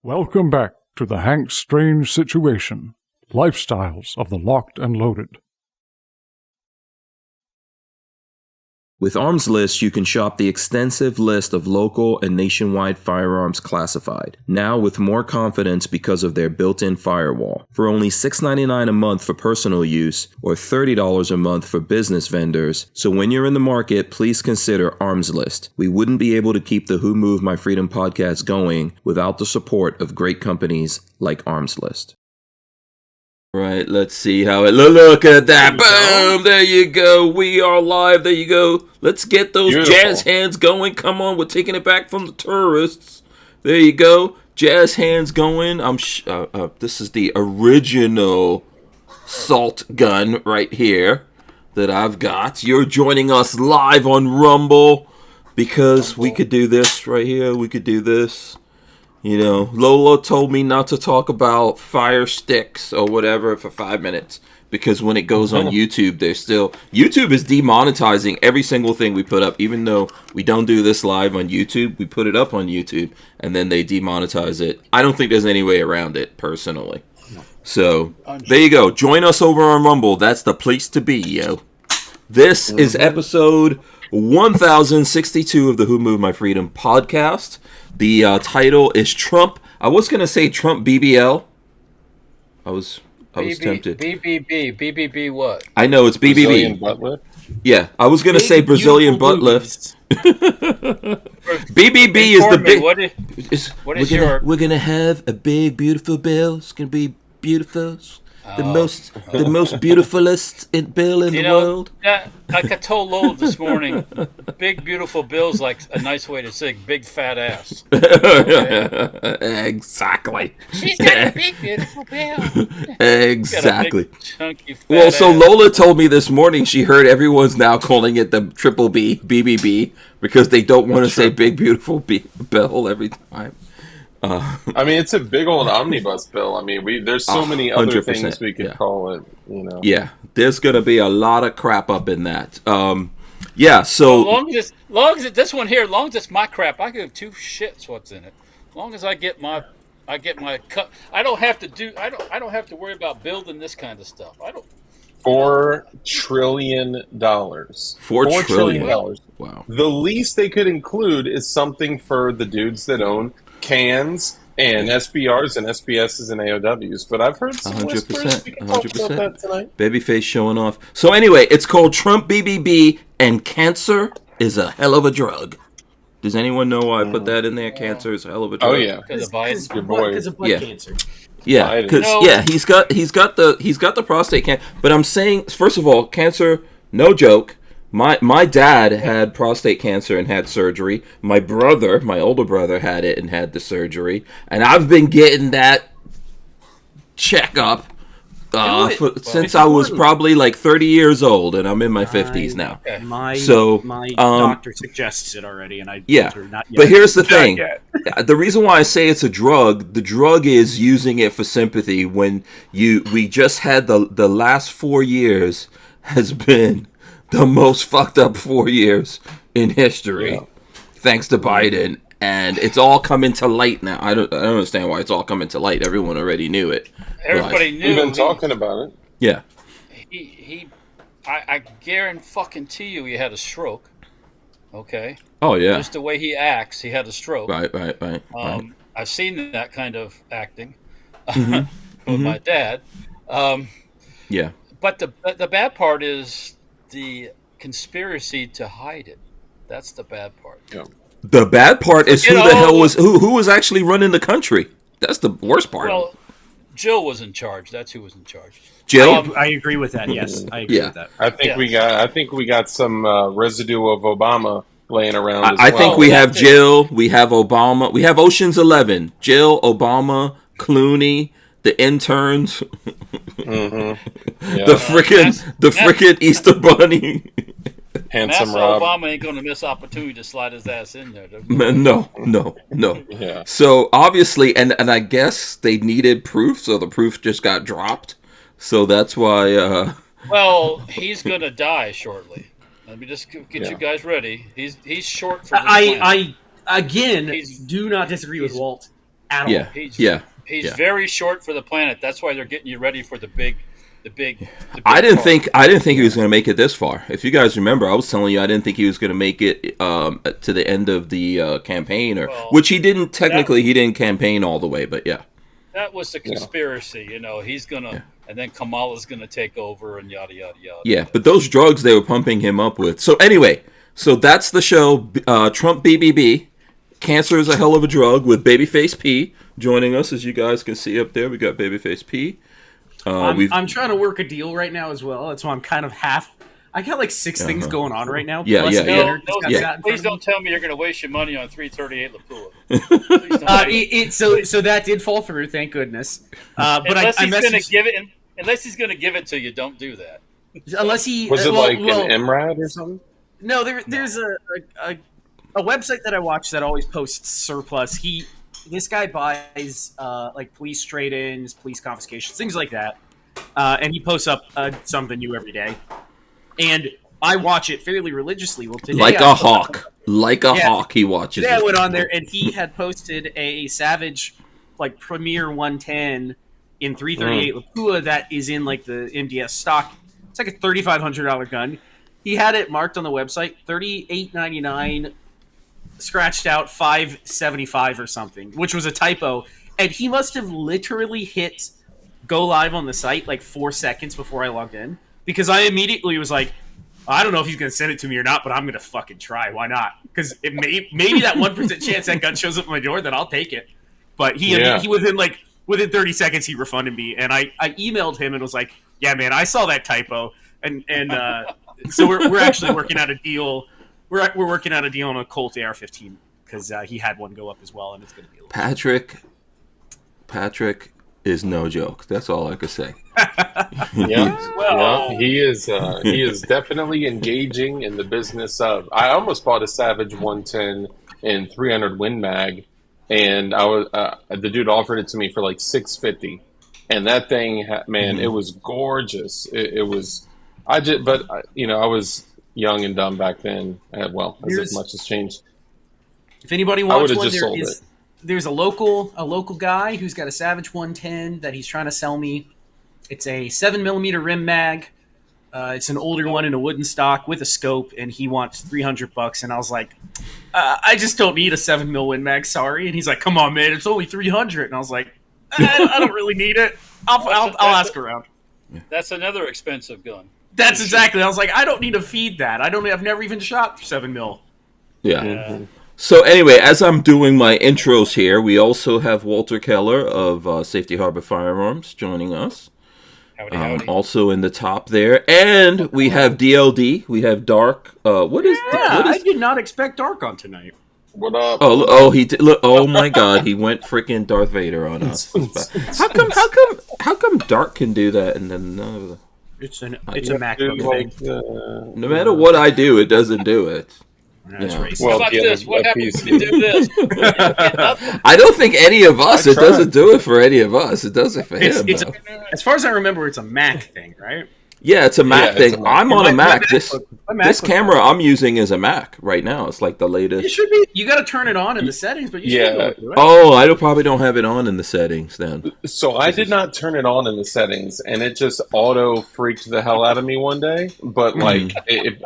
Welcome back to the Hank Strange Situation, Lifestyles of the Locked and Loaded. With Armslist, you can shop the extensive list of local and nationwide firearms classified, now with more confidence because of their built-in firewall. For only $6.99 a month for personal use, or $30 a month for business vendors, so when you're in the market, please consider Armslist. We wouldn't be able to keep the Who Moved My Freedom podcast going without the support of great companies like Armslist. Right, let's see how it look at that. Boom! There you go. We are live. There you go. Let's get those jazz hands going. Come on, we're taking it back from the tourists. There you go. Jazz hands going. This is the original salt gun right here that I've got. You're joining us live on Rumble because we could do this right here. We could do this. You know, Lola told me not to talk about fire sticks or whatever for 5 minutes because when it goes on YouTube, YouTube is demonetizing every single thing we put up. Even though we don't do this live on YouTube, we put it up on YouTube and then they demonetize it. I don't think there's any way around it, personally. So, there you go. Join us over on Rumble. That's the place to be, yo. This is episode 1062 of the Who Moved My Freedom podcast. The title is Trump. I was going to say Trump BBL. I was tempted. BBB what? I know, it's BBB. Brazilian butt lift? Yeah, I was going to say Brazilian butt lift. BBB is the big... We're going to have a big, beautiful bill. It's going to be beautiful. The most beautifulest bill in the world. Like I told Lowell this morning, big beautiful bill's like a nice way to say big fat ass. Okay? Exactly. She's got a big beautiful bill. Exactly. Big, chunky, fat Well, so ass. Lola told me this morning she heard everyone's now calling it the triple B, BBB, because they don't want to say big beautiful bill every time. I mean, it's a big old omnibus bill. I mean, there's so many other things we could call it, you know. Yeah, there's going to be a lot of crap up in that. So... long as it's my crap, I give two shits what's in it. As long as I get my cut, I don't have to worry about building this kind of stuff. $4 trillion. $4 trillion. Wow. The least they could include is something for the dudes that own cans and SBRs and SBSs and AOWs. But I've heard some whispers. We can talk about that tonight. Babyface showing off. So anyway, it's called Trump BBB, and cancer is a hell of a drug. Does anyone know why I put that in there? Cancer is a hell of a drug. Oh yeah, because of Biden. Your boy. Because of blood cancer. Yeah, because he's got the prostate cancer. But I'm saying, first of all, cancer, no joke. My dad had prostate cancer and had surgery. My older brother, had it and had the surgery. And I've been getting that checkup since I was probably like 30 years old, and I'm in my 50s now. My doctor suggests it already, and I not yet. But here's the thing: the reason why I say it's a drug, the drug is using it for sympathy. When we just had the last 4 years has been the most fucked up 4 years in history, thanks to Biden. And it's all coming to light now. I don't understand why it's all coming to light. Everyone already knew it. Everybody knew. We've been talking about it. Yeah. I guarantee you he had a stroke. Okay. Oh, yeah. Just the way he acts, he had a stroke. Right. I've seen that kind of acting with my dad. Yeah. But the bad part is the conspiracy to hide it. That's the bad part. Yeah. The bad part is who was actually running the country. That's the worst part. Well, Jill was in charge. That's who was in charge. Jill? I agree with that. Yes, I agree with that. I think we got some residue of Obama laying around. I think we have Jill. We have Obama. We have Ocean's 11. Jill, Obama, Clooney, the interns, the frickin' Easter Bunny. Handsome Rob. Rob. Obama ain't going to miss opportunity to slide his ass in there. No. Yeah. So obviously, and I guess they needed proof, so the proof just got dropped. So that's why. Well, he's going to die shortly. Let me just get you guys ready. He's short for this I again do not disagree with Walt at all. He's very short for the planet. That's why they're getting you ready for the big. I didn't think he was going to make it this far. If you guys remember, I was telling you I didn't think he was going to make it to the end of the campaign, which he didn't. Technically, he didn't campaign all the way, but yeah. That was the conspiracy, He's gonna, and then Kamala's gonna take over, and yada yada yada. Yeah, but those drugs they were pumping him up with. So anyway, that's the show. Trump BBB. Cancer is a hell of a drug with Babyface P joining us, as you guys can see up there. We got Babyface P. I'm trying to work a deal right now as well. That's why I'm kind of half. I got like 6 things going on right now. Yeah. Please don't tell me you're going to waste your money on 338 Lapua. So that did fall through, thank goodness. But unless he's going to give it, to you, don't do that. Unless he was it an MRAD or something? No, there's a website that I watch that always posts surplus. This guy buys like police trade-ins, police confiscations, things like that, and he posts up something new every day. And I watch it fairly religiously. Well, today like a hawk, he watches. Yeah, I went on there, and he had posted a Savage like Premier 110 in 338 Lapua that is in like the MDS stock. It's like a $3,500 gun. He had it marked on the website $38.99. Scratched out $5.75 or something, which was a typo, and he must have literally hit go live on the site like 4 seconds before I logged in, because I immediately was like, I don't know if he's gonna send it to me or not, but I'm gonna fucking try. Why not? Because it maybe that 1% chance that gun shows up at my door, then I'll take it. But he within 30 seconds he refunded me, and I emailed him and was like, yeah man, I saw that typo, and so we're actually working out a deal. We're working out a deal on a Colt AR-15 because he had one go up as well, and it's going to be a little Patrick is no joke. That's all I could say. He is definitely engaging in the business of. I almost bought a Savage 110 and 300 Win Mag, and I was the dude offered it to me for like $650, and that thing, man, it was gorgeous. It was. I was young and dumb back then. As much has changed. If anybody wants one, there's a local guy who's got a Savage 110 that he's trying to sell me. It's a 7mm rim mag. It's an older one in a wooden stock with a scope, and he wants $300. And I was like, I just don't need a 7mm Win Mag, sorry. And he's like, come on, man, it's only $300. And I was like, I don't really need it. I'll ask around. That's another expensive gun. That's exactly. I was like, I don't need to feed that. I've never even shot 7mm. Yeah. Mm-hmm. So anyway, as I'm doing my intros here, we also have Walter Keller of Safety Harbor Firearms joining us. Howdy. Also in the top there, and we have DLD. We have Dark. I did not expect Dark on tonight. What up? Oh, he did. Look, oh my God, he went freaking Darth Vader on us. How come Dark can do that and then none of the? It's a MacBook thing. No matter what I do, it doesn't do it. That's racist. Well, how about this? What happens if you do this? I don't think any of us. It doesn't do it for any of us. It does it for him. As far as I remember, it's a Mac thing, right? Yeah, it's a Mac thing. I'm on a Mac. This camera I'm using is a Mac right now. It's like the latest. It should be. You got to turn it on in the settings, but you should be able to do it. Oh, I probably don't have it on in the settings then. So I did not turn it on in the settings, and it just auto freaked the hell out of me one day. But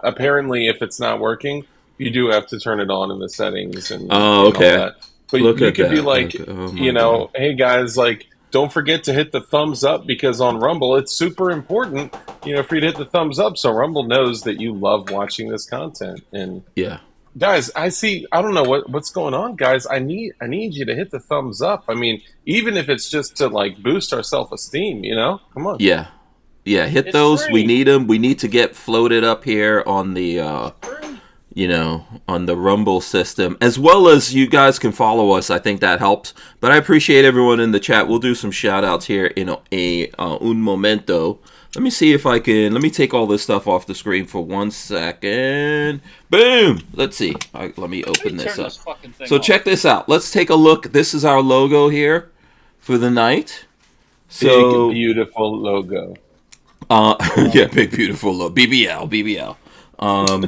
apparently, if it's not working, you do have to turn it on in the settings. And okay. And all that. But you could be like, God. Hey guys, like, don't forget to hit the thumbs up, because on Rumble it's super important, for you to hit the thumbs up so Rumble knows that you love watching this content. And guys, I don't know what's going on, guys. I need you to hit the thumbs up. I mean, even if it's just to like boost our self-esteem, come on. Yeah, hit those. Free. We need them. We need to get floated up here on the on the Rumble system, as well as you guys can follow us. I think that helps. But I appreciate everyone in the chat. We'll do some shout outs here in un momento. Let me see if I can. Let me take all this stuff off the screen for 1 second. Boom. Let's see. All right, let me open this up. So check this out. Let's take a look. This is our logo here for the night. So big, beautiful logo. Big beautiful logo. BBL.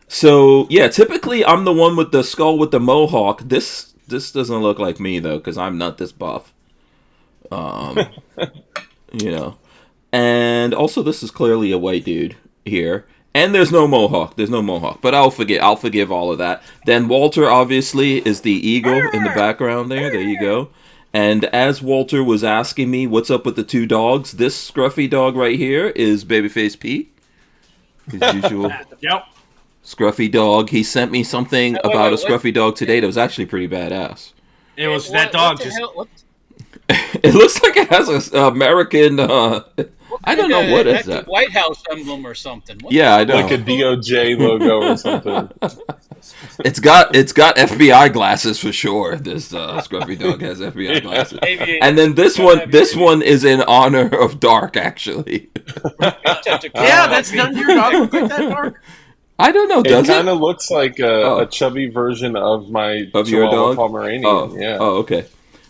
So, typically I'm the one with the skull with the mohawk. This doesn't look like me though, because I'm not this buff. You know, and also this is clearly a white dude here, and there's no mohawk. But I'll forgive all of that. Then Walter obviously is the eagle in the background there. There you go. And as Walter was asking me what's up with the two dogs, this scruffy dog right here is Babyface Pete. His usual Yep. scruffy dog. He sent me something about a scruffy dog today that was actually pretty badass. It was that dog just. It looks like it has a American. I don't know what is that. White House emblem or something. Yeah, I know. Like a DOJ logo or something. It's got FBI glasses for sure. This scruffy dog has FBI glasses. And then this one is in honor of Dark, actually. Yeah, that's none of your dog look like that, Dark. I don't know. Does it? Kind of looks like a chubby version of my your dog? Pomeranian. Yeah. Oh, okay.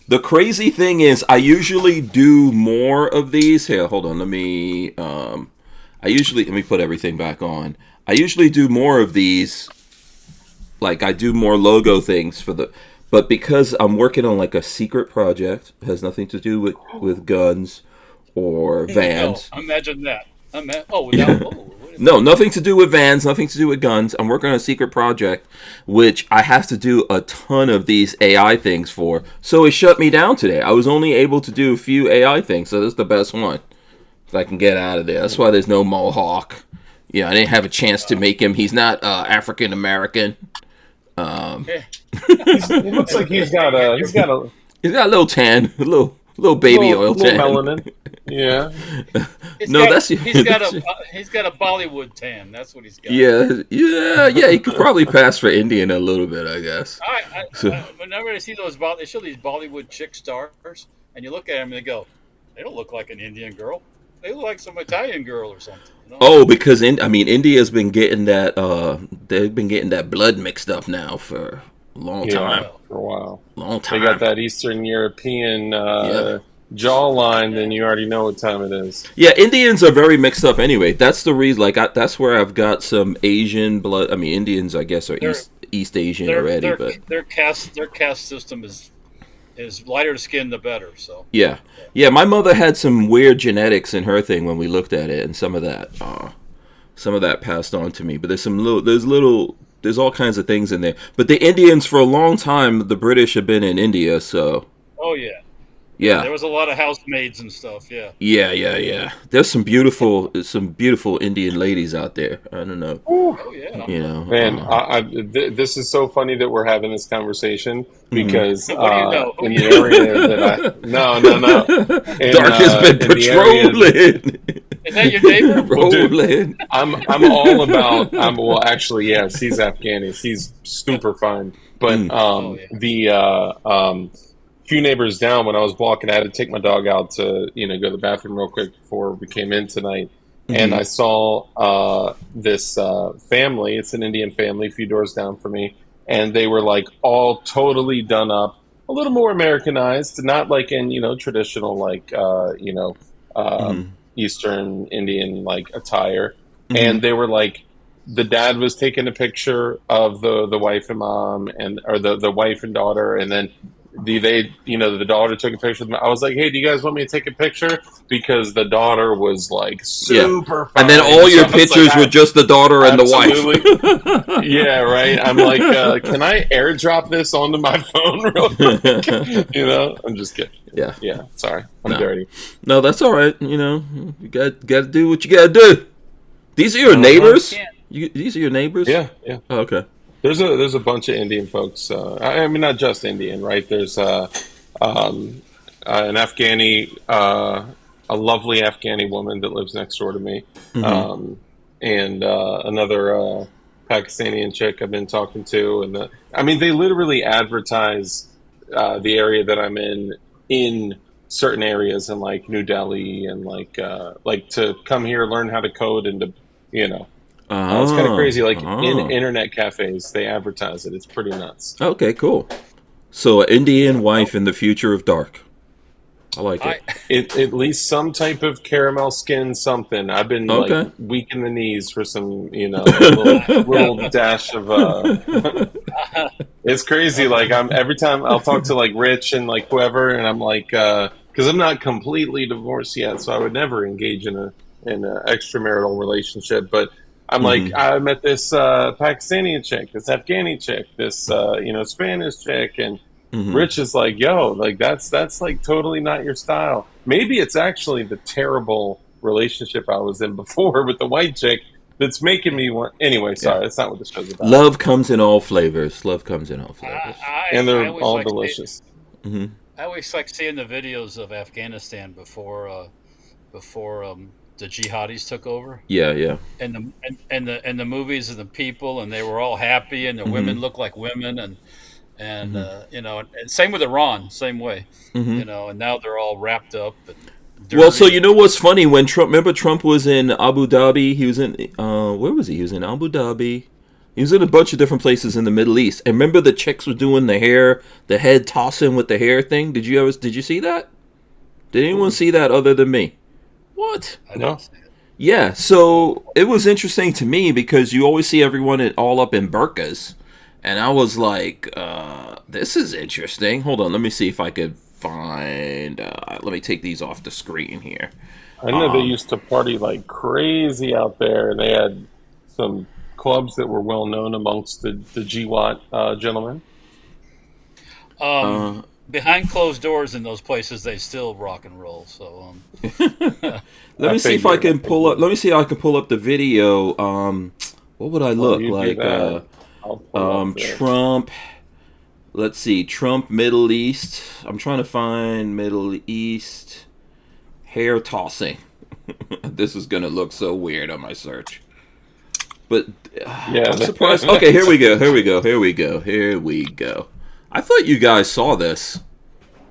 The crazy thing is, I usually do more of these. Here, hold on. Let me put everything back on. I usually do more of these. Like, I do more logo things but because I'm working on like a secret project, it has nothing to do with guns or vans. No, imagine that. No, nothing to do with vans, nothing to do with guns. I'm working on a secret project, which I have to do a ton of these AI things for. So it shut me down today. I was only able to do a few AI things, so this is the best one that I can get out of there. That's why there's no mohawk. Yeah, I didn't have a chance to make him. He's not African American. He looks like he's got a little tan, a little baby oil tan. Melanin. Yeah. He's got a Bollywood tan. That's what he's got. Yeah. He could probably pass for Indian a little bit, I guess. Whenever I see they show these Bollywood chick stars, and you look at them and they go, they don't look like an Indian girl. They look like some Italian girl or something. You know? Oh, because India's been getting that. They've been getting that blood mixed up now for a long time. For a while. Long time. They got that Eastern European jawline, then you already know what time it is. Yeah, Indians are very mixed up anyway. That's the reason. Like, that's where I've got some Asian blood. I mean, Indians, I guess, are East Asian already, but their caste system is lighter skin the better. So yeah. My mother had some weird genetics in her thing when we looked at it, and some of that passed on to me. But there's all kinds of things in there. But the Indians, for a long time, the British have been in India, so. Oh yeah. Yeah. There was a lot of housemaids and stuff. Yeah. Yeah. There's some beautiful Indian ladies out there. I don't know. Oh yeah. You know. Man, this is so funny that we're having this conversation because what do you know? in the area that no. Dark has been patrolling. Is that your neighbor? Well, dude, I'm all about. Well, actually, yes, he's Afghani. He's super fine. But few neighbors down, when I was walking, I had to take my dog out to go to the bathroom real quick before we came in tonight, and I saw this family. It's an Indian family, a few doors down from me, and they were like all totally done up, a little more Americanized, not like in traditional like Eastern Indian like attire, and they were like. The dad was taking a picture of the wife and mom or the wife and daughter, and then the daughter took a picture of them. I was like, hey, do you guys want me to take a picture? Because the daughter was like super fine. And then all your pictures were just the daughter and the wife. Yeah, right. I'm like, can I airdrop this onto my phone real quick? I'm just kidding. Yeah. Sorry, I'm dirty. No, that's all right. You got to do what you got to do. These are your neighbors. These are your neighbors. Yeah. Oh, okay. There's a bunch of Indian folks. I mean, not just Indian, right? There's an Afghani, a lovely Afghani woman that lives next door to me, and another Pakistani chick I've been talking to. And they literally advertise the area that I'm in certain areas in like New Delhi and like to come here, learn how to code, and to it's kind of crazy. Like in internet cafes, they advertise it. It's pretty nuts. Okay, cool. So, an Indian wife in the future of Dark. I like it. At least some type of caramel skin something. I've been Okay. like weak in the knees for some, little dash of. It's crazy. Like every time I'll talk to like Rich and like whoever, and I'm like, because I'm not completely divorced yet, so I would never engage in a extramarital relationship. But I'm like, I met this Pakistani chick, this Afghani chick, this Spanish chick, and Rich is like, yo, like that's like totally not your style. Maybe it's actually the terrible relationship I was in before with the white chick that's making me want. Anyway, sorry, that's not what the show's about. Love comes in all flavors. And they're all delicious. I always like seeing the videos of Afghanistan before the jihadis took over. Yeah. And the movies of the people, and they were all happy, and the women looked like women, and and same with Iran, same way, and now they're all wrapped up. And dirty. Well, so you know what's funny? When Trump was in Abu Dhabi, he was in where was he? He was in Abu Dhabi. He was in a bunch of different places in the Middle East. And remember the chicks were doing the head tossing with the hair thing? Did you see that? Did anyone see that other than me? What? I didn't see it. Yeah, so it was interesting to me because you always see everyone all up in burqas. And I was like, this is interesting. Hold on, let me see if I could find... let me take these off the screen here. I know they used to party like crazy out there, and they had some clubs that were well known amongst the GWAT gentlemen. Behind closed doors in those places, they still rock and roll. So let me see if I can pull up. Let me see if I can pull up the video. What would I look like? Trump. Let's see. Trump Middle East. I'm trying to find Middle East hair tossing. This is gonna look so weird on my search. But I'm surprised. Okay, here we go. I thought you guys saw this.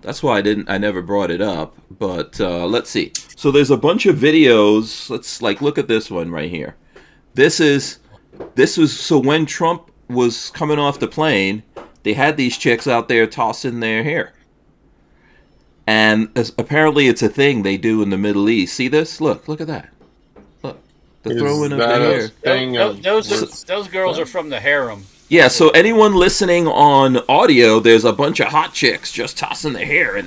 That's why I never brought it up. But let's see. So there's a bunch of videos. Let's look at this one right here. This was so when Trump was coming off the plane, they had these chicks out there tossing their hair. And apparently it's a thing they do in the Middle East. See this? Look at that. The throwing of the hair. Those girls are from the harem. Yeah, so anyone listening on audio, there's a bunch of hot chicks just tossing their hair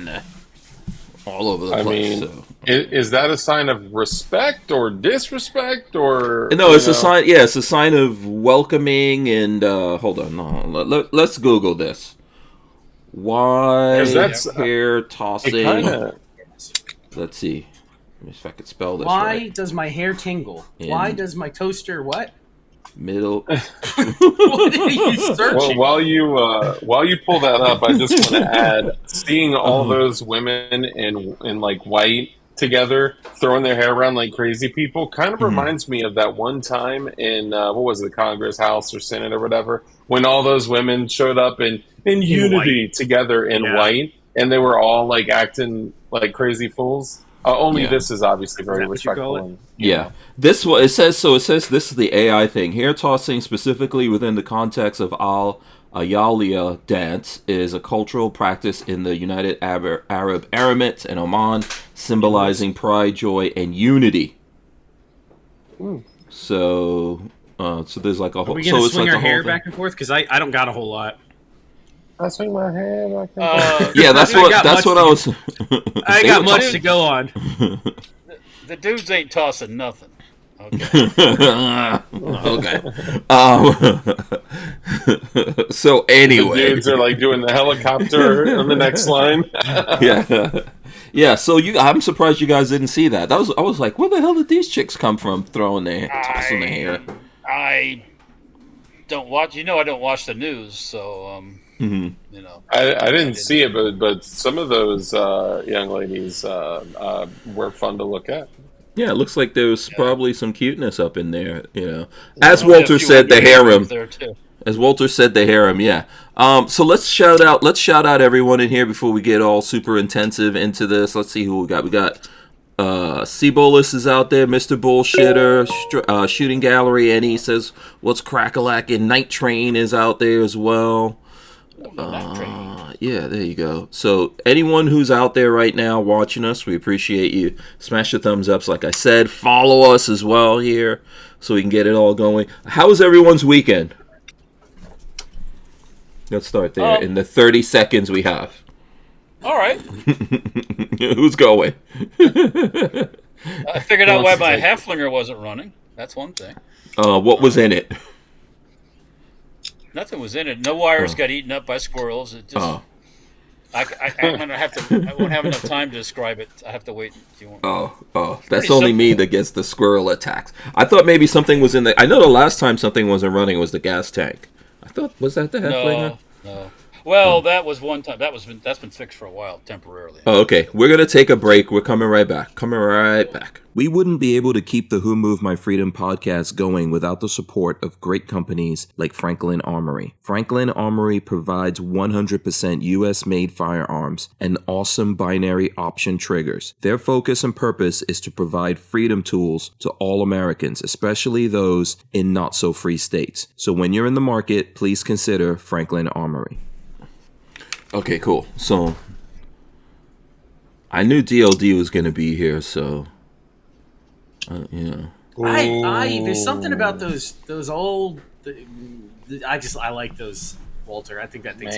all over the place. I mean, is that a sign of respect or disrespect or? No, it's a sign. Yeah, it's a sign of welcoming. And hold on, no, let's Google this. Why hair tossing? Let's see. If I could spell this Why right. does my hair tingle? Why does my toaster what? Middle. What are you searching? Well, while you pull that up, I just want to add, seeing all those women in like white together, throwing their hair around like crazy people, kind of reminds me of that one time in what was it, Congress, House, or Senate, or whatever, when all those women showed up in unity together in white, and they were all like acting like crazy fools. This is obviously very respectful. This one it says this is the AI thing. Hair tossing, specifically within the context of Ayaliya dance, is a cultural practice in the United Arab Emirates and Oman, symbolizing pride, joy, and unity. So there's like a whole. Are we gonna swing our hair back and forth? Because I don't got a whole lot. I swing my hair back and forth. Yeah, that's what I was. I got much to go on. The dudes ain't tossing nothing. Okay. Okay. So anyway, the dudes are like doing the helicopter on the next line. Yeah. So I'm surprised you guys didn't see that. I was like, where the hell did these chicks come from? Tossing their hair. I don't watch. I don't watch the news, so I didn't see it, but some of those young ladies were fun to look at. Yeah, it looks like there was probably some cuteness up in there, As Walter said, the harem. As Walter said, the harem, yeah. So let's shout out everyone in here before we get all super intensive into this. Let's see who we got. We got C-Bolus is out there, Mr. Bullshitter, Shooting Gallery, and he says, what's crack-a-lack, and Night Train is out there as well. Yeah, there you go. So anyone who's out there right now watching us, we appreciate you. Smash the thumbs ups, like I said. Follow us as well here so we can get it all going. How was everyone's weekend? Let's start there in the 30 seconds we have. All right. Who's going? I figured out why my Haflinger wasn't running. That's one thing. What was in it? Nothing was in it. No wires got eaten up by squirrels. It just. I'm gonna have to. I won't have enough time to describe it. I have to wait if you want. That's only me that gets the squirrel attacks. I thought maybe something was in the. I know the last time something wasn't running was the gas tank. I thought was that the Haflinger? No. Well, that was one time. That's been fixed for a while temporarily. Oh, okay. We're gonna take a break. We're coming right back. We wouldn't be able to keep the Who Moved My Freedom podcast going without the support of great companies like Franklin Armory. Franklin Armory provides 100% US-made firearms and awesome binary option triggers. Their focus and purpose is to provide freedom tools to all Americans, especially those in not-so-free states. So when you're in the market, please consider Franklin Armory. Okay, cool. So I knew DLD was going to be here, so... There's something about those old. I like those, Walter. I think that thing's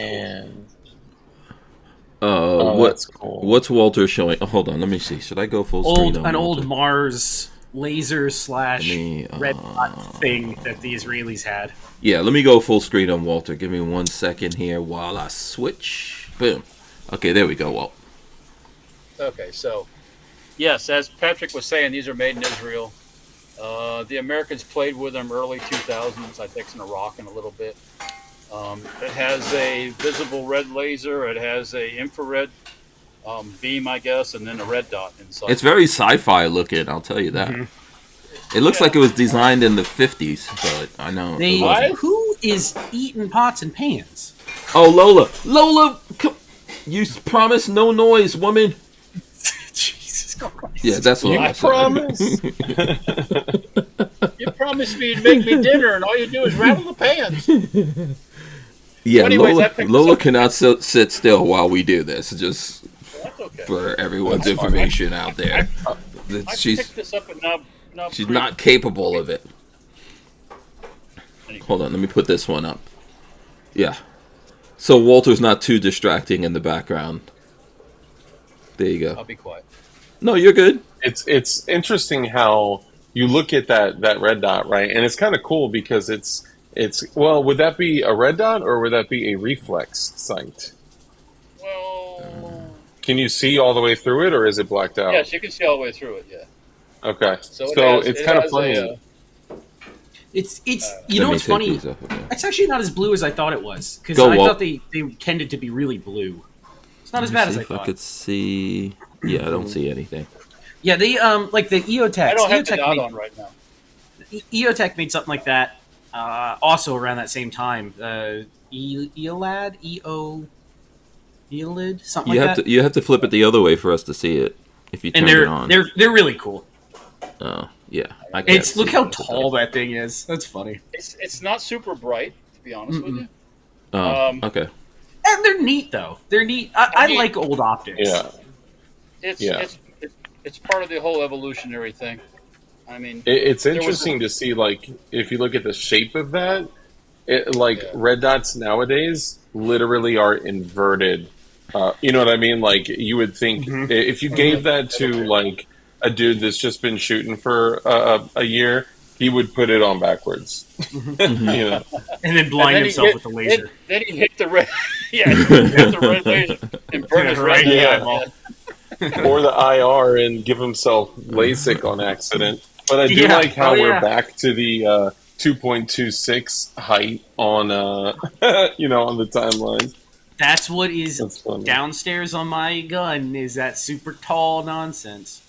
cool. That's cool. What's Walter showing? Oh, hold on, let me see. Should I go full screen? An old Mars laser / red dot thing that the Israelis had. Yeah, let me go full screen on Walter. Give me 1 second here while I switch. Boom. Okay, there we go, Walt. Okay, so. Yes, as Patrick was saying, these are made in Israel. The Americans played with them early 2000s, I think, in Iraq in a little bit. It has a visible red laser. It has a infrared beam, I guess, and then a red dot inside. It's very sci-fi looking, I'll tell you that. Mm-hmm. It looks like it was designed in the 50s, but I know. Who is eating pots and pans? Oh, Lola! Lola! You promised no noise, woman! Yeah, that's what I promise. You promised me you'd make me dinner, and all you do is rattle the pans. Yeah, anyways, Lola cannot sit still while we do this. Just for everyone's information out there, picked this up and now she's not capable of it. Hold on, let me put this one up. Yeah, so Walter's not too distracting in the background. There you go. I'll be quiet. No, you're good. It's interesting how you look at that red dot, right? And it's kind of cool because it's would that be a red dot or would that be a reflex sight? Well, can you see all the way through it or is it blacked out? Yes, you can see all the way through it. Yeah. Okay. So it's kind of funny. It's you know what's funny? It's actually not as blue as I thought it was because I thought they tended to be really blue. It's not as bad as I thought. I could see. Yeah, I don't see anything. Yeah, they like the EOTech. I don't have the dot on right now. EOTech made something like that also around that same time. EOLAD, EOLID, something like that. You have to flip it the other way for us to see it. If you turn it on, they're really cool. Oh yeah, look how tall that thing is. That's funny. It's not super bright, to be honest with you. Oh, okay. And they're neat though. They're neat. I like old optics. Yeah. It's part of the whole evolutionary thing. I mean, it's interesting to see, like, if you look at the shape of that, red dots nowadays literally are inverted. You know what I mean? Like, you would think if you gave that to like a dude that's just been shooting for a year, he would put it on backwards. You know? And then blind himself with the laser. Then he hit the red. Yeah, he hit the red laser and burn his red eyeball. Or the IR and give himself LASIK on accident. But I do like how we're back to the 2.26 height on on the timeline. That's what is downstairs on my gun is that super tall nonsense.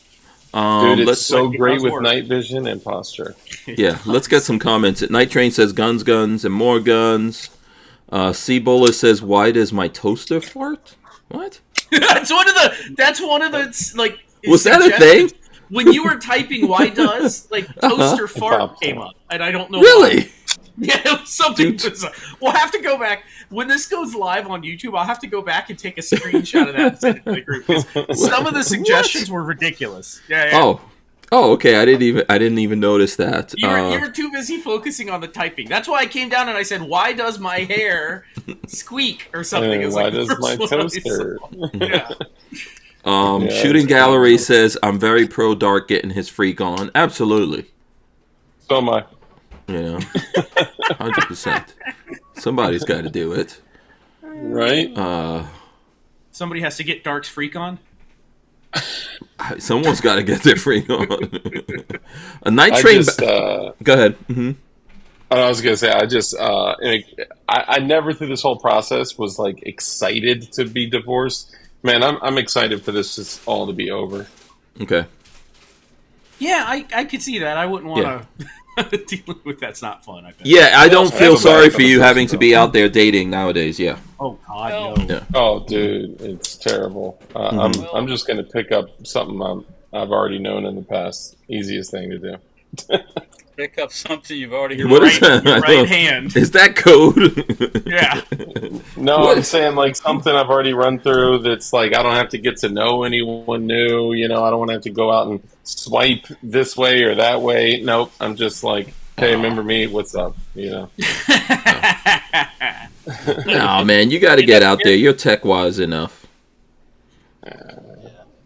Dude, it's so great with night vision and posture. Yeah, let's get some comments. Night Train says guns, and more guns. C-Bola says, why does my toaster fart? What? That's one of the like. Was that a thing? When you were typing "why does" like toaster fart came up, and I don't know. Really? Yeah, it was something bizarre. We'll have to go back. When this goes live on YouTube, I'll have to go back and take a screenshot of that and send it to the group. 'Cause some of the suggestions were ridiculous. Yeah. Oh, okay. I didn't even notice that. You were too busy focusing on the typing. That's why I came down and I said, "Why does my hair squeak or something?" And why does my toaster? Yeah. Shooting Gallery says, "I'm very pro Dark getting his freak on." Absolutely. So am I. 100%. Somebody's got to do it, right? Somebody has to get Dark's freak on. Someone's got to get their freak on. A night train. Go ahead. Mm-hmm. I was gonna say, I never through this whole process was like excited to be divorced. Man, I'm excited for this all to be over. Okay. Yeah, I could see that. I wouldn't want to deal with that's not fun. I bet. Yeah, I don't feel sorry for you having to be out there dating nowadays. Yeah. Oh God, no. Yeah. Oh, dude, it's terrible. I'm just gonna pick up something I've already known in the past. Easiest thing to do. Pick up something you've already. What is that? Your right hand. Is that code? Yeah. No, I'm saying like something I've already run through. That's like I don't have to get to know anyone new. I don't want to have to go out and swipe this way or that way. Nope. I'm just like, hey, remember me? What's up? No, man, you got to get out there. You're tech wise enough.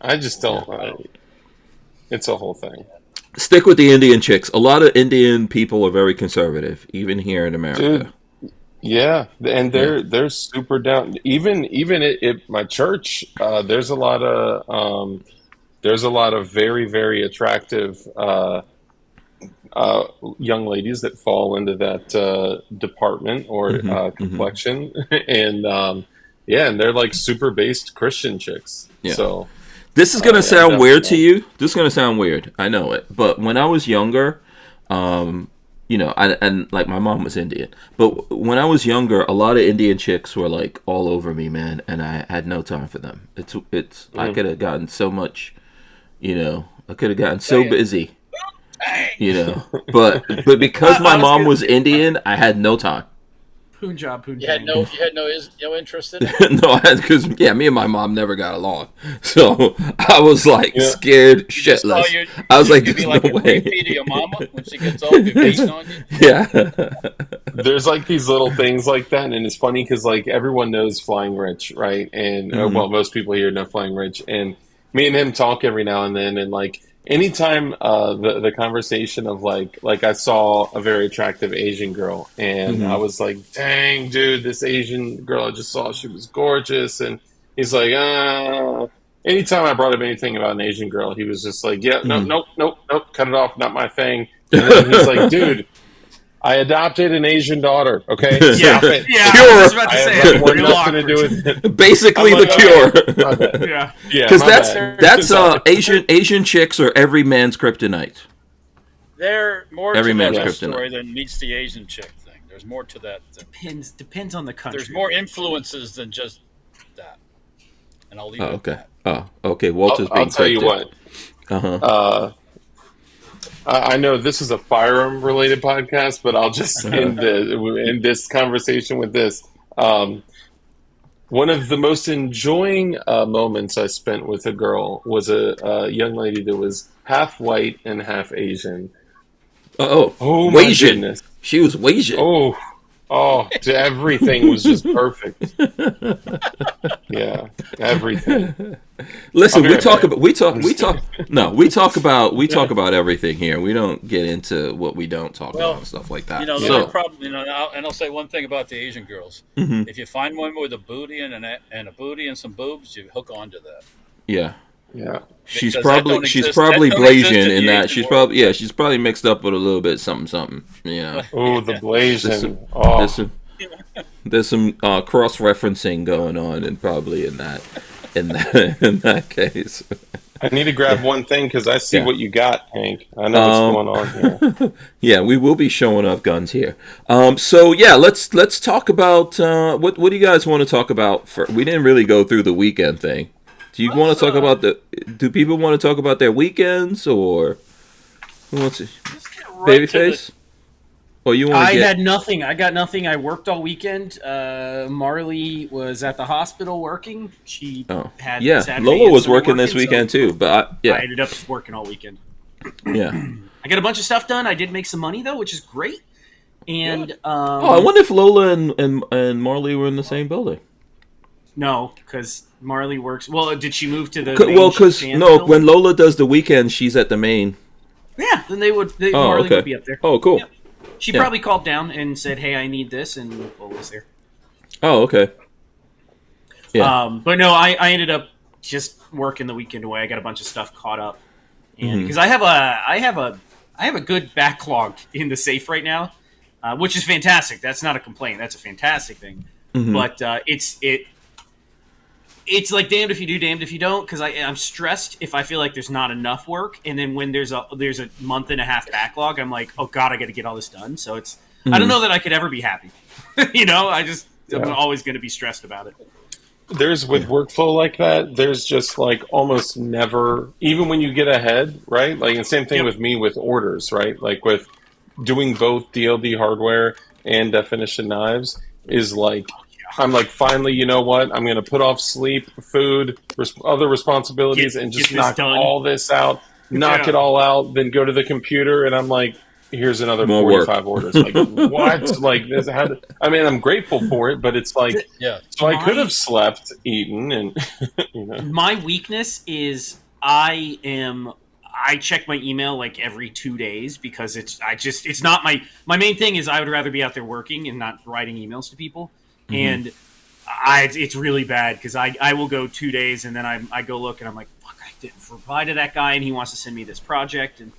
I just don't. It's a whole thing. Stick with the Indian chicks. A lot of Indian people are very conservative, even here in America. Dude, yeah, and they're super down. Even at my church, there's a lot of very, very attractive young ladies that fall into that department or complexion, and and they're like super based Christian chicks. Yeah. So. This is going to sound weird to you. This is going to sound weird. I know it. But when I was younger, and like my mom was Indian. But when I was younger, a lot of Indian chicks were like all over me, man. And I had no time for them. I could have gotten so much, I could have gotten so busy, But because my mom was Indian, I had no time. Poon job. You had no interest in it? No, because me and my mom never got along, so I was like scared shitless. I was like, "There's no way." To your mama when she gets old, you're beating on you. Yeah. There's like these little things like that, and it's funny because like everyone knows Flying Rich, right? And most people here know Flying Rich, and me and him talk every now and then, and like. Anytime the conversation of like I saw a very attractive Asian girl and I was like, dang, dude, this Asian girl I just saw, she was gorgeous. And he's like, anytime I brought up anything about an Asian girl, he was just like, yeah, nope, cut it off, not my thing. And then he's like, dude, I adopted an Asian daughter, okay? Stop it. Yeah, Cure. I was about to say, I have nothing to do with it. Basically the cure. My bad. Yeah. Because that's Asian chicks are every man's kryptonite. They're more every to man's that kryptonite story than meets the Asian chick thing. There's more to that. Depends on the country. There's more influences than just that. And I'll leave it at that. Oh, okay. Walter's being I'll tell you what. I know this is a firearm related podcast, but I'll just end this conversation with this. One of the most enjoying moments I spent with a girl was a young lady that was half white and half Asian. Oh my Asian. Goodness. She was Asian. Everything was just perfect. Yeah, everything. Listen, we talk about everything here. We don't get into what we don't talk about and stuff like that. And I'll say one thing about the Asian girls. If you find one with a booty and some boobs, you hook onto that. Yeah. Yeah. She's probably Blasian in that she's probably mixed up with a little bit something. Oh, the Blasian. There's some cross-referencing going on, and probably in that case. I need to grab one thing because I see what you got, Hank. I know what's going on here. Yeah, we will be showing off guns here. Let's talk about what do you guys want to talk about? We didn't really go through the weekend thing. Do you want to talk about do people want to talk about their weekends, or who wants to? Babyface? Well, you want I to get... had nothing. I got nothing. I worked all weekend. Marley was at the hospital working. She had Saturday Lola and was Sunday working this weekend too, but I ended up just working all weekend. Yeah. I got a bunch of stuff done. I did make some money though, which is great. And I wonder if Lola and Marley were in the same building. No, because Marley works. Well, did she move to the? Because when Lola does the weekend, she's at the main. Yeah, then Marley would be up there. Oh, cool. Yep. She probably called down and said, "Hey, I need this," and Lola's there. Oh, okay. Yeah. But no, I ended up just working the weekend away. I got a bunch of stuff caught up, and because I have a good backlog in the safe right now, which is fantastic. That's not a complaint. That's a fantastic thing. But it's like damned if you do, damned if you don't. Because I'm stressed if I feel like there's not enough work, and then when there's a month and a half backlog, I'm like, oh god, I got to get all this done. So it's I don't know that I could ever be happy. I'm always going to be stressed about it. There's with workflow like that, there's just like almost never, even when you get ahead, right? Like, and same thing with me with orders, right? Like with doing both DLD hardware and definition knives is like, I'm like, finally, you know what? I'm going to put off sleep, food, other responsibilities, and just knock all this out, knock it all out, then go to the computer, and I'm like, here's another 45 orders. Like, what? Like, this had. I mean, I'm grateful for it, but it's like, so I could have slept, eaten, and you know. My weakness is I check my email like every 2 days because it's not my main thing is I would rather be out there working and not writing emails to people. And it's really bad because I will go 2 days and then I go look and I'm like, fuck, I didn't reply to that guy and he wants to send me this project and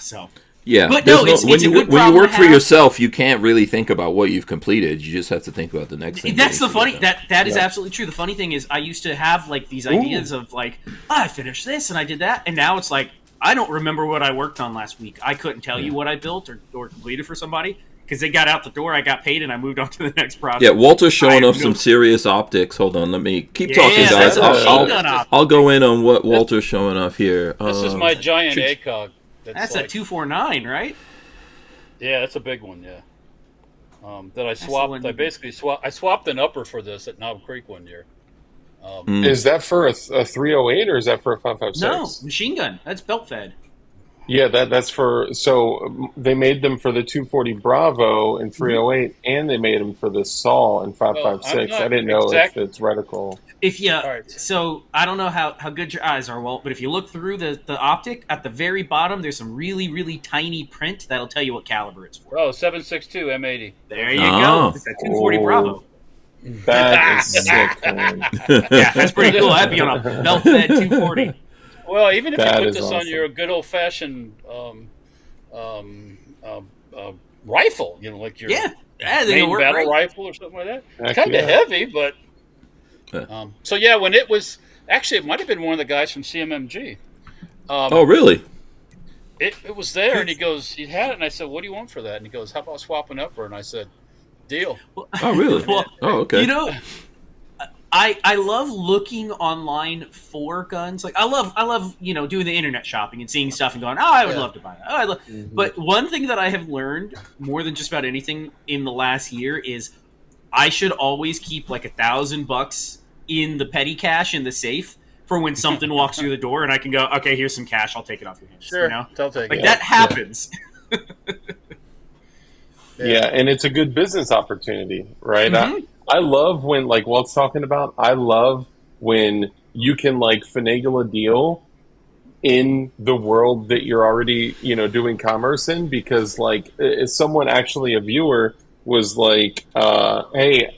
so But no, when you work for yourself, you can't really think about what you've completed. You just have to think about the next thing. That's the funny that is absolutely true. The funny thing is I used to have like these ideas of like I finished this and I did that, and now it's like I don't remember what I worked on last week. I couldn't tell you what I built or completed for somebody. Because they got out the door, I got paid, and I moved on to the next project. Yeah, Walter's showing off some serious optics. Hold on, let me keep talking, guys. I'll go in on what Walter's showing off here. This is my giant ACOG. That's like, a 249, right? Yeah, that's a big one. Yeah. That I swapped. I swapped an upper for this at Knob Creek one year. Is that for a 308 or is that for a 5.56? No, machine gun. That's belt fed. Yeah, that's for. So they made them for the 240 Bravo and 308, and they made them for the Saw and 5.56. I didn't know if it's reticle. So I don't know how good your eyes are, Walt, but if you look through the optic at the very bottom, there's some really really tiny print that'll tell you what caliber it's for. Oh, 7.62 M80. There you go. It's a 240 Bravo. That is sick, man. Yeah, that's pretty cool. I'd be on a belt fed 240. Well, even if you put this on your good old-fashioned rifle, you know, like your main battle rifle or something like that. It's kind of heavy, but... so, yeah, when it was... Actually, it might have been one of the guys from CMMG. Oh, really? It was there, and he had it, and I said, what do you want for that? And he goes, how about swapping upper? And I said, deal. Oh, really? Oh, okay. You know... I love looking online for guns. Like I love doing the internet shopping and seeing stuff and going, I would love to buy that. But one thing that I have learned more than just about anything in the last year is I should always keep like $1,000 in the petty cash in the safe for when something walks through the door and I can go, okay, here's some cash, I'll take it off your hands. Sure, you know? I'll take it. That happens. Yeah, and it's a good business opportunity, right? I love when, like Walt's talking about, I love when you can, like, finagle a deal in the world that you're already, doing commerce in, because, like, if someone actually, a viewer, was like, hey,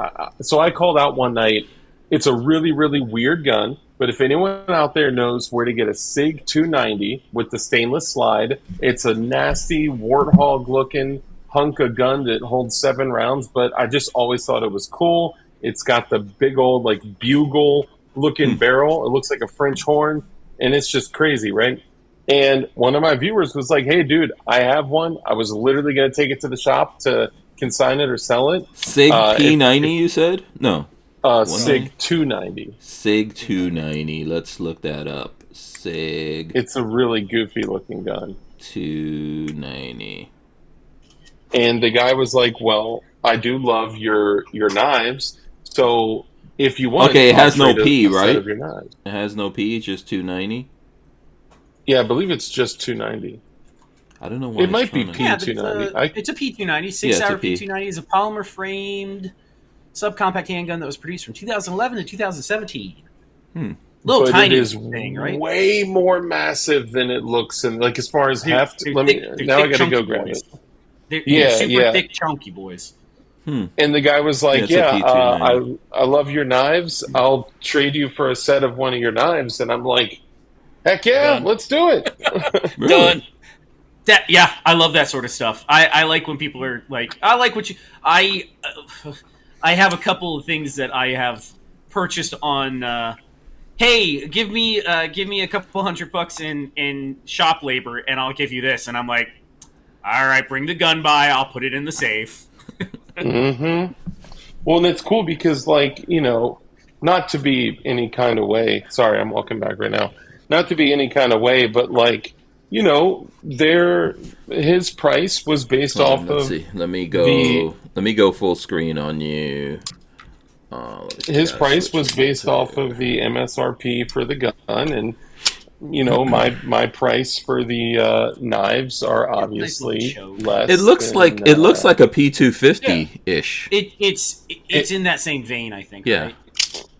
so I called out one night, it's a really, really weird gun, but if anyone out there knows where to get a SIG 290 with the stainless slide, it's a nasty, warthog-looking hunk of gun that holds 7 rounds, but I just always thought it was cool. It's got the big old like bugle looking barrel. It looks like a French horn, and it's just crazy, right? And one of my viewers was like, hey dude, I have one. I was literally going to take it to the shop to consign it or sell it. SIG P90 you said? No. SIG 290. SIG 290. Let's look that up. SIG. It's a really goofy looking gun. 290. And the guy was like, "Well, I do love your knives, so if you want, Okay, it I'll has no trade P, a set right? of your knives." It has no P, it's just 290. Yeah, I believe it's just $290. I don't know why It might be trying to- P. Yeah, P290. it's a P290. Yeah, it's Six-hour a P. P290 is a polymer-framed subcompact handgun that was produced from 2011 to 2017. Little But tiny it is thing, right? way more massive than it looks, and like as far as heft. They're Let thick- me. they're Now I thick, got to go chunky grab boys. it. They're Yeah, super yeah. thick, chunky boys. And the guy was like, it's a "Yeah, P290. I love your knives. I'll trade you for a set of one of your knives." And I'm like, "Heck yeah, Done. let's do it." Done. Yeah, I love that sort of stuff. I like when people are like, I like what you. I have a couple of things that I have purchased on. Hey, give me a couple $100 in shop labor, and I'll give you this. And I'm like, all right, bring the gun by. I'll put it in the safe. Mm-hmm. Well, and it's cool because, like, not to be any kind of way. Sorry, I'm walking back right now. Not to be any kind of way, but like, his price was based Hold off on, let's of see. Let me go full screen on you. his price was based off of the MSRP for the gun, and my price for the knives are obviously Nice little show. less. It looks than, like a P250 ish. It's in that same vein, I think. Yeah. Right?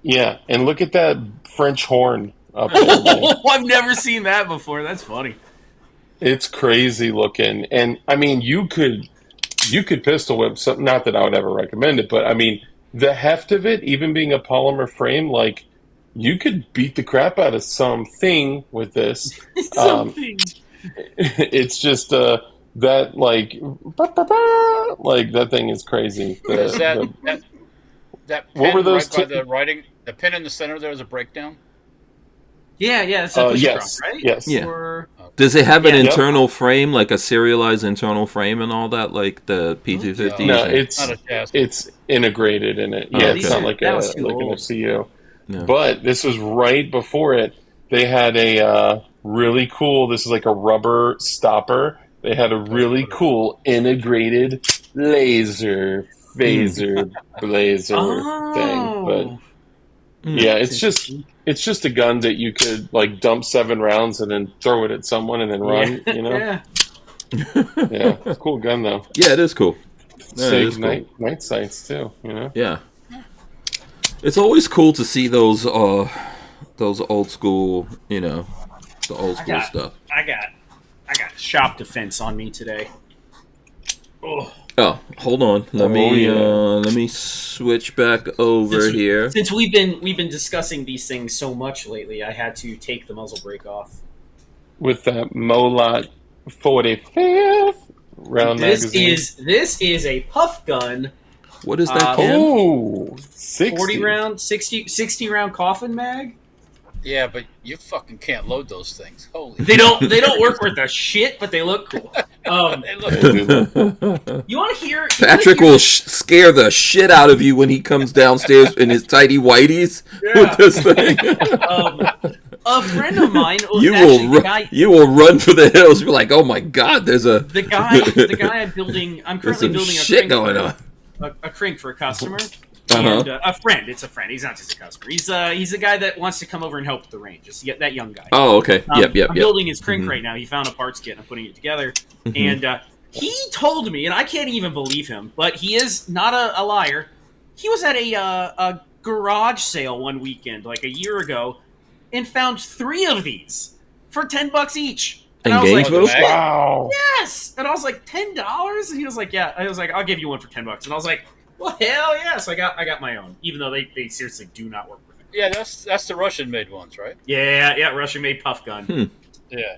yeah. And look at that French horn up there. man. I've never seen that before. That's funny. It's crazy looking, and I mean, you could pistol whip something. Not that I would ever recommend it, but I mean, the heft of it, even being a polymer frame, like you could beat the crap out of something with this. It's just that like that thing is crazy. Is that What pin were those right by the writing? The pin in the center there is a breakdown. Yeah, it's a push yes, across, right? yes. Yeah. Or, Does it have an Yeah. internal frame, like a serialized internal frame and all that, like the P250s? No, Not a chassis. it's integrated in it. Oh, Yeah, okay. it's not like That a was too like an old. FCU. No. But this was right before it. They had a really cool. This is like a rubber stopper. They had a really cool integrated laser phaser blazer thing. But yeah, it's just a gun that you could like dump 7 rounds and then throw it at someone and then run. Yeah. Yeah, it's a cool gun though. Yeah, it is cool. Yeah, it is Save cool. night sights too. Yeah. It's always cool to see those old school, the old school stuff. I got shop defense on me today. Oh. Oh, hold on. Let me switch back over here. Since we've been discussing these things so much lately, I had to take the muzzle brake off. With that Molot 45th round magazine. This is a puff gun. What is that called? Oh, 60. 40 round, 60 round coffin mag. Yeah, but you fucking can't load those things. Holy. They don't work worth a shit, but they look cool. They look. You want to hear? Patrick will scare the shit out of you when he comes downstairs in his tidy whities with this thing. A friend of mine. You will run for the hills. You're like, oh my god, there's a the guy I'm building. I'm there's currently some building shit going on. a crank for a customer. Uh-huh. And a friend. It's a friend. He's not just a customer. He's a guy that wants to come over and help with the range. Just that young guy. Oh, okay. Yep. I'm building his crank right now. He found a parts kit and I'm putting it together. And he told me, and I can't even believe him, but he is not a liar. He was at a garage sale one weekend, like a year ago, and found 3 of these for $10 each. And In I was Gainesville? like, Wow. yes. And I was like, $10? And he was like, yeah. I was like, I'll give you one for $10. And I was like, well, hell yes, I got my own, even though they seriously do not work with it. Yeah, that's the Russian-made ones, right? Yeah, Russian-made puff gun. Yeah,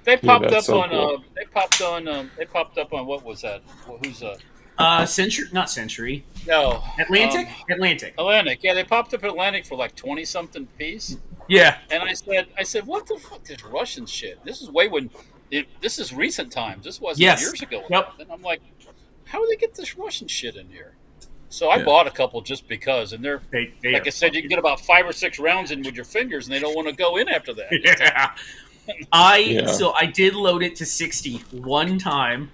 they popped up that's so on. cool. They popped on. What was that? Who's Century, not Century. No, Atlantic. Atlantic. Yeah, they popped up at Atlantic for like 20-something piece. Yeah, And I said, what the fuck is Russian shit? This is this is recent times. This wasn't years ago. Yep. And I'm like, how do they get this Russian shit in here? So I bought a couple just because, and they're they like I said, you can get about 5 or 6 rounds in with your fingers, and they don't want to go in after that. Yeah. So I did load it to 60 one time,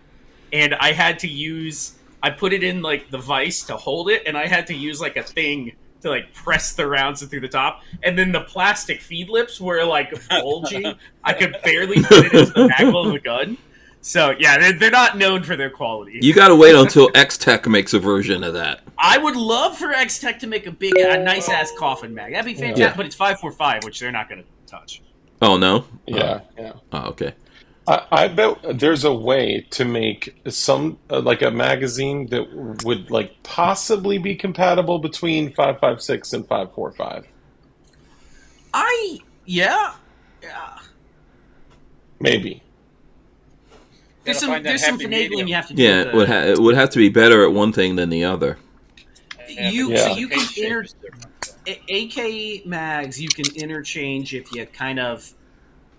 and I had to use. I put it in like the vise to hold it, and I had to use like a thing to like press the rounds through the top, and then the plastic feed lips were like bulging. I could barely fit it into the bagel of the gun. So yeah, they're not known for their quality. You got to wait until X-Tech makes a version of that. I would love for X-Tech to make a nice ass coffin mag. That'd be fantastic. Yeah. But it's 545, which they're not going to touch. Oh no. Yeah. Oh, okay. I bet there's a way to make some like a magazine that would like possibly be compatible between 5.56 and 5.45. Yeah. Maybe. There's some happy finagling medium. you have to do. Yeah, it would have to be better at one thing than the other. So you can AK mags you can interchange if you kind of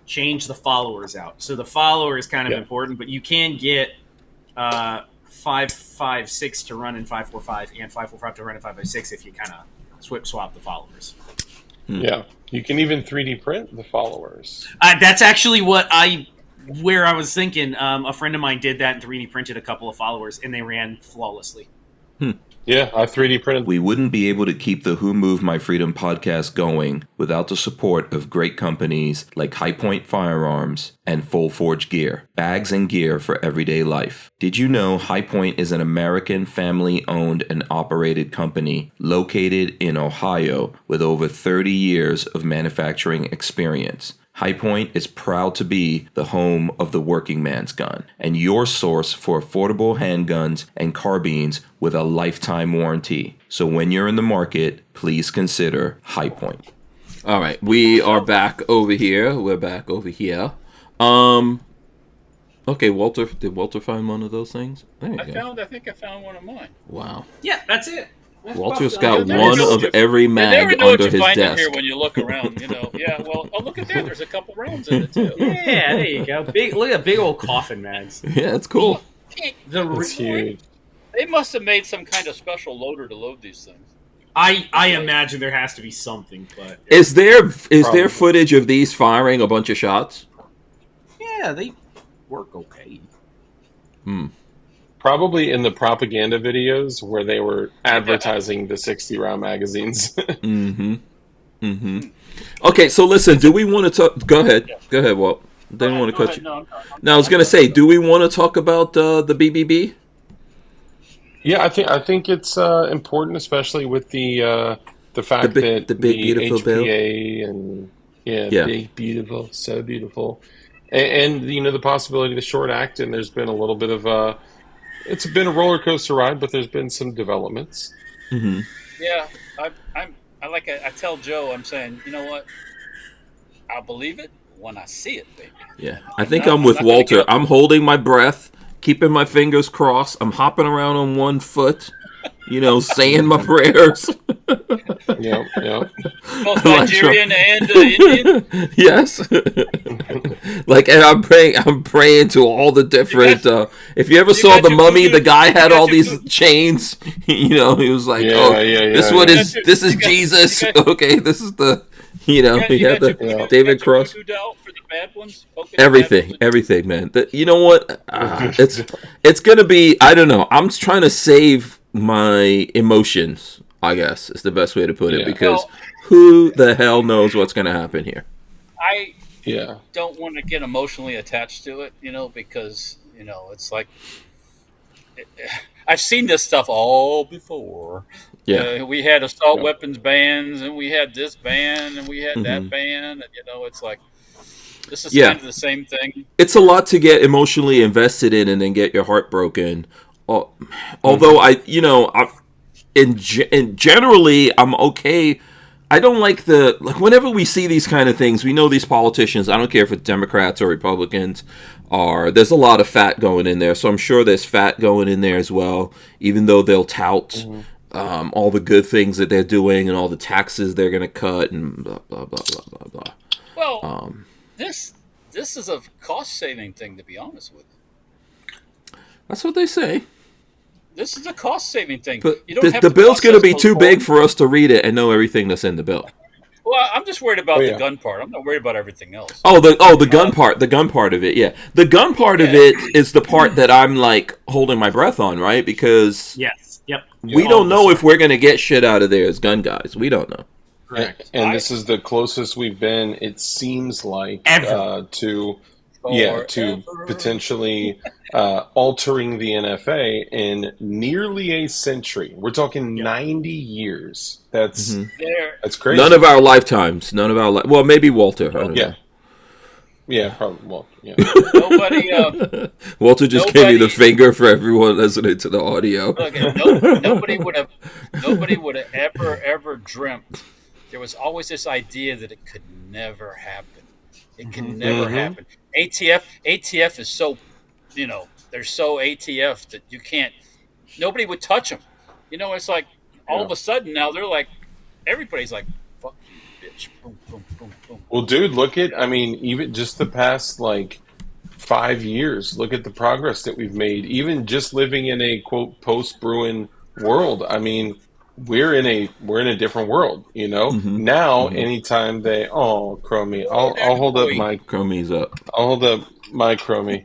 change the followers out. So the follower is kind of important, but you can get 5.56 to run in 5.45 and 5.45 to run in 5.56 if you kind of swap the followers. Yeah, you can even 3D print the followers. That's actually where I was thinking. A friend of mine did that and 3D printed a couple of followers, and they ran flawlessly. Yeah, I 3D printed. We wouldn't be able to keep the Who Moved My Freedom podcast going without the support of great companies like High Point Firearms and Full Forge Gear, bags and gear for everyday life. Did you know High Point is an American family-owned and operated company located in Ohio with over 30 years of manufacturing experience? High Point is proud to be the home of the working man's gun and your source for affordable handguns and carbines with a lifetime warranty. So when you're in the market, please consider High Point. All right, we are back over here. We're back over here. Okay, Walter, did Walter find one of those things? There you go. I think I found one of mine. Wow. Yeah, that's it. Walter's got one of every mag under his desk. Here when you look around, Yeah, well, look at that. There's a couple rounds in it too. Yeah, there you go. Look at big old coffin mags. Yeah, that's cool. It's huge. They must have made some kind of special loader to load these things. I imagine there has to be something, but Is there footage of these firing a bunch of shots? yeah, they work okay. Probably in the propaganda videos where they were advertising the 60-round magazines. Okay, so listen, do we want to talk? Go ahead, Walt. Didn't want to cut you. No, I was going to say, do we want to talk about the BBB? Yeah, I think it's important, especially with the fact that the big beautiful HPA bill. and big beautiful, so beautiful, and the possibility of the short act. And there's been a little bit of it's been a roller coaster ride, but there's been some developments. Mm-hmm. Yeah, I tell Joe, I'm saying, you know what? I'll believe it when I see it, baby. Yeah, I think I'm with Walter. I'm holding my breath, keeping my fingers crossed. I'm hopping around on one foot, saying my prayers. Yeah. Both Nigerian and Indian. Yes. And I'm praying to all the different. If you ever saw The Mummy, the guy had all these chains. He was like, this is Jesus. Okay, this is the. He had the David Cross. For the bad ones, everything, man. You know what? It's gonna be. I don't know. I'm just trying to save my emotions, I guess is the best way to put it, because who the hell knows what's gonna happen here? I don't want to get emotionally attached to it, because it's like I've seen this stuff all before. Yeah, we had assault weapons bans, and we had this ban, and we had that ban, and it's like this is kind of the same thing. It's a lot to get emotionally invested in and then get your heart broken. Although generally I'm okay. I don't like whenever we see these kind of things, we know these politicians, I don't care if it's Democrats or Republicans, there's a lot of fat going in there. So I'm sure there's fat going in there as well, even though they'll tout all the good things that they're doing and all the taxes they're going to cut and blah, blah, blah, blah, blah, blah. Well, this is a cost-saving thing, to be honest with you. That's what they say. This is a cost-saving thing. But you don't have the to bill's going to be too forward. big for us to read it and know everything that's in the bill. Well, I'm just worried about Oh, yeah. the gun part. I'm not worried about everything else. The gun part. The gun part of it. Yeah, the gun part of it is the part that I'm like holding my breath on, right? Because Yes. Yep. we don't know if we're gonna get shit out of there as gun guys. We don't know. Correct. And this is the closest we've been, it seems like, Ever. to Forever. potentially altering the NFA in nearly a century. We're talking 90 years. That's crazy. None of our lifetimes. Well, maybe Walter. I don't know. Yeah, probably. Well, yeah. Nobody. Walter just gave me the finger for everyone listening to the audio. Look, nobody would have ever dreamt. There was always this idea that it could never happen. It can never happen. ATF is so, they're so ATF that you can't. Nobody would touch them. It's like all of a sudden now they're like, everybody's like, fuck you, bitch. Boom, boom, boom, boom. Well, dude, even just the past 5 years. Look at the progress that we've made. Even just living in a quote post-Bruin world. I mean, we're in a different world. Now anytime they Chromie, I'll hold up my Chromie's up. I'll hold up my Chromie.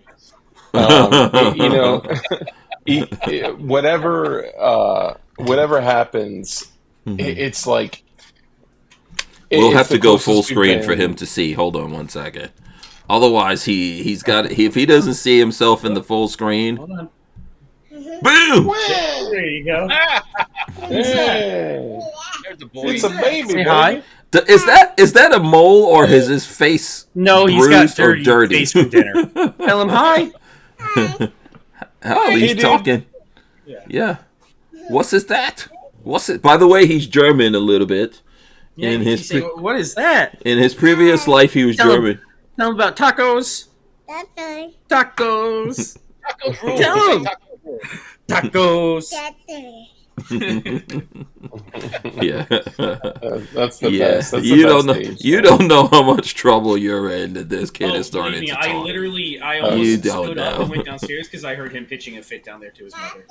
Whatever happens, it's like we'll have to go closest full we've screen been. for him to see. Hold on one second. Otherwise, he's got. If he doesn't see himself in the full screen, Hold on. boom! There you go. Hey, There's the boy. it's a baby. Say baby. hi. Is that a mole or is his face? No, he's got bruised or dirty face from dinner. Tell him hi. Oh, Hey, he's dude. talking. Yeah. What's that? What's it? By the way, he's German a little bit. Yeah, in you his say, what is that? in his previous life, he was Tell him. German. Tell him about tacos. Tacos. Tacos rule. Tell him. Tacos rule. Tacos. Yeah. That's the Yeah. best. That's You the don't best know. age. You don't know how much trouble you're in that this kid is believe starting me, to I talk. literally, I You almost don't stood up know. and went downstairs because I heard him pitching a fit down there to his mother.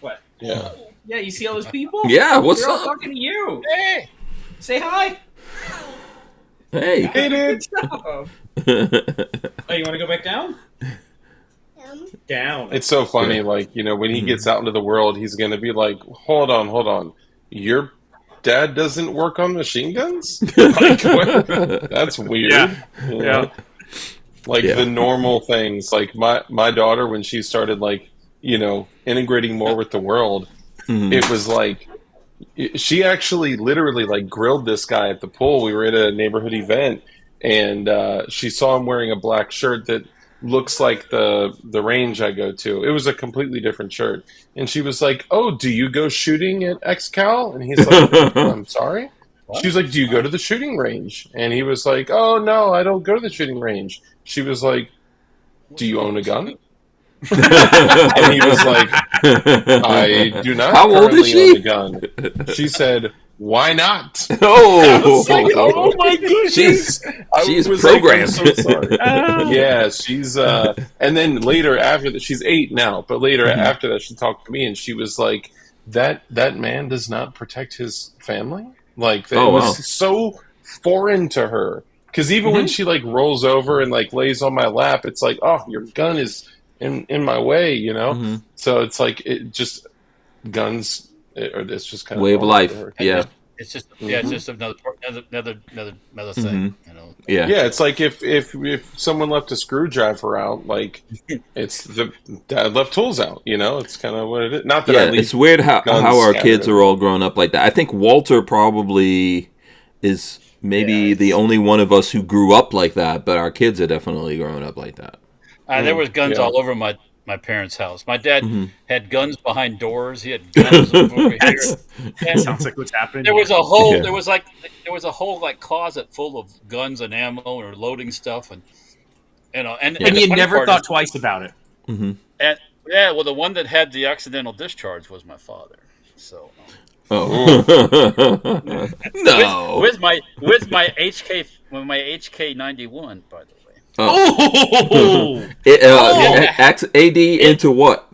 What? Yeah. Yeah, you see all those people? Yeah, what's They're all up? talking to you. Hey, Say hi. Hey. Hey, dude. Oh, you want to go back down? Down. It's so funny, when he gets out into the world, he's going to be like, hold on. Your dad doesn't work on machine guns? What? That's weird. Yeah. You know? The normal things. Like my daughter, when she started, integrating more with the world, it was like, she actually literally grilled this guy at the pool. We were at a neighborhood event, and she saw him wearing a black shirt that looks like the range I go to. It was a completely different shirt. And she was like, "Oh, do you go shooting at XCal?" And he's like, "I'm sorry?" She was like, "Do you go to the shooting range?" And he was like, "Oh, no, I don't go to the shooting range." She was like, "Do you own a gun?" And he was like, "I do not How old is currently she? own a gun." She said, "Why not?" I Oh, was like, "Oh my goodness!" she's was programmed. Like, I'm so sorry. Yeah, she's. And then later after that, she's 8 now. But later after that, she talked to me, and she was like, "That man does not protect his family." It was so foreign to her. Because even when she rolls over and lays on my lap, it's like, "Oh, your gun is in my way," So it's guns. It's just kind of way of life. Yeah. it's just it's just another thing. Yeah. Yeah, it's like if someone left a screwdriver out, it's the dad left tools out. It's kind of what it is. Not that I leave it's weird how guns our scattered kids are all grown up like that. I think Walter probably is maybe the only one of us who grew up like that, but our kids are definitely growing up like that. There was guns all over my parents' house. My dad had guns behind doors. He had guns over here. That sounds like what's happening. There was a whole. Yeah. There was a whole closet full of guns and ammo or loading stuff, and and And the you funny never part thought is- twice about it. well, the one that had the accidental discharge was my father. So Oh. No. with my HK 91, by the way. Oh, AD into what?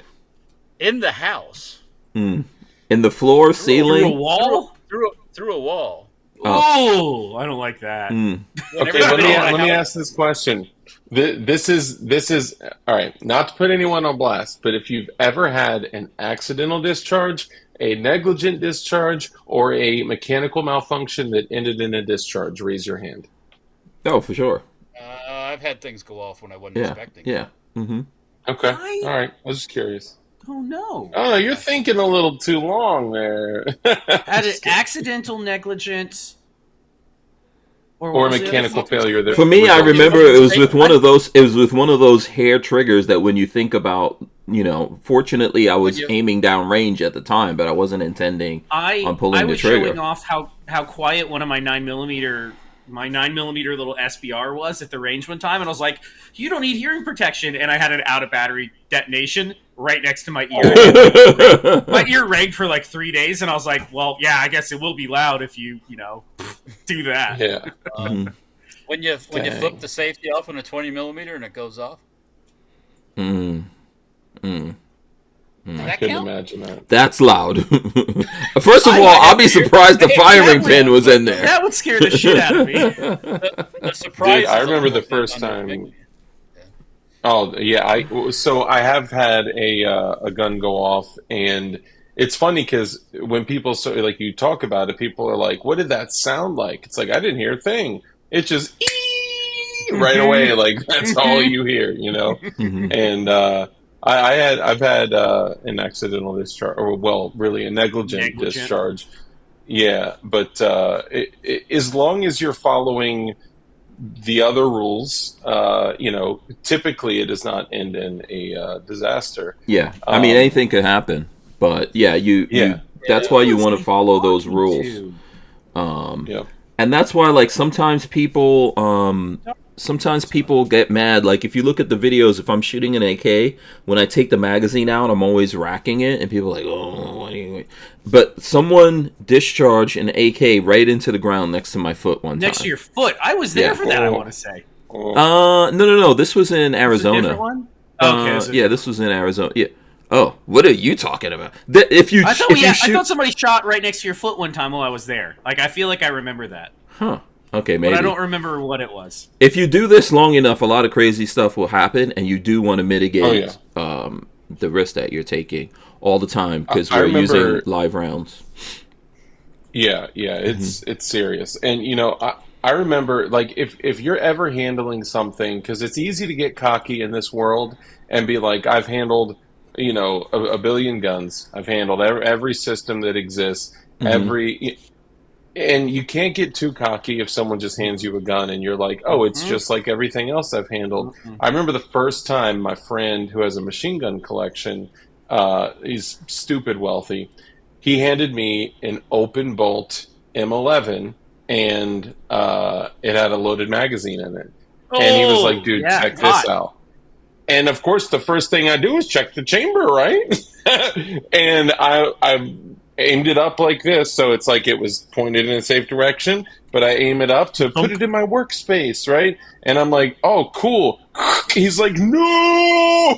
In the house. In the floor, through a ceiling? wall. Through a wall. Oh, I don't like that. Mm. Okay, let me ask this question. This is all right. Not to put anyone on blast, but if you've ever had an accidental discharge, a negligent discharge, or a mechanical malfunction that ended in a discharge, raise your hand. Oh, for sure. I've had things go off when I wasn't Yeah. expecting. Yeah. Mm-hmm. Okay, all right. I was just curious. Oh no! Oh, you're thinking a little too long there. Had an accidental negligence. Or Or was it? mechanical failure. That For me, I resulted- remember it was with one of those. It was with one of those hair triggers that when you think about, fortunately, I was aiming down range at the time, but I wasn't intending on pulling the trigger. I was showing off how quiet one of my 9mm little SBR was at the range one time, and I was like, "You don't need hearing protection," and I had an out of battery detonation right next to my ear. My ear rang for like 3 days, and I was like, "Well, yeah, I guess it will be loud if you do that." Yeah. When you flip the safety off on a 20mm and it goes off. Does I that couldn't count? imagine that. That's loud. First of all, I'll be surprised the firing pin was in there. That would scare the shit out of me. The surprise. Dude, I is remember on the first time. Oh yeah, I have had a gun go off, and it's funny because when people you talk about it, people are like, "What did that sound like?" It's like I didn't hear a thing. It's just right away, like that's all you hear, And I've had an accidental discharge, or really a negligent discharge. Yeah, but as long as you're following the other rules, typically it does not end in a disaster. Yeah, I mean anything could happen, but you that's why you want to follow those rules. And that's why sometimes people get mad. Like if you look at the videos, if I'm shooting an AK, when I take the magazine out, I'm always racking it, and people are like, "Oh, what are you?" But someone discharged an AK right into the ground next to my foot one time. Next to your foot. I was there for that. I want to say. No. This was in Arizona. Was it a different one? Okay. This was in Arizona. Yeah. Oh, what are you talking about? I thought somebody shot right next to your foot one time while I was there. I feel like I remember that. Huh. Okay, maybe. But I don't remember what it was. If you do this long enough, a lot of crazy stuff will happen, and you do want to mitigate the risk that you're taking all the time because we're using live rounds. Yeah, it's serious. And I remember if you're ever handling something, because it's easy to get cocky in this world and be like, I've handled a billion guns. I've handled every system that exists. And you can't get too cocky if someone just hands you a gun and you're like, oh, it's just like everything else I've handled. I remember the first time my friend who has a machine gun collection, he's stupid wealthy, he handed me an open bolt M11 and it had a loaded magazine in it. And he was like, dude, check this out. And of course, the first thing I do is check the chamber, right? And I aimed it up like this, so it's like it was pointed in a safe direction, but I aim it up to put it in my workspace, right? And I'm like, oh, cool. He's like, no!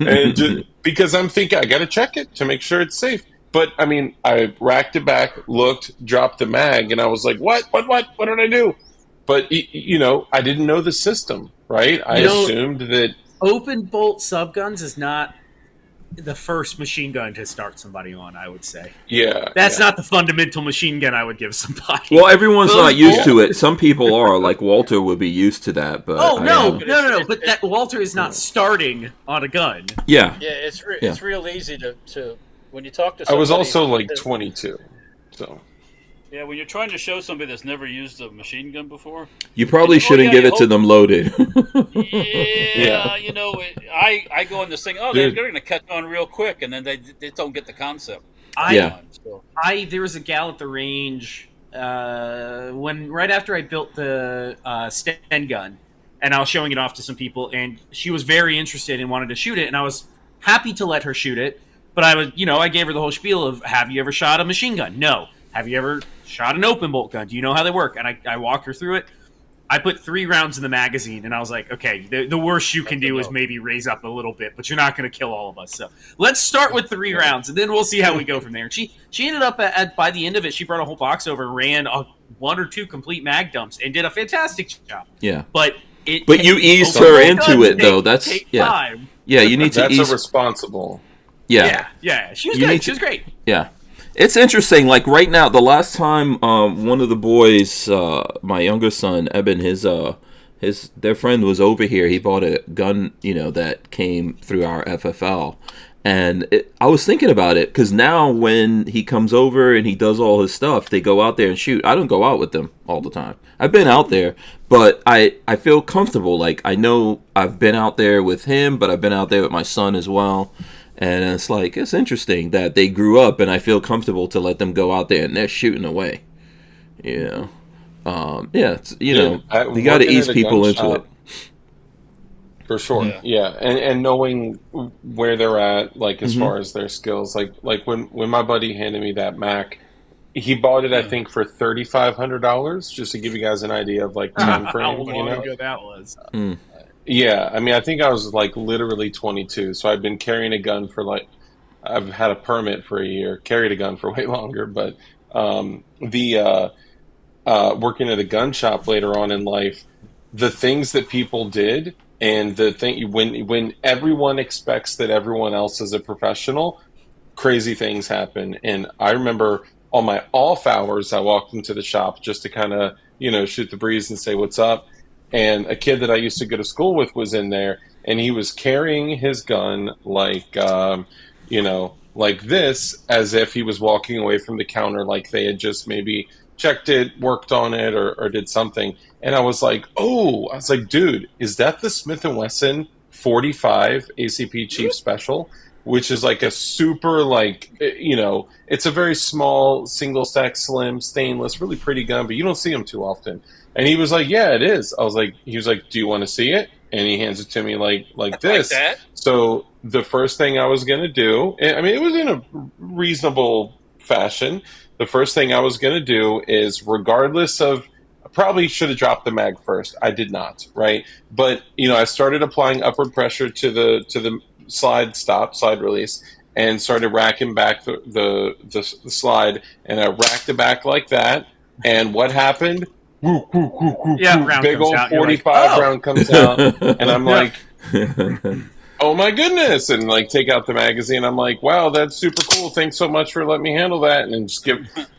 And because I'm thinking, I got to check it to make sure it's safe. But, I mean, I racked it back, looked, dropped the mag, and I was like, what did I do? But, I didn't know the system, right? I assumed that open bolt subguns is not the first machine gun to start somebody on, I would say. Yeah. That's not the fundamental machine gun I would give somebody. Well, everyone's not used to it. Some people are, like Walter would be used to that. But no. But that Walter is not starting on a gun. Yeah. Yeah, it's real easy to when you talk to somebody. I was also like 22, so. Yeah, when you're trying to show somebody that's never used a machine gun before, you probably shouldn't give it to them loaded. I go in this thing. Oh, they're going to catch on real quick, and then they don't get the concept. There was a gal at the range right after I built the Sten gun, and I was showing it off to some people, and she was very interested and wanted to shoot it, and I was happy to let her shoot it, but I gave her the whole spiel of, have you ever shot a machine gun? No. Have you ever shot an open bolt gun? Do you know how they work? And I walked her through it. I put 3 rounds in the magazine, and I was like, okay, the worst you can do is maybe raise up a little bit, but you're not going to kill all of us. So let's start with 3 rounds, and then we'll see how we go from there. And she ended up by the end of it, she brought a whole box over, ran 1 or 2 complete mag dumps, and did a fantastic job. Yeah, but you eased her into it though. That's time. Yeah, you need to. That's ease... irresponsible. Yeah. She was good. She was great. Yeah. It's interesting. Like right now, the last time one of the boys, my younger son, Eben, their friend was over here. He bought a gun, that came through our FFL. And I was thinking about it because now when he comes over and he does all his stuff, they go out there and shoot. I don't go out with them all the time. I've been out there, but I feel comfortable. Like I know I've been out there with him, but I've been out there with my son as well. And it's interesting that they grew up, and I feel comfortable to let them go out there and they're shooting away. You got to ease people into it. For sure, yeah. And knowing where they're at, like as far as their skills, like when my buddy handed me that Mac, he bought it I think for $3,500, just to give you guys an idea of like time frame. How long ago that was? Yeah, I mean, I think I was like literally 22, so I've been carrying a gun for I've had a permit for a year, carried a gun for way longer, but working at a gun shop later on in life, the things that people did, and the thing when everyone expects that everyone else is a professional, crazy things happen. And I remember on my off hours, I walked into the shop just to kind of shoot the breeze and say what's up. And a kid that I used to go to school with was in there, and he was carrying his gun like this, as if he was walking away from the counter, like they had just maybe checked it, worked on it, or did something. And I was like, dude, is that the Smith & Wesson 45 ACP Chief Special? Which is like a super, it's a very small, single stack, slim, stainless, really pretty gun, but you don't see them too often. And he was like, yeah, it is. He was like, do you want to see it? And he hands it to me like this. Like that? So the first thing I was going to do, I mean, it was in a reasonable fashion. The first thing I was going to do is, regardless of, I probably should have dropped the mag first. I did not, right? But, I started applying upward pressure to the slide release, and started racking back the slide, and I racked it back like that. And what happened? Big old 45 round comes out, and I'm like, oh my goodness, and take out the magazine. I'm like, wow, that's super cool. Thanks so much for letting me handle that. And then just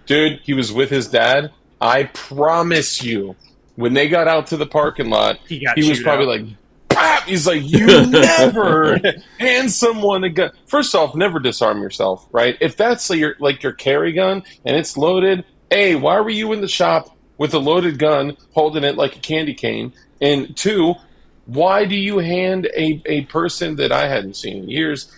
dude, he was with his dad. I promise you, when they got out to the parking lot, he was probably like, BAP! He's like, you never hand someone a gun. First off, never disarm yourself, right? If that's your carry gun and it's loaded, A, why were you in the shop with a loaded gun, holding it like a candy cane? And 2, why do you hand a person that I hadn't seen in years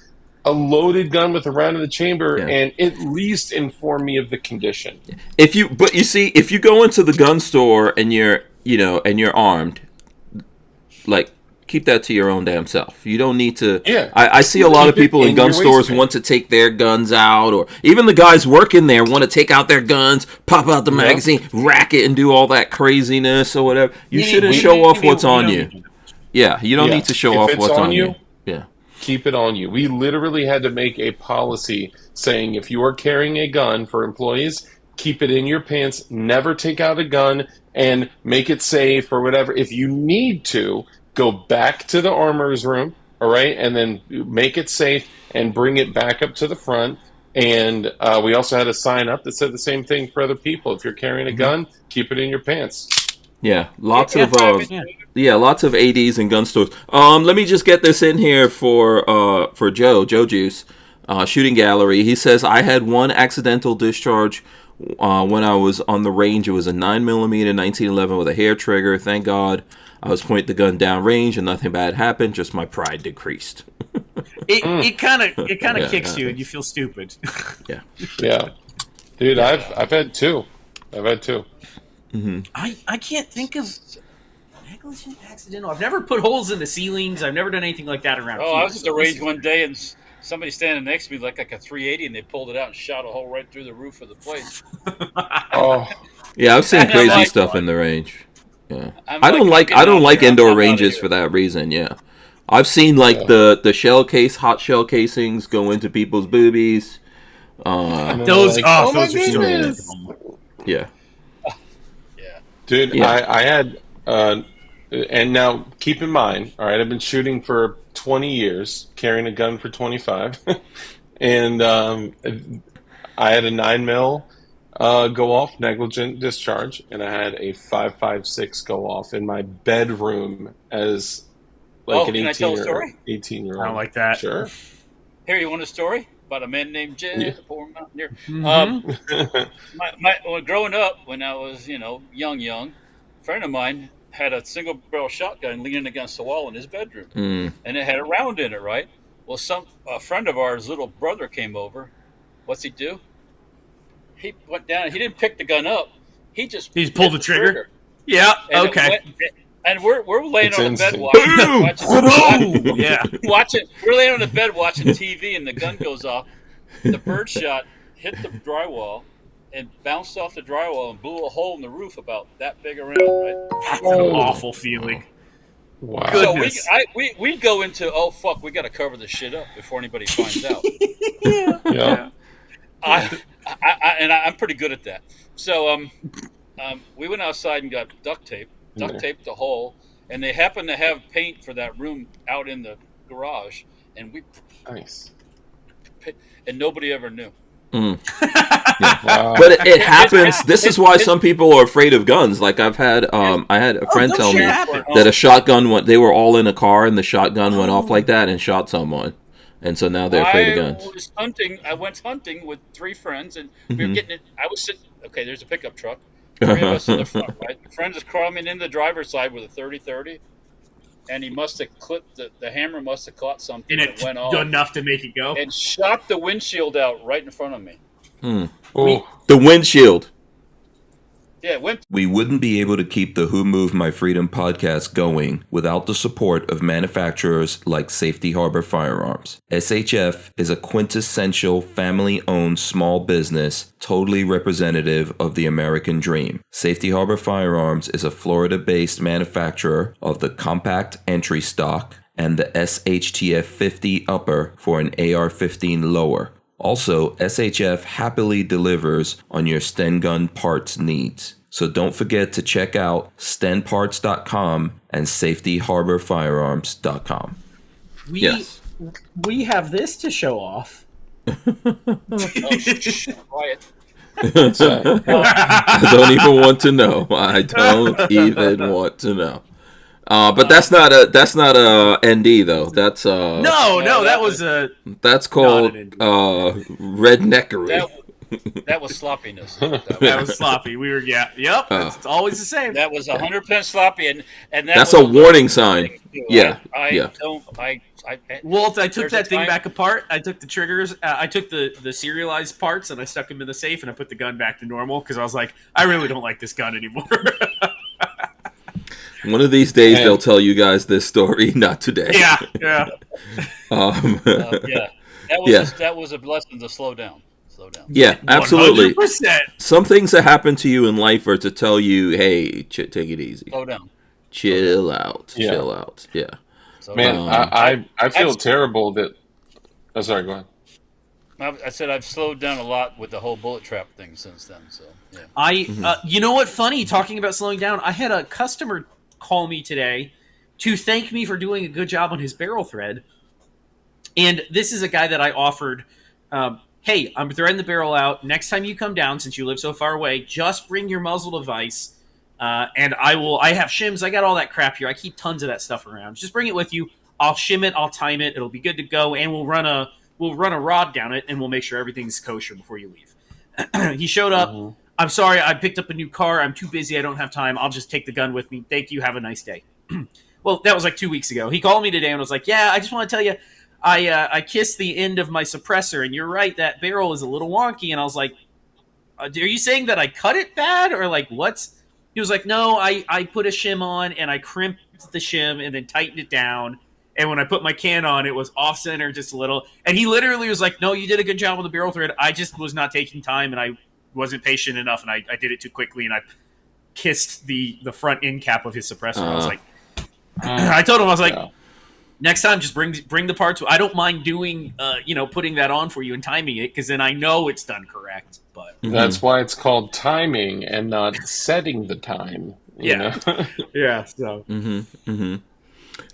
a loaded gun with a round in the chamber, and at least inform me of the condition? If you go into the gun store and you're armed, keep that to your own damn self. You don't need to. Yeah. I see a lot of people in gun stores want to take their guns out, or even the guys working there want to take out their guns, pop out the magazine, rack it, and do all that craziness or whatever. You shouldn't show off what's on you. Yeah, you don't need to show off what's on you. Yeah. Keep it on you. We literally had to make a policy saying if you are carrying a gun for employees, keep it in your pants, never take out a gun, and make it safe or whatever. If you need to, go back to the armorer's room, all right, and then make it safe and bring it back up to the front. And we also had a sign up that said the same thing for other people. If you're carrying a gun, keep it in your pants. Yeah, lots of ADs in gun stores. Let me just get this in here for Joe Juice, Shooting Gallery. He says, I had one accidental discharge when I was on the range. It was a 9mm 1911 with a hair trigger. Thank God I was pointing the gun down range and nothing bad happened. Just my pride decreased. It kind of kicks you and you feel stupid. Yeah, dude. I've had two. Mm-hmm. I can't think of negligent accidental. I've never put holes in the ceilings. I've never done anything like that around. I was at the range one day and somebody standing next to me like a 380, and they pulled it out and shot a hole right through the roof of the place. Yeah, I've seen crazy stuff in the range. Yeah. I'm I don't like getting indoor out of ranges here. for that reason. Yeah, I've seen like the hot shell casings go into people's boobies. And then Those, they're like, oh my those are so goodness, dumb. Yeah. Yeah. dude. Yeah. I had, and now keep in mind, all right, I've been shooting for 20 years, carrying a gun for 25, and I had a 9 mil go off, negligent discharge, and I had a 5.56 go off in my bedroom as like an Can I tell a story? 18-year-old. I don't like that. Sure. Here, you want a story about a man named Jed, Yeah. the poor mountaineer? Mhm. When growing up, when I was, young, a friend of mine had a single barrel shotgun leaning against the wall in his bedroom, and it had a round in it, right? Well, a friend of ours' little brother came over. What's he do? He went down. He didn't pick the gun up. He just He just pulled hit the trigger? and Yeah. it Okay. went- and we're laying It's on the bed instant. watching Yeah. We're laying on the bed watching TV, and the gun goes off. The bird shot hit the drywall and bounced off the drywall and blew a hole in the roof about that big around, right? That's an awful feeling. Wow. Good. So Goodness. we go into, oh fuck, we got to cover this shit up before anybody finds out. Yeah. I'm pretty good at that. So we went outside and got duct taped the hole, and they happened to have paint for that room out in the garage, and Nice. nobody ever knew. Wow. But it happens. This is why some people are afraid of guns. Like I had a friend tell me that a shotgun went. They were all in a car, and the shotgun went off like that and shot someone, and so now they're afraid of guns. I went hunting with 3 friends, and we were getting it. I was sitting. Okay, there's a pickup truck. 3 of us in the front, right? The friend is crawling in the driver's side with a 30-30, and he must have clipped the hammer. Must have caught something And that it went off enough to make it go. and shot the windshield out right in front of me. Oh, The windshield. Yeah, it went. We wouldn't be able to keep the Who Moved My Freedom podcast going without the support of manufacturers like Safety Harbor Firearms. SHF is a quintessential family-owned small business, totally representative of the American dream. Safety Harbor Firearms is a Florida-based manufacturer of the compact entry stock and the SHTF 50 upper for an AR-15 lower. Also, SHF happily delivers on your Sten gun parts needs. So don't forget to check out stenparts.com and safetyharborfirearms.com. Yes. We have this to show off. Quiet. I don't even want to know. I don't even want to know. But that's not a ND though. That's No, that was a. that's called Not an ND. redneckery. That was sloppiness. That was sloppy. We were, yep. It's always the same. That was 100% sloppy, and That's was a warning sign. Yeah, yeah. Walt, I took There's a that thing time- back apart. I took the triggers. I took the serialized parts and I stuck them in the safe and I put the gun back to normal because I was like, I really don't like this gun anymore. One of these days they'll tell you guys this story. Not today. yeah. That was a blessing to slow down. Yeah, absolutely. 100%. Some things that happen to you in life are to tell you, hey, take it easy. Slow down. Chill out. Yeah. Chill out. Yeah. man, I feel terrible that. Oh, sorry, go ahead. I said I've slowed down a lot with the whole bullet trap thing since then. So yeah. You know what? Funny, talking about slowing down, I had a customer call me today to thank me for doing a good job on his barrel thread. And this is a guy that I offered, hey, I'm threading the barrel out. Next time you come down, since you live so far away, just bring your muzzle device. And I have shims. I got all that crap here. I keep tons of that stuff around. Just bring it with you. I'll shim it. I'll time it. It'll be good to go. And we'll run a rod down it, and we'll make sure everything's kosher before you leave. He showed up. Mm-hmm. I'm sorry, I picked up a new car. I'm too busy. I don't have time. I'll just take the gun with me. Thank you. Have a nice day. Well, that was like 2 weeks ago. He called me today and was like, yeah, I just want to tell you, I kissed the end of my suppressor, and you're right, that barrel is a little wonky. And I was like, are you saying that I cut it bad? Or like, what's... He was like, no, I put a shim on, and I crimped the shim and then tightened it down. And when I put my can on, it was off-center just a little. And he literally was like, no, you did a good job with the barrel thread. I just was not taking time, and I wasn't patient enough, and I did it too quickly, and I kissed the front end cap of his suppressor. I was like, I told him, I was like, next time just bring the parts. I don't mind doing, putting that on for you and timing it, because then I know it's done correct. But that's why it's called timing and not setting the time. You know? Yeah. So.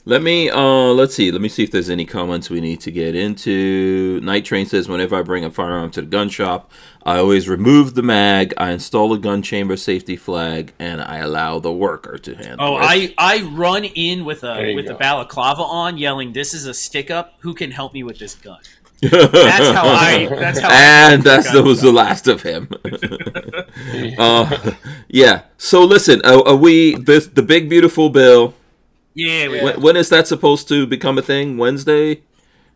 Let me let's see. Let me see if there's any comments we need to get into. Night Train says, whenever I bring a firearm to the gun shop, I always remove the mag, I install a gun chamber safety flag, and I allow the worker to handle it. I run in with a balaclava on, yelling, "This is a stick up. Who can help me with this gun?" That's how I. And that was the last of him. Yeah. So listen, are we the big beautiful bill? Yeah. When is that supposed to become a thing? Wednesday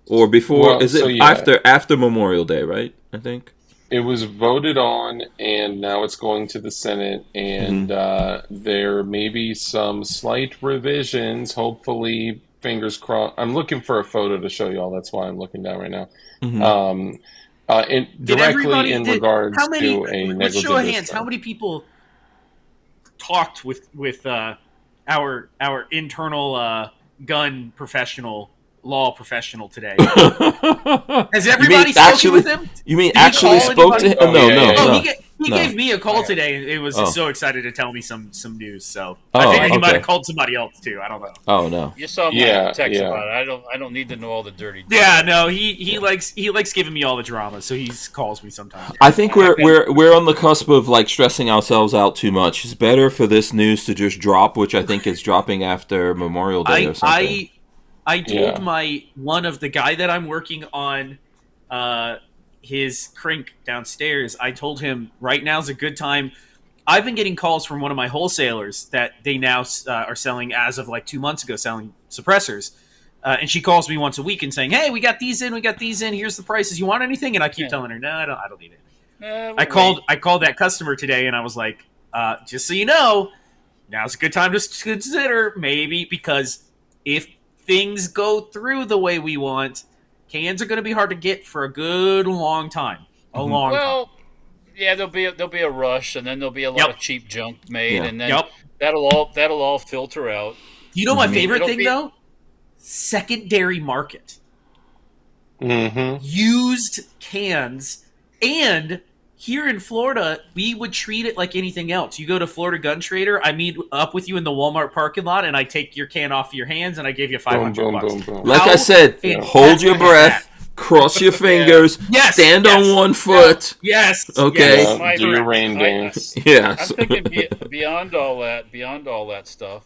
or before? Well, is it after Memorial Day? Right? I think it was voted on, and now it's going to the Senate, and there may be some slight revisions. Hopefully, fingers crossed. I'm looking for a photo to show you all. That's why I'm looking down right now. Directly in regards to a negligent show of hands, how many people talked with our internal gun professional, law professional today? Has everybody spoken with him? You mean actually spoke to him? No. He gave me a call today, and it was so excited to tell me some news. So I figured he might have called somebody else too. I don't know. Oh no! You saw my text about it. I don't need to know all the dirty. Yeah, no. He likes giving me all the drama, so he calls me sometimes. I think we're on the cusp of like stressing ourselves out too much. It's better for this news to just drop, which I think is dropping after Memorial Day or something. I told the guy that I'm working on his crank downstairs, I told him right now's a good time. I've been getting calls from one of my wholesalers that they now are selling, as of like 2 months ago, selling suppressors. And she calls me once a week and saying, "Hey, we got these in. Here's the prices. You want anything?" And I keep telling her, "No, I don't need it." I called that customer today, and I was like, "Just so you know, now's a good time to consider maybe, because if things go through the way we want, cans are going to be hard to get for a good long time. Well, yeah, there'll be a rush, and then there'll be a lot of cheap junk made, and then that'll all filter out. You know my favorite thing though? Secondary market. Used cans, and here in Florida, we would treat it like anything else. You go to Florida Gun Trader, I meet up with you in the Walmart parking lot, and I take your can off your hands, and I give you $500. Like I said, hold your breath, cross your fingers, stand on one foot. Yes. Okay. Do your rain dance. I'm thinking beyond all that stuff.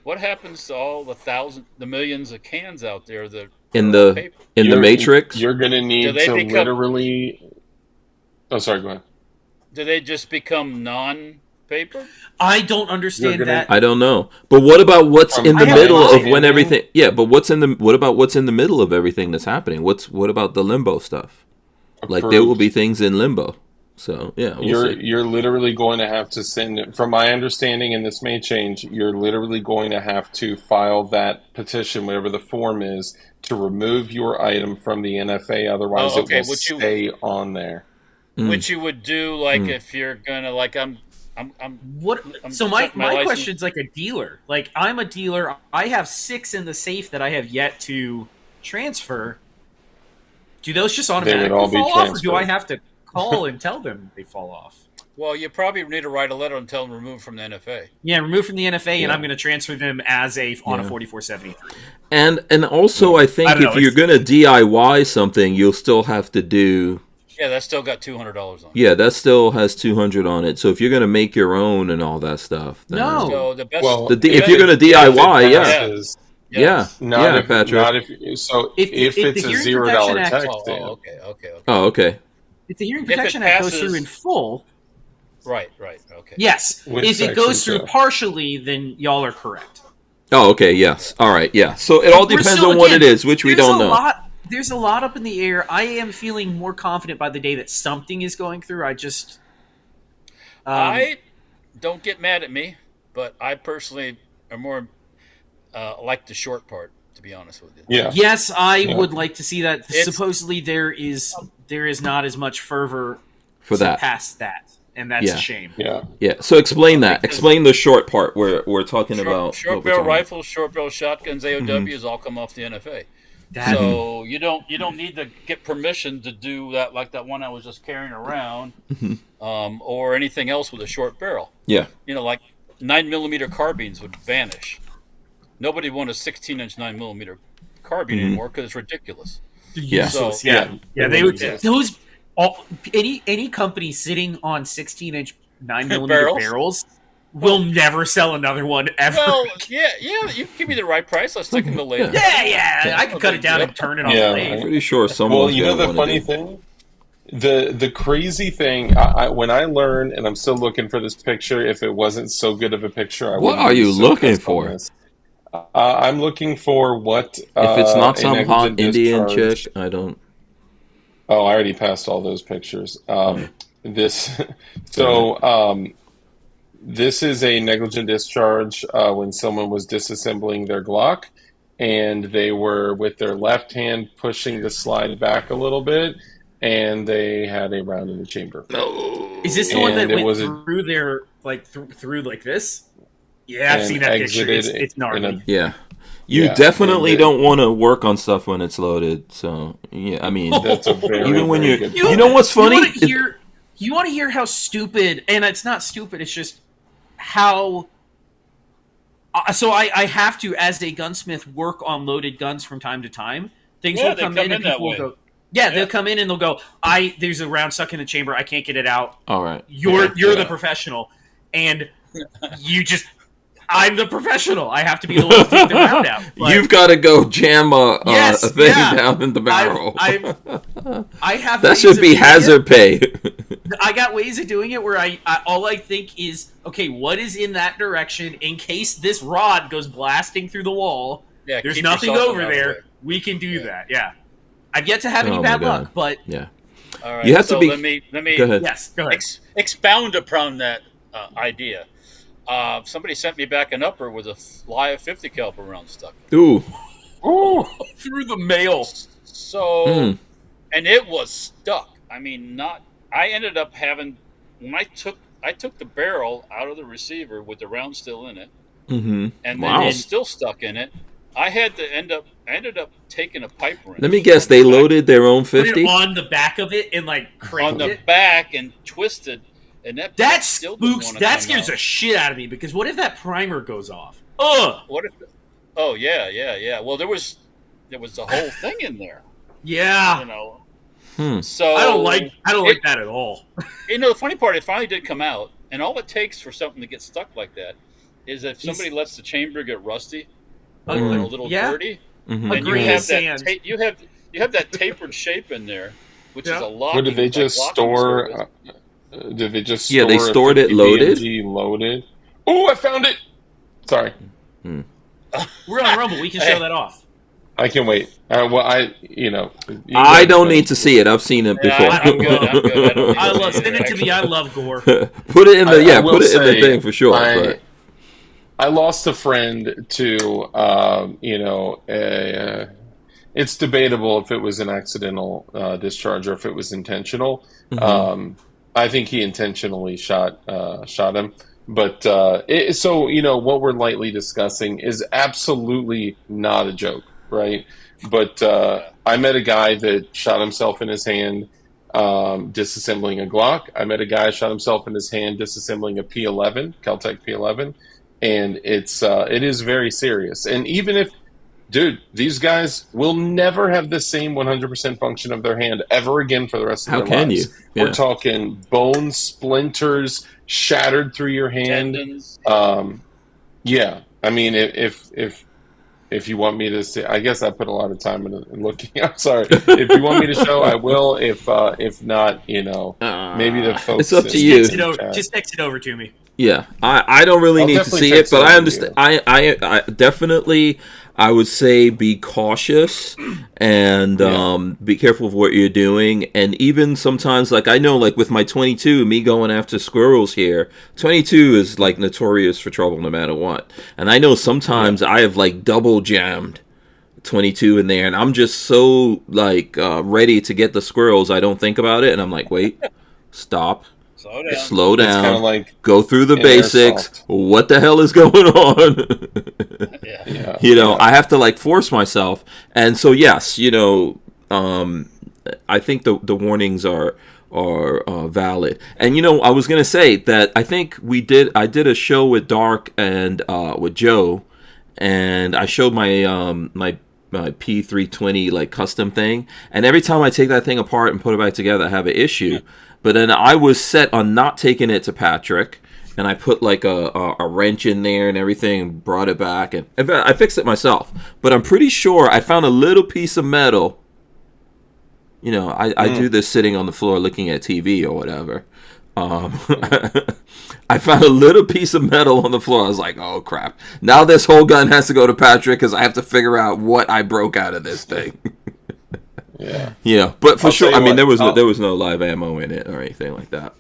What happens to all the millions of cans out there that in the Matrix? You're going to need to literally. Oh, sorry, go ahead. Do they just become non-paper? I don't understand that. I don't know. But what about what's in the middle of when everything? Yeah, but what about what's in the middle of everything that's happening? What about the limbo stuff? Like there will be things in limbo. So yeah, you're literally going to have to send. From my understanding, and this may change, you're literally going to have to file that petition, whatever the form is, to remove your item from the NFA. Otherwise, it will stay on there. Which you would do, like if you're gonna, like I'm so my question's like a dealer. Like I'm a dealer. I have 6 in the safe that I have yet to transfer. Do those just automatically fall off, or do I have to call and tell them they fall off? Well, you probably need to write a letter and tell them remove from the NFA. Yeah, remove from the NFA, and I'm going to transfer them as on a 4473. And also, I think if you're going to DIY something, you'll still have to do. Yeah, that's still got $200 on it. Yeah, that still has $200 on it. So if you're going to make your own and all that stuff, then So the best. If you're going to DIY, Patrick. If it's a $0 tax stamp. Okay. If the Hearing Protection Act goes through in full, right, okay. Yes, if it goes through partially, then y'all are correct. Oh, okay, yes. All right, yeah. So it all depends on what it is, which we don't know. There's a lot up in the air. I am feeling more confident by the day that something is going through. I just... I don't get mad at me, but I personally am more like the short part, to be honest with you. Yeah. Yes, I would like to see that. Supposedly there is not as much fervor for that past that. and that's Yeah. a shame. Yeah. Yeah. So explain that. Explain the short part where we're talking about short what we're barrel talking about. rifles, short barrel shotguns, AOWs all come off the NFA. That- So you don't need to get permission to do that, like that one I was just carrying around, or anything else with a short barrel. Yeah. Like 9mm carbines would vanish. Nobody want a 16-inch 9mm carbine anymore because it's ridiculous. Yeah. So Yeah, they would. Yeah. Those any company sitting on 16-inch 9mm Barrels? barrels will never sell another one ever. Well, yeah, you give me the right price. I'll stick them to later. yeah, I could cut it down and turn it on Yeah. the blade. I'm pretty sure someone. Well, you know the funny thing? The crazy thing, when I learned, and I'm still looking for this picture, if it wasn't so good of a picture, I What wouldn't are be you so looking pissed on for? this. I'm looking for what... If it's not a some hot negligent Indian discharge- chick, I don't. Oh, I already passed all those pictures. This is a negligent discharge when someone was disassembling their Glock, and they were with their left hand pushing the slide back a little bit, and they had a round in the chamber. Is this the one that And it went was through their through like this? Yeah, I've And seen that picture. exited It's gnarly. in a- Yeah. You Yeah, definitely and don't want to work on stuff when it's loaded. So yeah, I mean, That's a very, even when very you're, good you point. know what's funny? You want to hear how stupid, and it's not stupid. It's just how. So I have to, as a gunsmith, work on loaded guns from time to time. Things Yeah, will they come come in and in that people will way. go. Yeah, they'll come in and they'll go. There's a round stuck in the chamber. I can't get it out. All right. You're Yeah. the professional, and you just. I'm the professional. I have to be the one to take the round out. But You've got to go jam a Yes, thing yeah. down in the barrel. I have. That ways should of be doing hazard pay. it. I got ways of doing it where I all I think is, okay, what is in that direction in case this rod goes blasting through the wall? Yeah, There's keep nothing yourself over out of the there. way. We can do that. Yeah. I've yet to have any Oh my bad God. luck, but Yeah. All right, You have to so be- Let me Go ahead. yes, go ahead. expound upon that idea. Somebody sent me back an upper with a live 50 caliber round stuck. Ooh. Through the mail. So, and it was stuck. I mean, I ended up having when I took the barrel out of the receiver with the round still in it, Mm-hmm. and then Wow. it's still stuck in it. I ended up taking a pipe wrench. Let me guess. They loaded their own Put 50. it on the back of it and like cranked on the it. back and twisted, and that That still didn't spooks. wanna That come scares out. the shit out of me because what if that primer goes off? Ugh. What if? Oh yeah. Well, there was the whole thing in there. Yeah. So I don't like that at all. The funny part, it finally did come out, and all it takes for something to get stuck like that is if somebody lets the chamber get rusty or a little Yeah. dirty, Mhm. and you Agree. have Sand. that you have that tapered shape in there, which is a lot. What did they just store? Did they just store? Yeah, they a stored it 50 loaded? BMG loaded. Oh, I found it. Sorry, We're on Rumble. We can show that off. I can wait. I you don't need to see it. I've seen it before. I'm good. I don't need I to love see send it to me. I love gore. Put it in the I will put it in the say, thing for sure. but I lost a friend to it's debatable if it was an accidental discharge or if it was intentional. I think he intentionally shot him. But what we're lightly discussing is absolutely not a joke, right? But I met a guy that shot himself in his hand disassembling a Glock. I met a guy shot himself in his hand disassembling a P11, Kel-Tec P11, and it is very serious. And even if, dude, these guys will never have the same 100% function of their hand ever again for the rest of How their can lives. you? Yeah. We're talking bone splinters shattered through your hand. Tendons. Yeah, I mean, if you want me to say, I guess I put a lot of time into looking. I'm sorry. If you want me to show, I will. If not, maybe the folks. It's up to that- you. Just text it over to me. Yeah, I don't really I'll need to definitely see it, text but it I over understand. to I definitely, I would say be cautious and be careful of what you're doing. And even sometimes, like I know, like with my 22, me going after squirrels here, 22 is like notorious for trouble no matter what. And I know sometimes I have like double jammed 22 in there, and I'm just so like ready to get the squirrels, I don't think about it, and I'm like, wait, stop. Slow down. Slow It's kind down. of like Go through the in basics. airsoft. What the hell is going on? Yeah. Yeah. I have to like force myself. And so yes, I think the warnings are valid. And I was gonna say that I think I did a show with Dark and with Joe, and I showed my my P320 like custom thing, and every time I take that thing apart and put it back together, I have an issue. But then I was set on not taking it to Patrick, and I put like a wrench in there and everything and brought it back, and I fixed it myself. But I'm pretty sure I found a little piece of metal. I do this sitting on the floor looking at TV or whatever. I found a little piece of metal on the floor. I was like, oh crap. Now this whole gun has to go to Patrick because I have to figure out what I broke out of this thing. Yeah. But for sure, I mean, there was no live ammo in it or anything like that.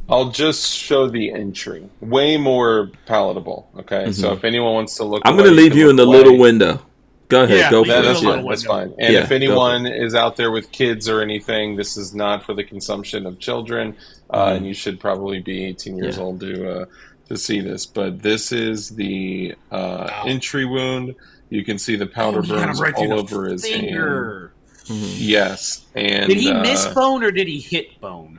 I'll just show the entry. Way more palatable. Okay, so if anyone wants to look, I'm going to leave you in the little window. Go ahead. Yeah, Go for it. That's fine. And if anyone is out there with kids or anything, this is not for the consumption of children, and you should probably be 18 years old to see this. But this is the entry wound. You can see the powder burns all over his hand. Yes. And did he miss bone or did he hit bone?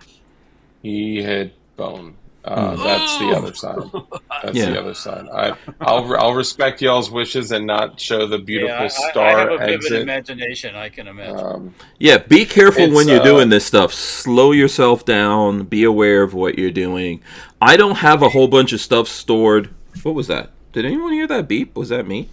He hit bone. That's the other side. The other side. I'll respect y'all's wishes and not show the beautiful star I have a vivid exit. imagination. I can imagine. Be careful when you're doing this stuff. Slow yourself down. Be aware of what you're doing. I don't have a whole bunch of stuff stored. What was that? Did anyone hear that beep? Was that me?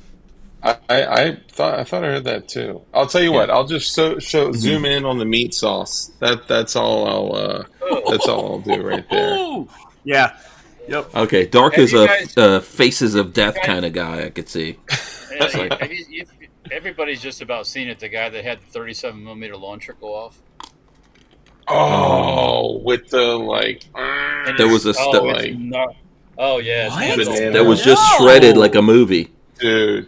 I thought I heard that too. I'll tell you what. I'll just zoom in on the meat sauce. That's all I'll do right there. Yeah. Yep. Okay. Dark is a faces of death kind of guy. I could see. Everybody's just about seen it. The guy that had the 37mm launcher go off. Oh, with the there was a that was just shredded like a movie, dude.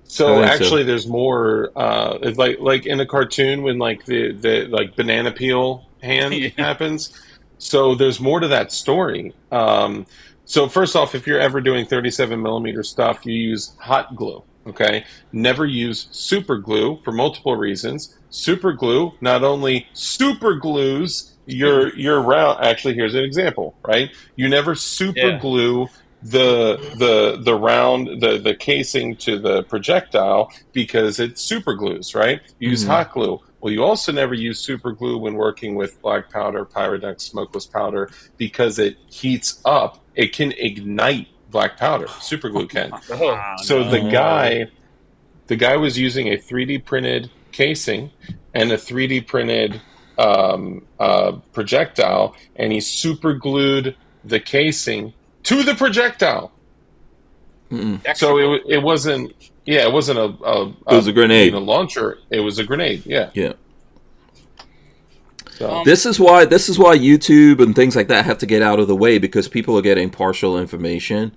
So actually, there's more. It's like in the cartoon when the banana peel hand happens. So there's more to that story. So first off, if you're ever doing 37mm stuff, you use hot glue. Okay, never use super glue for multiple reasons. Super glue not only super glues your round. Actually, here's an example. Right, you never super glue the round, the casing to the projectile because it super glues. Right, you use hot glue. Well, you also never use super glue when working with black powder, Pyrodex, smokeless powder, because it heats up. It can ignite black powder. Super glue can. The guy was using a 3D printed casing and a 3D printed projectile, and he super glued the casing to the projectile. So it wasn't. Yeah, it wasn't it was a grenade. A launcher. It was a grenade. Yeah. Yeah. So. This is why YouTube and things like that have to get out of the way, because people are getting partial information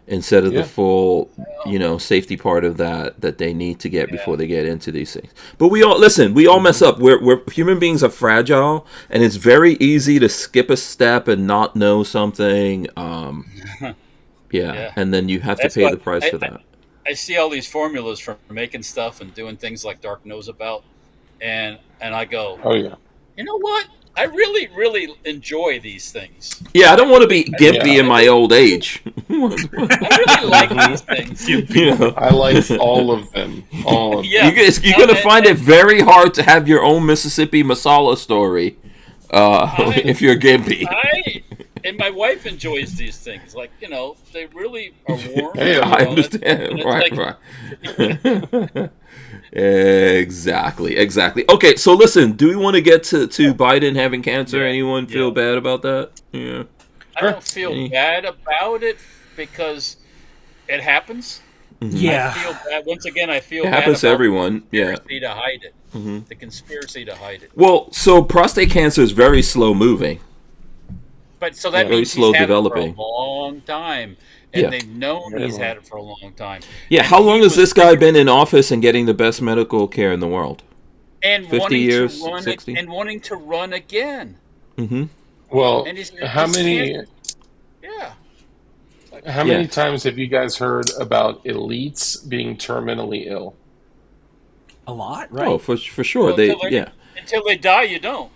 instead of the full, safety part of that they need to get before they get into these things. But we all mess up. We're human beings are fragile, and it's very easy to skip a step and not know something. And then you have to pay the price for that. I see all these formulas for making stuff and doing things like Dark knows about, and I go, oh yeah, you know what? I really, really enjoy these things. Yeah, I don't want to be gimpy in my old age. I really like these things. I like all of them. All of them. You're going to find it very hard to have your own Mississippi masala story if you're gimpy. And my wife enjoys these things. Like, they really are warm. Hey, I understand. Right. Exactly. Okay, so listen, do we want to get to Biden having cancer? Anyone feel bad about that? Yeah. I don't feel bad about it because it happens. Yeah. I feel bad. Once again, I feel bad happens to about everyone. the conspiracy to hide it. The conspiracy to hide it. Well, so prostate cancer is very slow moving. But so that means he's had it for a long time, and they've known he's had it for a long time. Yeah, and how long has this guy been in office and getting the best medical care in the world? And 50 years, 60? And wanting to run again. Well, And he's how many yeah. how many times have you guys heard about elites being terminally ill? A lot, right? Oh, for sure. Well, They until they die, you don't.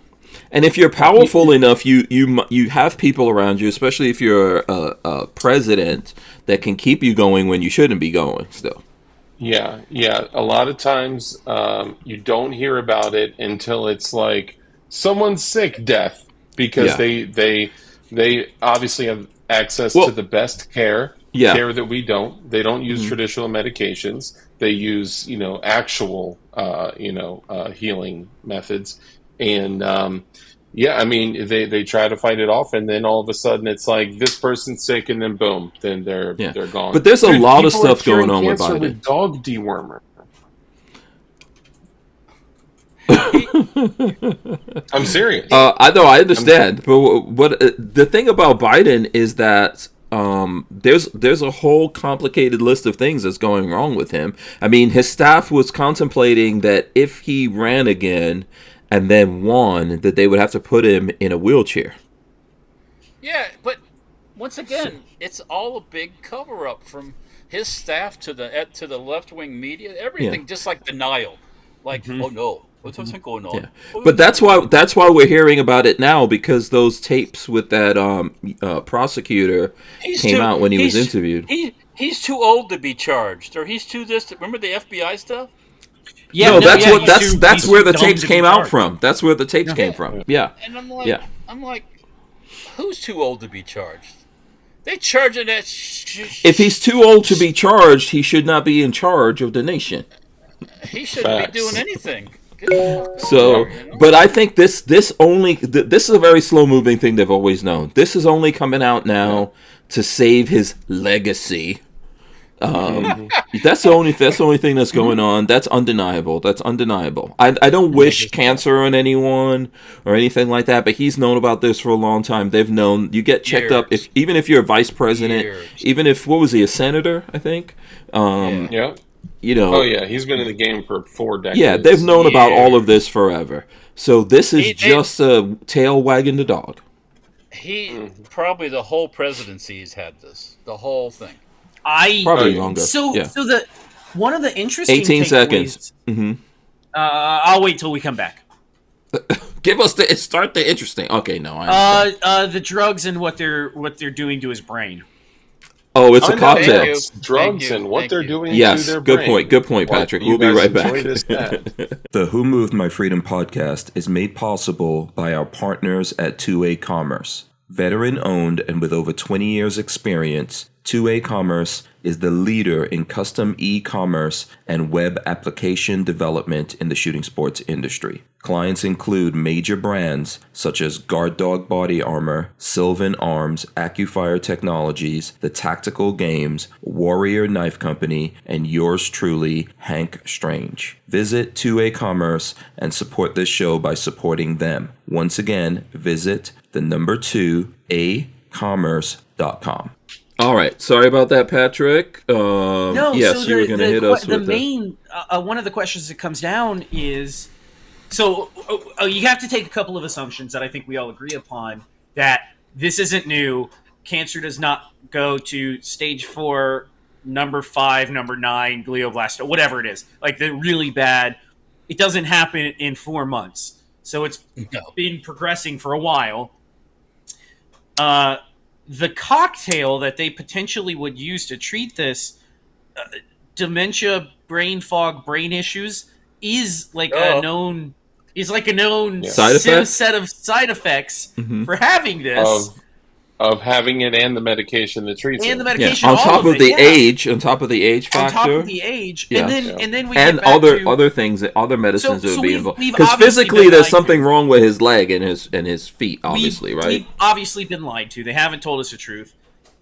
And if you're powerful enough, you have people around you, especially if you're a president, that can keep you going when you shouldn't be going. Still, Yeah. A lot of times, you don't hear about it until it's like someone's sick, death, because they obviously have access to the best care that we don't. They don't use traditional medications. They use actual healing methods, and I mean they try to fight it off, and then all of a sudden it's like this person's sick, and then boom, then they're gone. But there's a lot of people are stuff going curing on with cancer Biden. with dog dewormer. I'm serious. I know, I understand, but what the thing about Biden is that there's a whole complicated list of things that's going wrong with him. I mean, his staff was contemplating that if he ran again and then won, that they would have to put him in a wheelchair. Yeah, but once again, it's all a big cover-up from his staff to the left-wing media. Everything just like denial, like oh no. What's going on? Yeah. But that's why we're hearing about it now, because those tapes with that prosecutor came out when he was interviewed. He's too old to be charged, or he's too this. Remember the FBI stuff? Yeah, that's where the tapes came out from. That's where the tapes came from. Yeah. And I'm like, who's too old to be charged? They charging that. If he's too old to be charged, he should not be in charge of the nation. He shouldn't be doing anything. So, but I think this is a very slow moving thing they've always known. This is only coming out now to save his legacy. That's the only thing that's going on. That's undeniable. I don't wish cancer on anyone or anything like that, but he's known about this for a long time. They've known you get checked up even if you're a vice president, even if what was he, a senator, I think. Oh yeah, he's been in the game for 4 decades. Yeah, they've known about all of this forever. So this is just a tail wagging the dog. Probably the whole presidency has had this, the whole thing. Probably longer. So one of the interesting 18 seconds. I'll wait till we come back. Give us start the interesting. Okay, no, the drugs and what they're doing to his brain. Oh, it's a cocktail. Drugs and what they're doing to their brain. Good point, Patrick. We'll be right back. The Who Moved My Freedom podcast is made possible by our partners at 2A Commerce. Veteran owned and with over 20 years experience, 2A Commerce is the leader in custom e-commerce and web application development in the shooting sports industry. Clients include major brands such as Guard Dog Body Armor, Sylvan Arms, AccuFire Technologies, The Tactical Games, Warrior Knife Company, and yours truly, Hank Strange. Visit 2A Commerce and support this show by supporting them. Once again, visit the number 2acommerce.com. All right. Sorry about that, Patrick. Yes, you were going to hit us with the main. One of the questions that comes down is, so you have to take a couple of assumptions that I think we all agree upon, that this isn't new. Cancer does not go to stage 4, number 5, number 9, glioblastoma, whatever it is. Like the really bad. It doesn't happen in 4 months. So it's been progressing for a while. The cocktail that they potentially would use to treat this dementia, brain fog, brain issues is like a known set of side effects for having this. Of having it and the medication that treats it. And the medication, on top of the age factor. On top of the age, and then we and get back other things, other medicines that would be involved. Because Because physically, there's something wrong with his leg and his feet, obviously, right? We've obviously been lied to. They haven't told us the truth.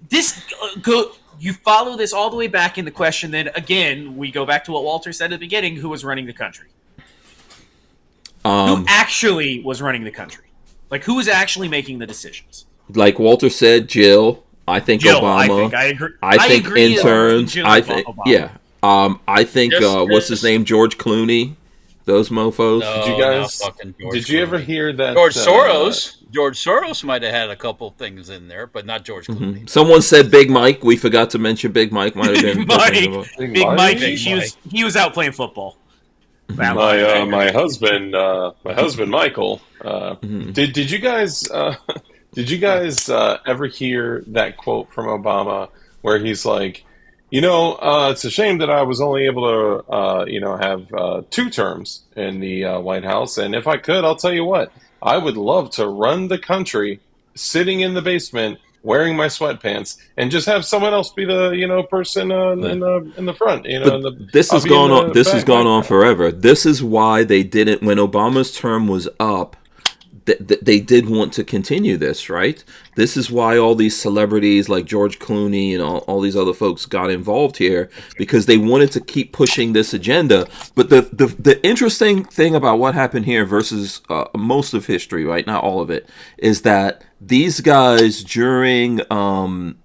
This you follow this all the way back in the question. Then again, we go back to what Walter said at the beginning: who was running the country? Who actually was running the country? Like who was actually making the decisions? Like Walter said, Jill. I think Obama. I think agree interns. Jill I think Obama. I think what's his name, George Clooney. Those mofos. No, Did you guys? not fucking George Did you ever Clooney. hear that George Soros? George Soros might have had a couple things in there, but not George Clooney. Mm-hmm. Someone said Big Mike. We forgot to mention Big Mike. Might have been Big Mike. He was out playing football. My husband Michael. Did you guys ever hear that quote from Obama where he's like, it's a shame that I was only able to have 2 terms in the White House, and if I could, I'll tell you what, I would love to run the country sitting in the basement wearing my sweatpants and just have someone else be the person in the front. This has gone on. This has gone on forever. This is why they didn't, when Obama's term was up, they did want to continue this, right? This is why all these celebrities like George Clooney and all these other folks got involved here, because they wanted to keep pushing this agenda. But the interesting thing about what happened here versus most of history, right? Not all of it, is that these guys during COVID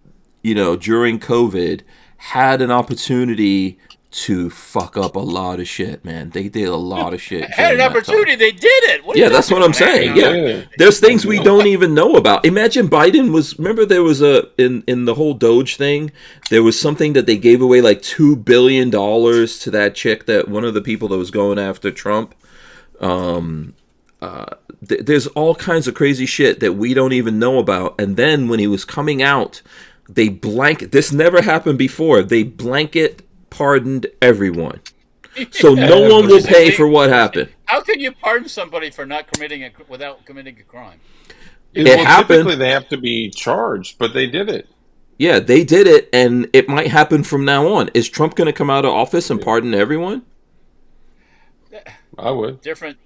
had an opportunity to fuck up a lot of shit, man. They did a lot of shit. Had an opportunity, they did it. That's what I'm saying. Yeah, there's things we don't even know about. Imagine Biden was. Remember, there was in the whole Doge thing, there was something that they gave away like $2 billion to that chick, that one of the people that was going after Trump. There's all kinds of crazy shit that we don't even know about. And then when he was coming out, this never happened before. They blanket pardoned everyone, so no one will pay for what happened. How can you pardon somebody for not without committing a crime? It happened. Typically, they have to be charged, but they did it. Yeah, they did it, and it might happen from now on. Is Trump going to come out of office and pardon everyone? I would. Different.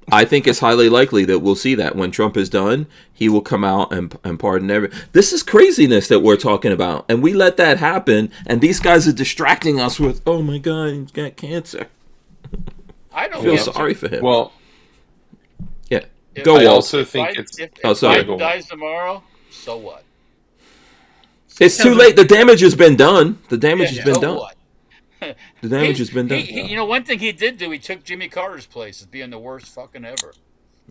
I think it's highly likely that we'll see that when Trump is done, he will come out and pardon everyone. This is craziness that we're talking about, and we let that happen, and these guys are distracting us with, oh my God, he's got cancer. I don't feel sorry for him. Well, yeah. I also think if Biden dies tomorrow, so what? It's too late. The damage has been done. The damage has been done. What? The damage has been done. One thing he did do, he took Jimmy Carter's place as being the worst fucking ever.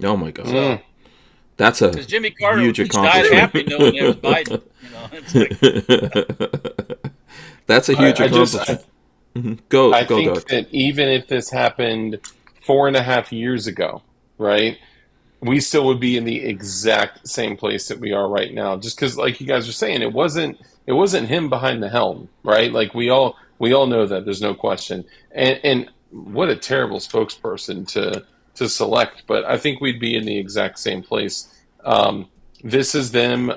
Oh my God. That's a Jimmy Carter huge died accomplishment. happy knowing it was Biden. It's like, that's a huge accomplishment. I think that even if this happened 4.5 years ago, right, we still would be in the exact same place that we are right now. Just because, like you guys are saying, it wasn't him behind the helm, right? Like we all know that, there's no question. And what a terrible spokesperson to select. But I think we'd be in the exact same place. This is them.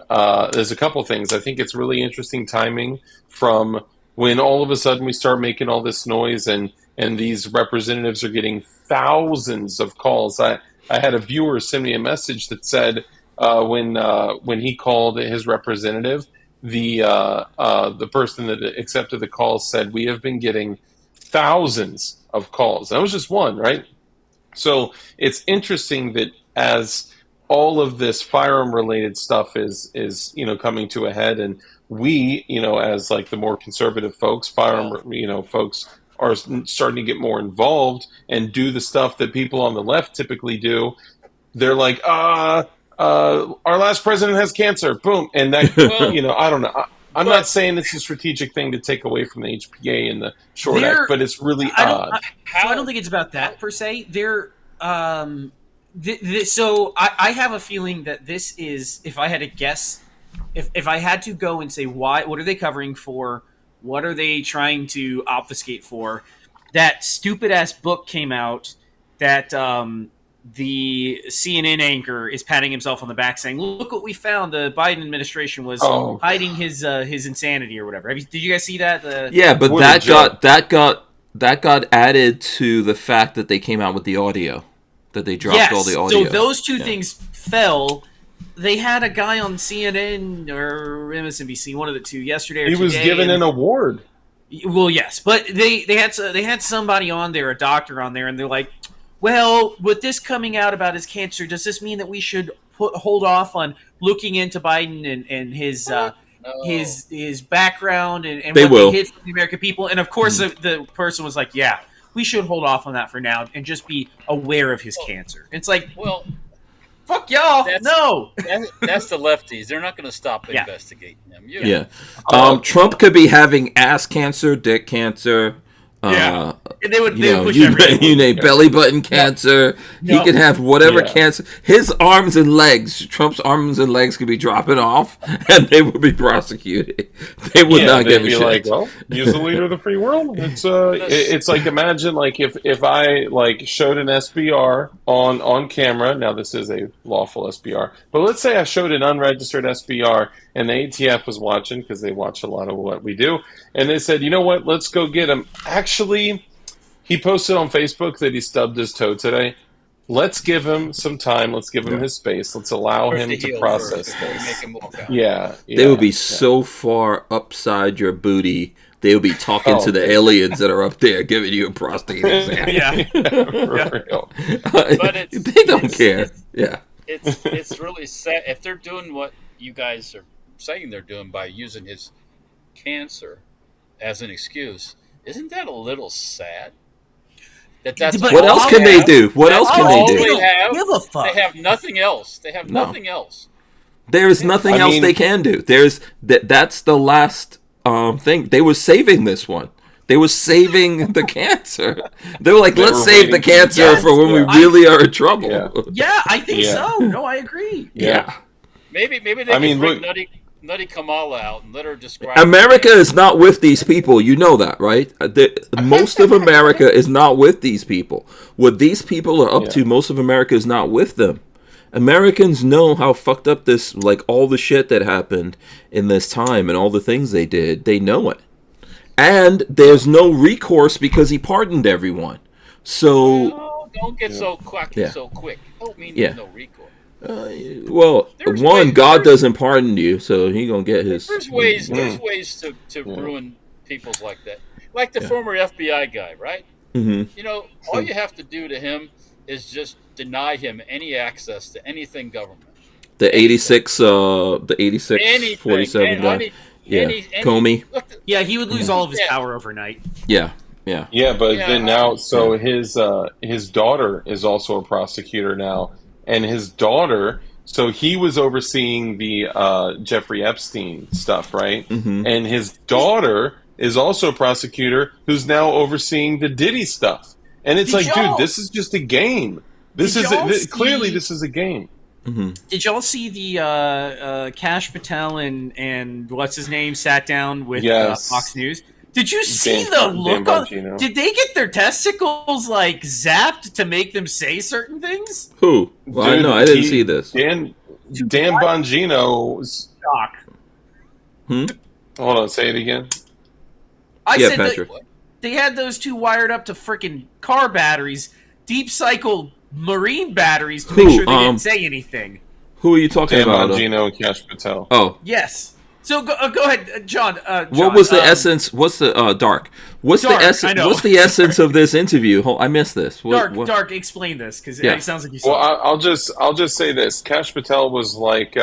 There's a couple things. I think it's really interesting timing from when all of a sudden we start making all this noise and these representatives are getting thousands of calls. I had a viewer send me a message that said when he called his representative, the person that accepted the call said, we have been getting thousands of calls. That was just one, right? So it's interesting that as all of this firearm related stuff is coming to a head, and we, as like the more conservative folks, folks are starting to get more involved and do the stuff that people on the left typically do. They're like, our last president has cancer, boom. And that, I don't know. I'm not saying it's a strategic thing to take away from the HPA and the Short Act, but it's really odd. I don't think it's about that per se. So I have a feeling that this is, if I had to guess, if I had to go and say what are they covering for? What are they trying to obfuscate for? That stupid ass book came out that the CNN anchor is patting himself on the back saying, look what we found. The Biden administration was hiding his insanity or whatever. Did you guys see that? Yeah, but that got added to the fact that they came out with the audio, that they dropped all the audio. So those two things fell. They had a guy on CNN or MSNBC, one of the two, yesterday or today. He was given an award. Well, yes, but they had somebody on there, a doctor on there, and they're like, well, with this coming out about his cancer, does this mean that we should hold off on looking into Biden and his background and what they hid from the American people? And of course, the person was like, yeah, we should hold off on that for now and just be aware of his cancer. It's like, Well, fuck y'all, no. That's the lefties. They're not going to stop investigating them. Yeah. Trump could be having ass cancer, dick cancer. And they would push everything. You name belly button cancer. He could have whatever cancer. His arms and legs, Trump's arms and legs could be dropping off, and they would be prosecuted. They would not give a shit. Like, well, he's the leader of the free world. It's like, imagine like if I like showed an SBR on camera. Now this is a lawful SBR, but let's say I showed an unregistered SBR and the ATF was watching because they watch a lot of what we do, and they said, you know what, let's go get him. Actually, he posted on Facebook that he stubbed his toe today. Let's give him some time. Let's give him his space. Let's allow him to process this. They would be so far upside your booty. They would be talking to the aliens that are up there giving you a prostate exam. For real. But they don't care. It's really sad if they're doing what you guys are saying they're doing by using his cancer as an excuse. Isn't that a little sad? That's what else can they do? What else can they do? Give a fuck. They have nothing else. They have nothing else. There's nothing else they can do. That's the last thing. They were saving this one. They were saving the cancer. They were like, let's save the cancer for when we really are in trouble. Yeah, I think so. No, I agree. Yeah. Maybe they can bring Nutty Kamala out and let her describe. America is not with these people. You know that, right? Most of America is not with these people. What these people are up to, most of America is not with them. Americans know how fucked up this, like all the shit that happened in this time and all the things they did. They know it. And there's no recourse because he pardoned everyone. So don't get so quacky so quick. Don't mean there's no recourse. God doesn't pardon you, so he gonna get his. There's ways to ruin people like that, like the former FBI guy, right? Mm-hmm. You know, all you have to do to him is just deny him any access to anything government. The 86, 47 guy. Comey. Yeah, he would lose all of his power overnight. Yeah, but then now, so his daughter is also a prosecutor now. And his daughter, so he was overseeing the Jeffrey Epstein stuff, right? Mm-hmm. And his daughter is also a prosecutor who's now overseeing the Diddy stuff. And it's dude, this is just a game. This is a game. Mm-hmm. Did y'all see the Kash Patel and what's his name sat down with Fox News? Did you see the look on? Did they get their testicles like zapped to make them say certain things? Who? Well, Dude, I didn't see this. Dan Bongino's shock. Hold on, say it again. I said Patrick. They had those two wired up to freaking car batteries, deep cycle marine batteries to make sure they didn't say anything. Who are you talking about? Dan Bongino and Kash Patel. Oh, yes. So go ahead, John. What was the essence? What's the Dark? What's the essence? What's the essence of this interview? I missed this. Dark. Explain this because it sounds like you saw. Well, I'll just say this. Kash Patel was like,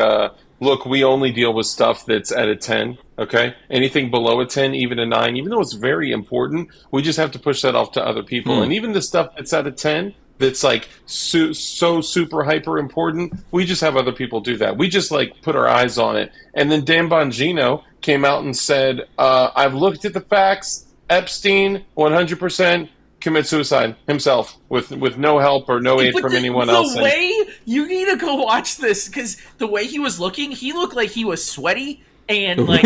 look, we only deal with stuff that's at a 10. Okay, anything below a 10, even a 9, even though it's very important, we just have to push that off to other people. And even the stuff that's at a 10. That's like so super hyper important. We just have other people do that. We just like put our eyes on it. And then Dan Bongino came out and said, I've looked at the facts. Epstein 100% commit suicide himself with no help or no aid from anyone else. The way you need to go watch this because the way he was looking, he looked like he was sweaty and like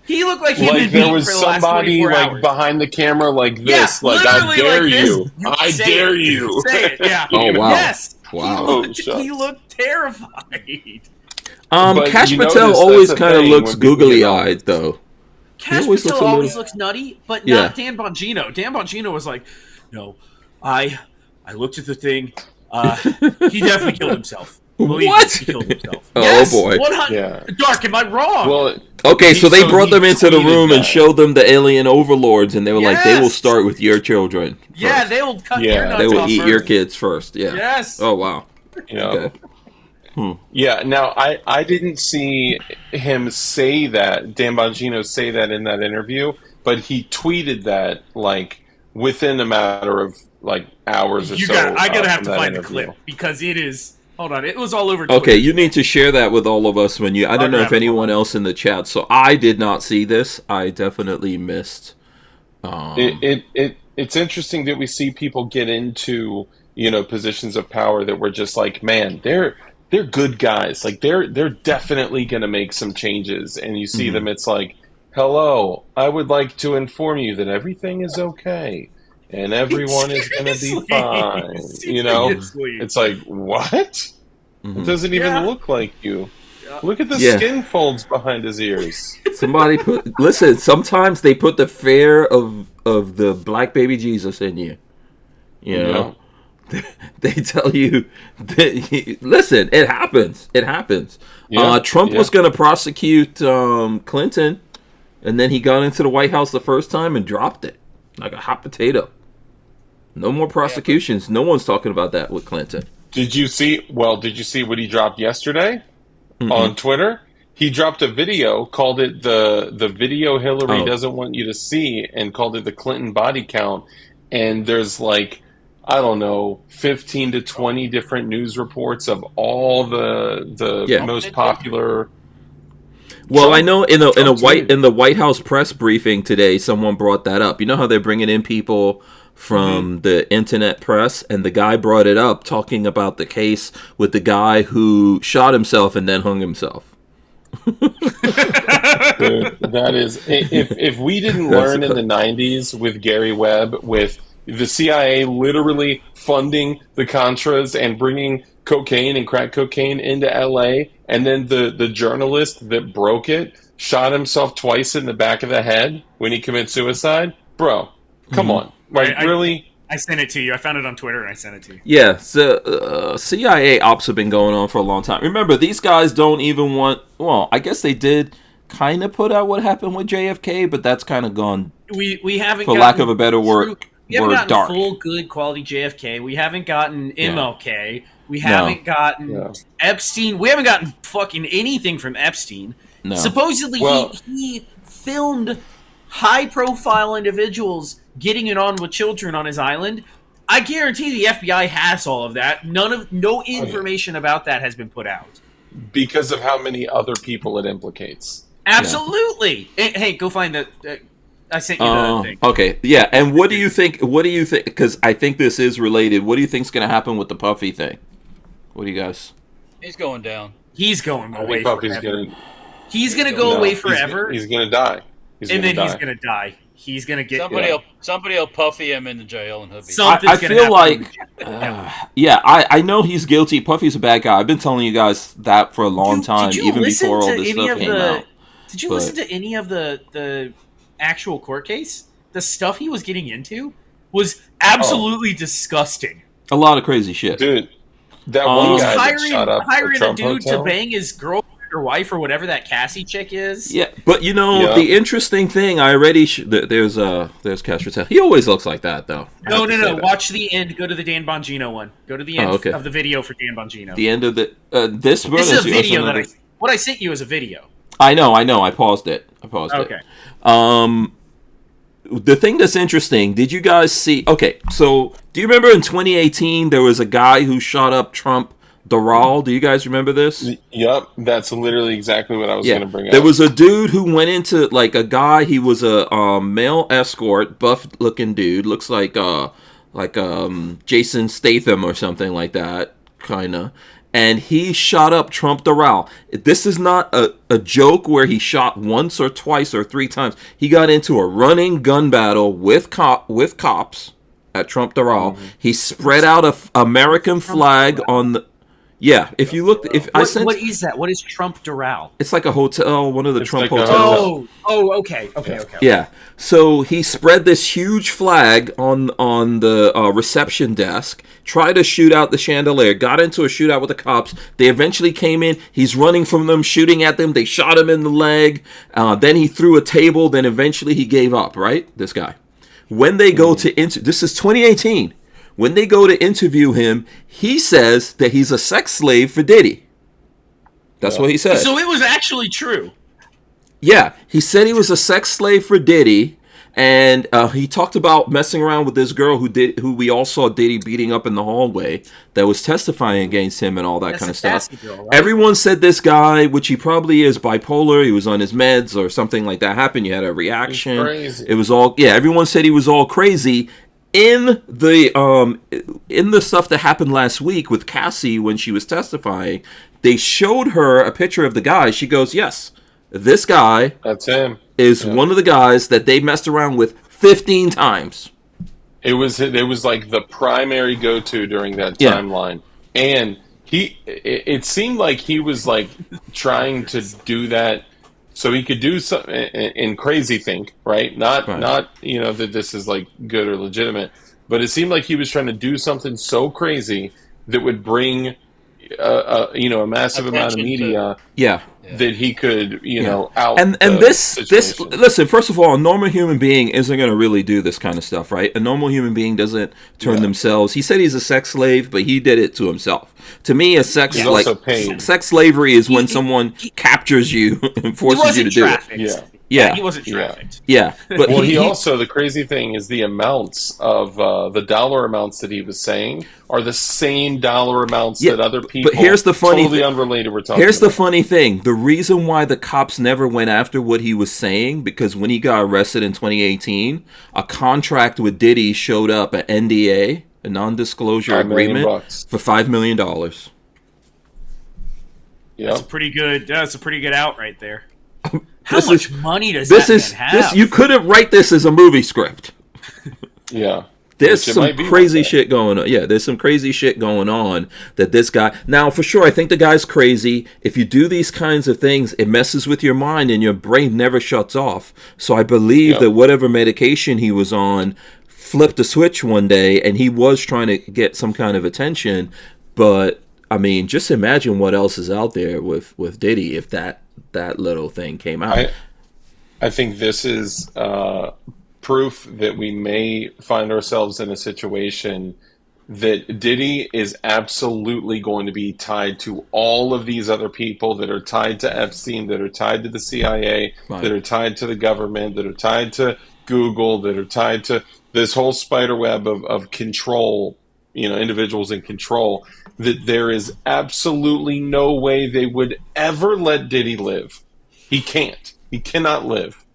he looked like there was somebody like behind the camera like this, like I dare you, I dare you. Say it, yeah. Oh wow! Yes, wow. He looked terrified. Kash Patel always kind of looks googly-eyed, though. Kash Patel always looks nutty, but not Dan Bongino. Dan Bongino was like, "No, I looked at the thing. He definitely killed himself." What? He killed himself. Oh boy! Dark, am I wrong? Well, okay, so they brought them into the room and showed them the alien overlords, and they were like, "They will start with your children. Yeah, they will cut your nuts they will off eat first. your kids first." Yeah. Yes. Oh wow. Okay. Yeah. Now I didn't see him say that Dan Bongino say that in that interview, but he tweeted that like within a matter of like hours or so. I gotta have to from that find the interview. clip because it is. Hold on, it was all over Twitter. Okay, you need to share that with all of us when you. I don't know if grab it. anyone else in the chat. So I did not see this. I definitely missed. It's interesting that we see people get into positions of power that we're just like, man, they're good guys. Like they're definitely going to make some changes, and you see them. It's like, hello, I would like to inform you that everything is okay. And everyone is going to be fine. It's like, what? It doesn't even look like you. Look at the skin folds behind his ears. Somebody listen, sometimes they put the fear of the black baby Jesus in you. You know? They tell you that, listen, it happens. It happens. Yeah, Trump was going to prosecute Clinton, and then he got into the White House the first time and dropped it like a hot potato. No more prosecutions. No one's talking about that with Clinton. Did you see what he dropped yesterday on Twitter? He dropped a video, called it the video Hillary doesn't want you to see, and called it the Clinton body count. And there's like, I don't know, 15 to 20 different news reports of all the most popular. Well, I know in the White House press briefing today, someone brought that up. You know how they're bringing in people from the internet press, and the guy brought it up, talking about the case with the guy who shot himself and then hung himself. Dude, that is, if we didn't learn in the 90s with Gary Webb, with the CIA literally funding the Contras and bringing cocaine and crack cocaine into LA, and then the journalist that broke it shot himself twice in the back of the head when he committed suicide, bro, come on. Like, really? I sent it to you. I found it on Twitter and I sent it to you. Yeah, so CIA ops have been going on for a long time. Remember, these guys don't even want... Well, I guess they did kind of put out what happened with JFK, but that's kind of gone... We haven't for lack of a better word, we haven't gotten dark. full, good quality JFK. We haven't gotten MLK. We haven't gotten Epstein. We haven't gotten fucking anything from Epstein. No. Supposedly, he filmed high-profile individuals getting it on with children on his island. I guarantee the FBI has all of that. No information about that has been put out because of how many other people it implicates. Absolutely. Hey, go find the. I sent you the thing. Okay, yeah. And what do you think? Because I think this is related. What do you think's going to happen with the Puffy thing? What do you guys? He's going down. He's going away forever. He's going to go away forever. He's going to die. He's going to die. He's going to get... Somebody will Puffy him into jail and he'll be... I feel like... I know he's guilty. Puffy's a bad guy. I've been telling you guys that for a long time, even before all this stuff came out. Did you listen to any of the actual court case? The stuff he was getting into was absolutely disgusting. A lot of crazy shit. Dude, that one guy that shot up hiring Trump a dude hotel? to bang his girlfriend or wife or whatever that Cassie chick is. Yeah, but the interesting thing, I already... there's Cash Patel. He always looks like that, though. No. Watch the end. Go to the Dan Bongino one. Go to the end of the video for Dan Bongino. The end of the... This is a video what I sent you is a video. I know. I paused it. Okay. The thing that's interesting, did you guys see... Okay, so do you remember in 2018 there was a guy who shot up Trump Doral? Do you guys remember this? Yep, that's literally exactly what I was going to bring up. There was a dude who went into, like, a guy, he was a male escort, buff-looking dude, looks like Jason Statham or something like that, kind of. And he shot up Trump Doral. This is not a joke where he shot once or twice or three times. He got into a running gun battle with cops at Trump Doral. Mm-hmm. He spread out a American flag on the... Yeah, if you look... What is that? What is Trump Doral? It's like a hotel, one of the Trump hotels. Okay. Yeah, so he spread this huge flag on the reception desk, tried to shoot out the chandelier, got into a shootout with the cops. They eventually came in. He's running from them, shooting at them. They shot him in the leg. Then he threw a table. Then eventually he gave up, right? This guy. When they go to... This is 2018. When they go to interview him, he says that he's a sex slave for Diddy. That's what he said. So it was actually true. Yeah, he said he was a sex slave for Diddy, And he talked about messing around with this girl who we all saw Diddy beating up in the hallway, that was testifying against him and all that kind of stuff. Girl, right? Everyone said this guy, which he probably is bipolar, he was on his meds or something like that happened. You had a reaction. Crazy. It was all, yeah, everyone said he was all crazy. In the stuff that happened last week with Cassie when she was testifying, they showed her a picture of the guy. She goes, yes, this guy That's him. is one of the guys that they messed around with 15 times. It was like the primary go-to during that timeline, and it seemed like he was like trying to do that so he could do something in crazy think, right? Not that this is like good or legitimate, but it seemed like he was trying to do something so crazy that would bring a massive amount of media. That he could, out. And this listen, first of all, a normal human being isn't going to really do this kind of stuff, right? A normal human being doesn't turn themselves. He said he's a sex slave, but he did it to himself. To me, a sex slavery is when someone captures you and forces you to do it. Yeah, he wasn't trafficked. Yeah, but he also, the crazy thing is the amounts of the dollar amounts that he was saying are the same dollar amounts that other people. But here's the funny, totally unrelated. We're talking. Here's about. the funny thing: the reason why the cops never went after what he was saying, because when he got arrested in 2018, a contract with Diddy showed up, an NDA, a non-disclosure agreement, for $5 million. Yeah, that's a pretty good out right there. How much money does that man have? You couldn't write this as a movie script. Yeah. There's some crazy shit going on. Yeah, there's some crazy shit going on that this guy... Now, for sure, I think the guy's crazy. If you do these kinds of things, it messes with your mind and your brain never shuts off. So I believe that whatever medication he was on flipped a switch one day and he was trying to get some kind of attention. But, I mean, just imagine what else is out there with Diddy if that little thing came out. I think this is proof that we may find ourselves in a situation that Diddy is absolutely going to be tied to all of these other people that are tied to Epstein, that are tied to the CIA, that are tied to the government, that are tied to Google, that are tied to this whole spider web of control, individuals in control, that there is absolutely no way they would ever let Diddy live. He can't. He cannot live.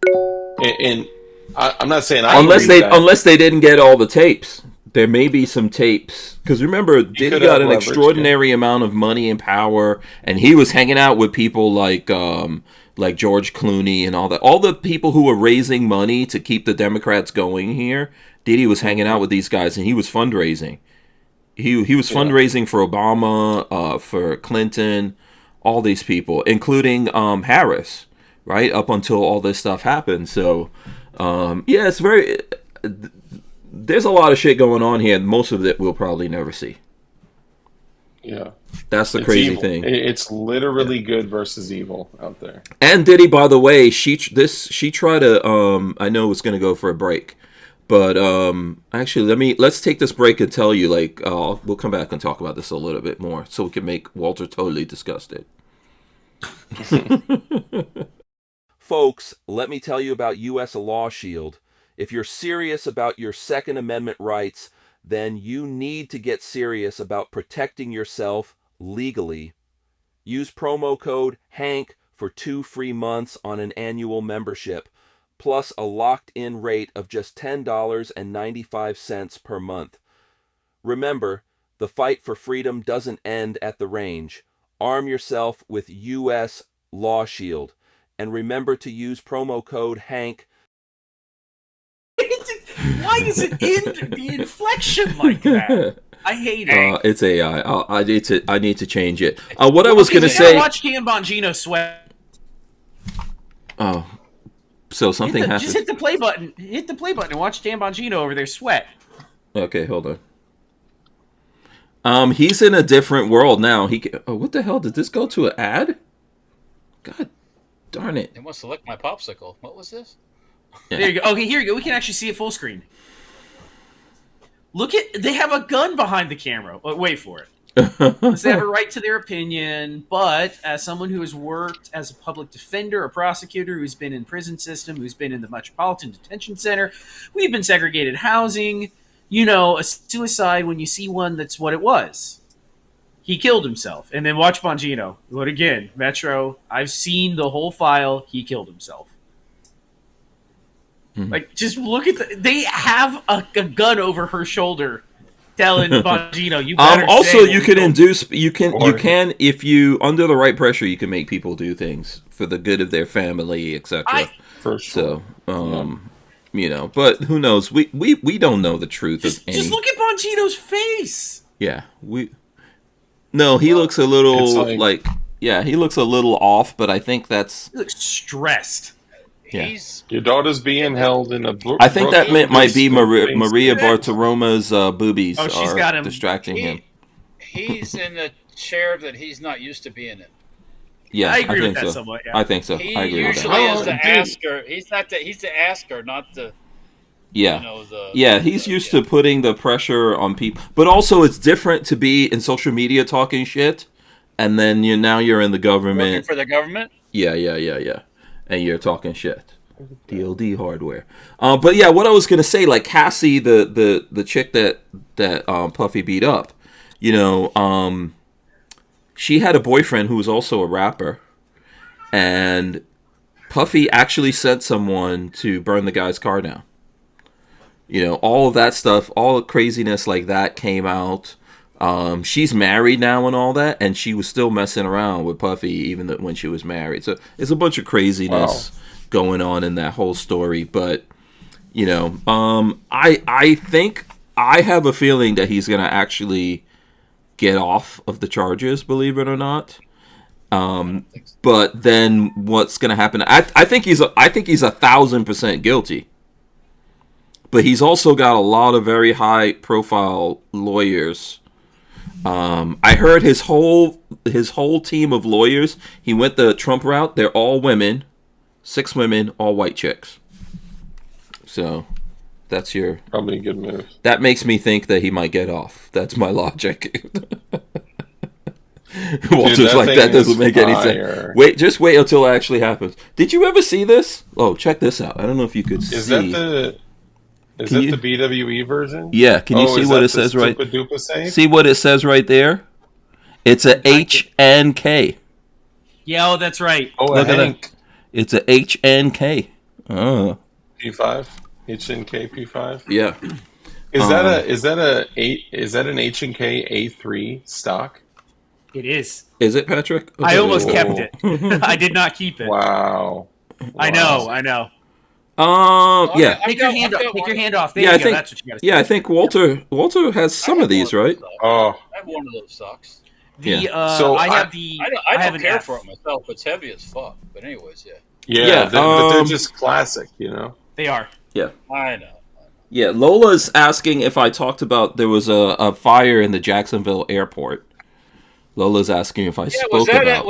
And I'm not saying unless they didn't get all the tapes. There may be some tapes, because remember, Diddy got an extraordinary amount of money and power, and he was hanging out with people like George Clooney and all that. All the people who were raising money to keep the Democrats going here, Diddy was hanging out with these guys, and he was fundraising. He was fundraising for Obama, for Clinton, all these people, including Harris, right? Up until all this stuff happened. So, it's very... There's a lot of shit going on here, and most of it we'll probably never see. Yeah. That's the crazy evil. thing. It's literally good versus evil out there. And Diddy, by the way, she tried to... I know it's going to go for a break. But actually, let's take this break and tell you, we'll come back and talk about this a little bit more so we can make Walter totally disgusted. Folks, let me tell you about U.S. LawShield. If you're serious about your Second Amendment rights, then you need to get serious about protecting yourself legally. Use promo code HANK for 2 free months on an annual membership, plus a locked-in rate of just $10.95 per month. Remember, the fight for freedom doesn't end at the range. Arm yourself with U.S. LawShield, and remember to use promo code HANK. Why does it end the inflection like that? I hate it. It's AI. I need to change it. What I was going to say... Watch Dan Bongino sweat. Oh... So something happened. Just hit the play button. Hit the play button and watch Dan Bongino over there sweat. Okay, hold on. He's in a different world now. What the hell? Did this go to an ad? God darn it. It must have licked my popsicle. What was this? Yeah. There you go. Okay, here you go. We can actually see it full screen. Look at... They have a gun behind the camera. Wait for it. They have a right to their opinion, but as someone who has worked as a public defender, a prosecutor, who's been in prison system, who's been in the Metropolitan Detention Center, we've been segregated housing. You know, a suicide, when you see one, that's what it was. He killed himself. And then watch Bongino. But again, Metro, I've seen the whole file. He killed himself. Mm-hmm. Like, just look at they have a gun over her shoulder telling Bongino, you better also, say you can induce, you can, if you, under the right pressure, you can make people do things for the good of their family, etc. For sure. So, you know, but who knows? We don't know the truth of any. Just look at Bongino's face. Yeah, No, he looks a little he looks a little off, but I think that's. He looks stressed. Yeah. Your daughter's being held in a. I think that might be Maria Bartiromo's boobies are distracting him. He's in the chair that he's not used to being in. Yeah, I agree with think that so. somewhat. Yeah. I think so. He I agree with usually that. is the asker. He's not the. He's the asker, not the. Yeah, You know, he's used to putting the pressure on people, but also it's different to be in social media talking shit, and then now you're in the government. Working for the government. Yeah, and you're talking shit. DoD hardware. But yeah, what I was gonna say, like Cassie, the chick that Puffy beat up, you know, she had a boyfriend who was also a rapper, and Puffy actually sent someone to burn the guy's car down. You know, all of that stuff, all the craziness like that came out. She's married now and all that, and she was still messing around with Puffy even when she was married. So it's a bunch of craziness going on in that whole story. But, you know, I think I have a feeling that he's going to actually get off of the charges, believe it or not. But then what's going to happen? I think he's 1,000% guilty. But he's also got a lot of very high-profile lawyers. I heard his whole team of lawyers. He went the Trump route. They're all women, 6 women, all white chicks. So that's probably a good move. That makes me think that he might get off. That's my logic. Walter's like, that doesn't make any sense. Just wait until it actually happens. Did you ever see this? Oh, check this out. I don't know if you could see. Is that the BWE version? Yeah, can you see what it says right? See what it says right there? It's a HNK. Yeah, that's right. Oh, look at that. It's a HNK. Oh. P5? HNK P5? Yeah. Is that an HNK A3 stock? It is. Is it, Patrick? Okay. I almost kept it. I did not keep it. Wow. I know. Yeah. Take your hand off. Take your hand off. There you go. Think, that's what you got to say. Yeah, I think Walter has some of these, right? Oh. I have one of those socks. So I don't care for it myself. It's heavy as fuck. But anyways, Yeah, but they're just classic, you know? They are. Yeah. I know. Yeah, Lola's asking if I talked about there was a fire in the Jacksonville airport. Lola's asking if I spoke about that.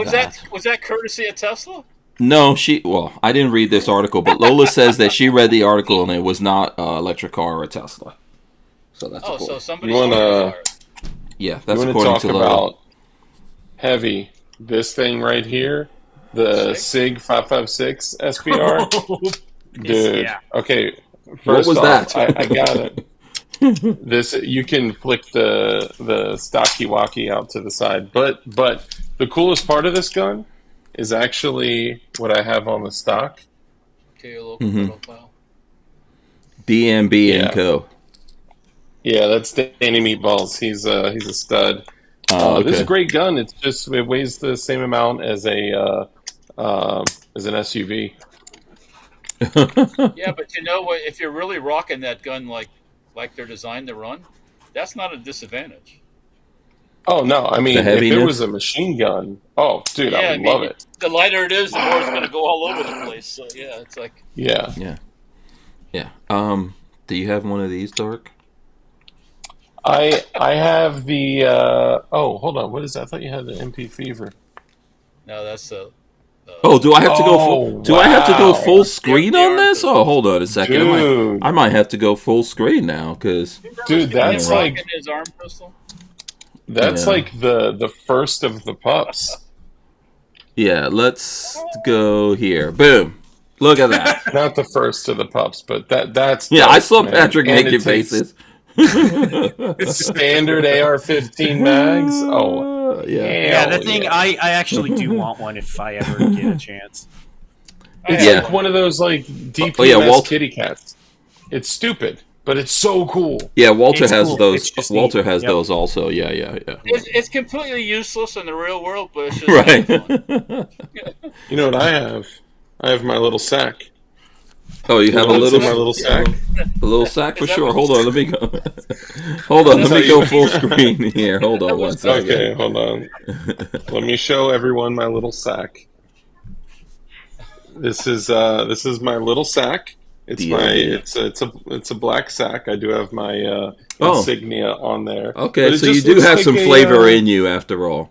Was that courtesy of Tesla? No, I didn't read this article, but Lola says that she read the article and it was not an electric car or a Tesla. So that's cool. So somebody. Yeah, that's according talk to Lola. About heavy. This thing right here, the SIG 556 SPR. Dude. Yeah. Okay. First what was off, that? I got it. This you can flick the stocky walkie out to the side, but the coolest part of this gun is actually what I have on the stock. Okay, a local file. DMB and Co. Yeah, that's Danny Meatballs. He's a stud. This is a great gun. It weighs the same amount as an SUV. Yeah, but you know what? If you're really rocking that gun like they're designed to run, that's not a disadvantage. Oh no! I mean, if it was a machine gun, dude, I would love it. The lighter it is, the more it's going to go all over the place. So yeah, it's like yeah. Do you have one of these, Dark? I have the. Hold on. What is that? I thought you had the MP Fever. No, that's a. Do I have to go full? Do I have to go full screen on this? Oh, hold on a second. I might have to go full screen now, because dude, that's like his arm pistol. That's Yeah. like the first of the pups. Yeah, let's go here. Boom. Look at that. Not the first of the pups, but that's Yeah, I dope, saw man. Patrick And making it takes faces. standard AR-15 mags. Oh, Yeah. Yeah, the hell thing yeah. I actually do want one if I ever get a chance. It's Yeah. like one of those like DPMS Oh, yeah, Walt- kitty cats. It's stupid, but it's so cool. Yeah, Walter It's has cool. those. It's just Walter neat. has Yep. those also. Yeah. It's completely useless in the real world, but it's just Right. fun. You know what I have? I have my little sack. Oh, you have a What's little, in my little sack? a little sack for Is that sure. what- Hold on, let me go. Hold on, That's let me how go you- full screen here. Hold on one second. Okay, hold on. Let me show everyone my little sack. This is my little sack. It's Deal, my yeah. it's a black sack. I do have my Oh. insignia on there. Okay, But it so you just do looks have like some a, flavor in you after all.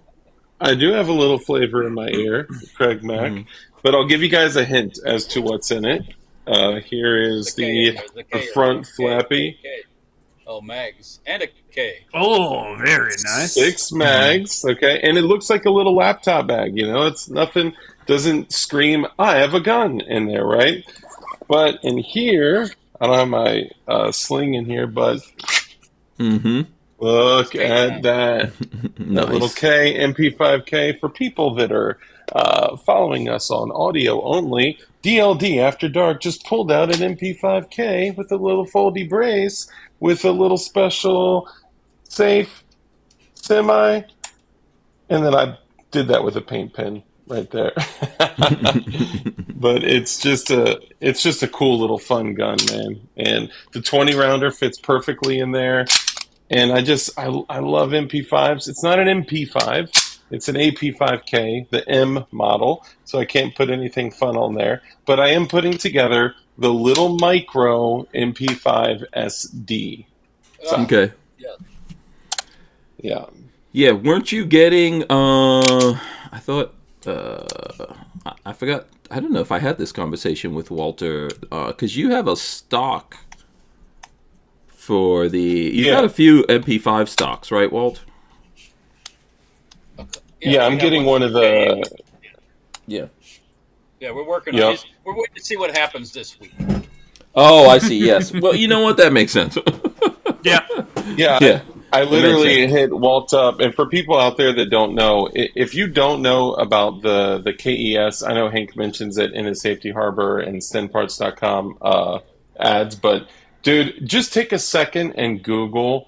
I do have a little flavor in my ear, Craig Mack. But I'll give you guys a hint as to what's in it. Here is the front flappy. Oh, mags and a K. Oh, very nice. 6 mags, okay, and it looks like a little laptop bag. You know, it's nothing. Doesn't scream, I have a gun in there, right? But in here, I don't have my sling in here, but Mm-hmm. look at that. That little Nice. K, MP5K, for people that are following us on audio only. DLD After Dark just pulled out an MP5K with a little foldy brace with a little special safe semi, and then I did that with a paint pen right there. But it's just a cool little fun gun, man. And the 20 rounder fits perfectly in there. And I love MP5s. It's not an MP5. It's an AP5K, the M model. So I can't put anything fun on there. But I am putting together the little micro MP5 SD. So, Okay. yeah. Yeah, weren't you getting? I thought. I forgot. I don't know if I had this conversation with Walter because you have a stock for the. You got a few MP5 stocks, right, Walt? Yeah, I'm getting one of the. Yeah. Yeah, we're working Yep. on this. We're waiting to see what happens this week. Oh, I see. Yes. Well, you know what? That makes sense. Yeah. Yeah, Yeah. I literally sense. hit Walt up. And for people out there that don't know, if you don't know about the KES, I know Hank mentions it in his Safety Harbor and StenParts.com ads, but dude, just take a second and Google.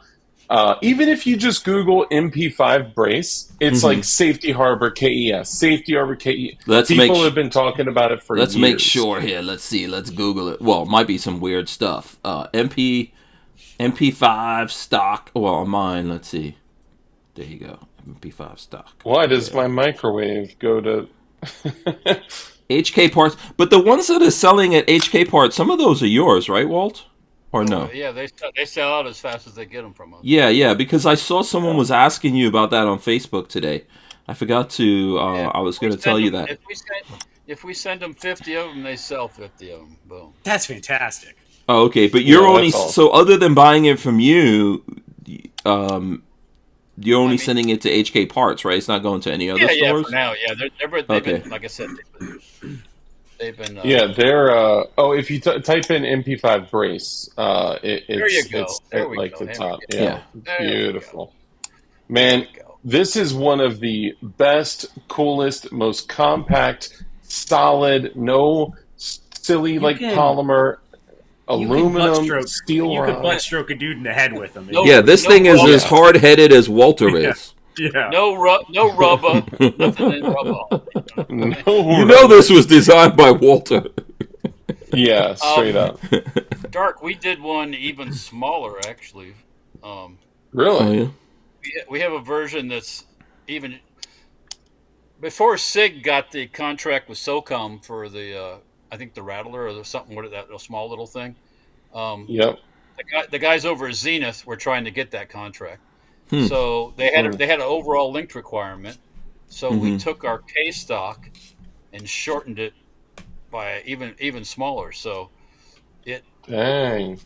Even if you just Google MP5 brace, it's like Safety Harbor KES, Safety Harbor KES. People have been talking about it for years. Let's make sure here. Let's see. Let's Google it. Well, it might be some weird stuff. MP5 stock. Well, on mine, let's see. There you go. MP5 stock. Why does my microwave go to... HK parts. But the ones that are selling at HK parts, some of those are yours, right, Walt? Or no? Yeah, they sell out as fast as they get them from us. Yeah, because I saw someone was asking you about that on Facebook today. I forgot to. I was going to tell you that. If we send them 50 of them, they sell 50 of them. Boom. That's fantastic. Oh, okay. But you're only that's awesome. so other than buying it from you, you're only sending it to HK Parts, right? It's not going to any other stores. Yeah, for now, yeah. They've Okay. been, like I said, they've been. Yeah, they're. If you type in MP5 brace, it's There you go. it's There at we like go. the There top. we go. Yeah, There we beautiful. Man, this is one of the best, coolest, most compact, solid, no silly like can- polymer, aluminum, You steel could rod. butt stroke a dude in the head with them. No. Yeah, this thing is rubber. as hard headed as Walter Yeah. is. Yeah. No rubber, nothing in rubber. No, You know this was designed by Walter. yeah, straight up. Dark. We did one even smaller, actually. Really? yeah. We have a version that's even before SIG got the contract with SOCOM for the I think the Rattler or something. What is that? A small little thing. Yep. The guys over at Zenith were trying to get that contract, so they had an overall length requirement. So we took our K stock and shortened it by even smaller. So Dang.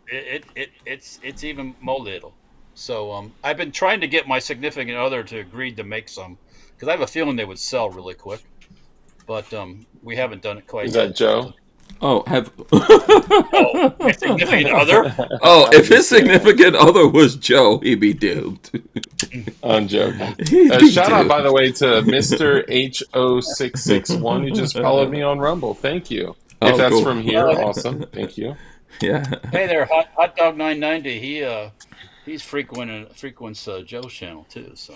it's even more little. So I've been trying to get my significant other to agree to make some because I have a feeling they would sell really quick. But we haven't done it quite Is yet. that Joe? Oh, have Oh, my significant other? oh, if his significant other was Joe, he'd be doomed. I'm joking. He'd be Shout out, doomed. by the way, to Mr. H0661 who just followed me on Rumble. Thank you. Oh, If that's cool. from here, awesome. Thank you. Yeah. Hey there, Hot Dog 990. He's frequents Joe's channel too. So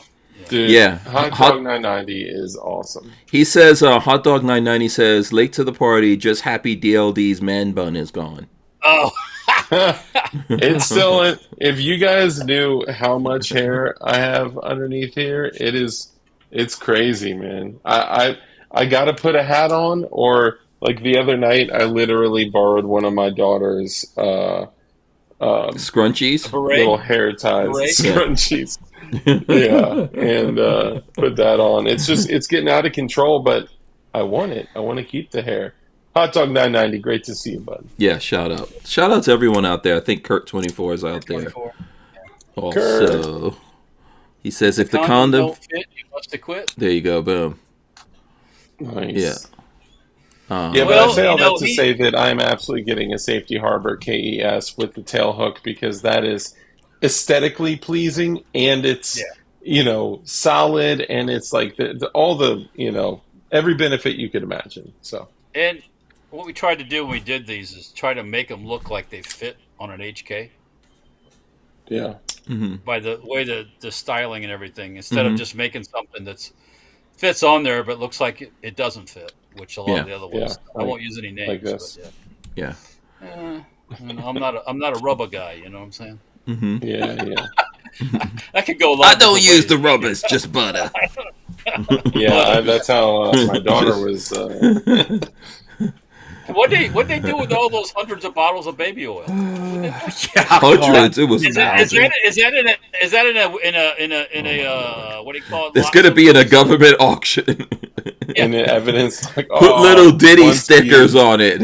Dude, Yeah. Hot Hot- Dog 990 is awesome. He says, Hot Dog 990 says, late to the party, just happy DLD's man bun is gone. oh, It's still, if you guys knew how much hair I have underneath here, it's crazy, man. I got to put a hat on, or like the other night, I literally borrowed one of my daughter's Scrunchies? beret. little hair ties, Beret? scrunchies. Yeah, and put that on. It's getting out of control, but I want it. I want to keep the hair. Hot Dog 990, great to see you, bud. Yeah, shout out. Shout out to everyone out there. I think Kurt24 is out there. 24. Also, he says if the condom... don't fit, you must have quit. There you go, boom. Nice. Yeah. Yeah, but Well, I say all you know, that to say that I'm absolutely getting a safety Harbor KES with the tail hook because that is aesthetically pleasing and it's solid and it's like all the every benefit you could imagine. So And what we tried to do when we did these is try to make them look like they fit on an HK yeah, by the way the styling and everything, instead of just making something that's fits on there but looks like it doesn't fit, which a lot of the other ones. Yeah, I won't use any names. like this. But Yeah. I'm not a rubber guy. You know what I'm saying? yeah. I could go a lot. I don't different use the ways. rubbers, just butter. Yeah, that's how my daughter was. What they do with all those hundreds of bottles of baby oil? Hundreds, it was thousands. Is that in a what do you call it? It's going to be in a government auction. And the evidence, like, Put little Diddy once stickers used. on it.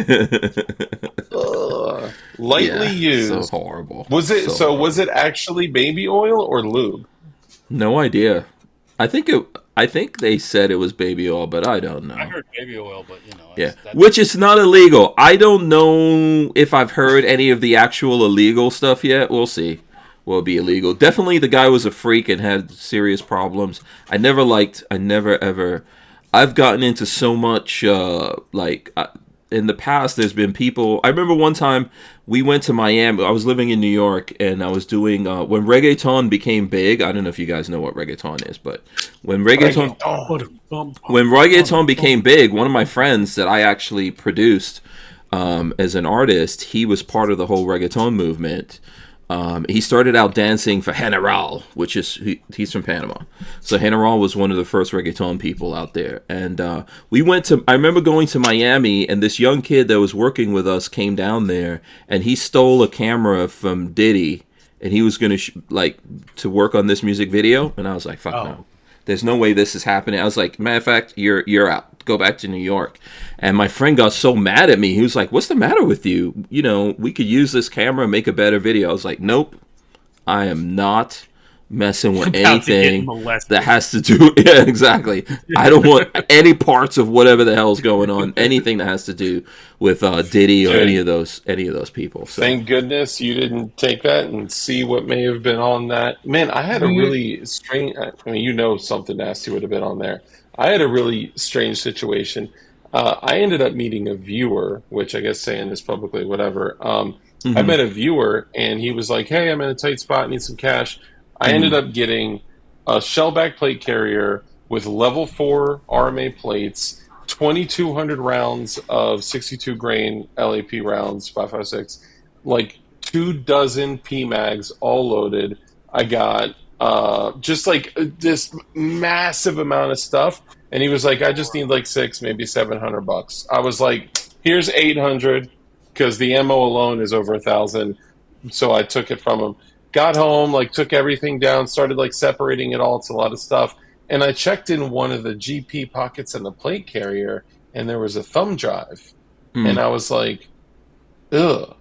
Lightly Yeah, used. So horrible. Was it? So was it actually baby oil or lube? No idea. I think they said it was baby oil, but I don't know. I heard baby oil, but Yeah, which is not illegal. I don't know if I've heard any of the actual illegal stuff yet. We'll see. Will be illegal. Definitely the guy was a freak and had serious problems. I never ever. I've gotten into so much, in the past, there's been people. I remember one time we went to Miami. I was living in New York, and I was doing when reggaeton became big. I don't know if you guys know what reggaeton is, but when reggaeton became big, one of my friends that I actually produced as an artist, he was part of the whole reggaeton movement. He started out dancing for General, which is he's from Panama. So General was one of the first reggaeton people out there. And I remember going to Miami, and this young kid that was working with us came down there, and he stole a camera from Diddy, and he was going to work on this music video. And I was like, fuck no. There's no way this is happening. I was like, matter of fact, you're out. Go back to New York. And my friend got so mad at me. He was like, what's the matter with you? We could use this camera and make a better video. I was like, nope. I am not messing with anything that has to do. Yeah, exactly. I don't want any parts of whatever the hell's going on. Anything that has to do with Diddy or any of those people. So. Thank goodness you didn't take that and see what may have been on that. Man, I had a really strange. I mean, something nasty would have been on there. I had a really strange situation. I ended up meeting a viewer, which I guess saying this publicly, whatever. I met a viewer, and he was like, "Hey, I'm in a tight spot. Need some cash." I ended up getting a shellback plate carrier with level 4 RMA plates, 2,200 rounds of 62 grain LAP rounds, 5.56, like 24 PMags, all loaded. I got just like this massive amount of stuff, and he was like, "I just need like $600, maybe $700." I was like, "Here's 800," because the ammo alone is over 1,000. So I took it from him. Got home, took everything down, started separating it all. It's a lot of stuff. And I checked in one of the GP pockets in the plate carrier, and there was a thumb drive. And I was like, ugh.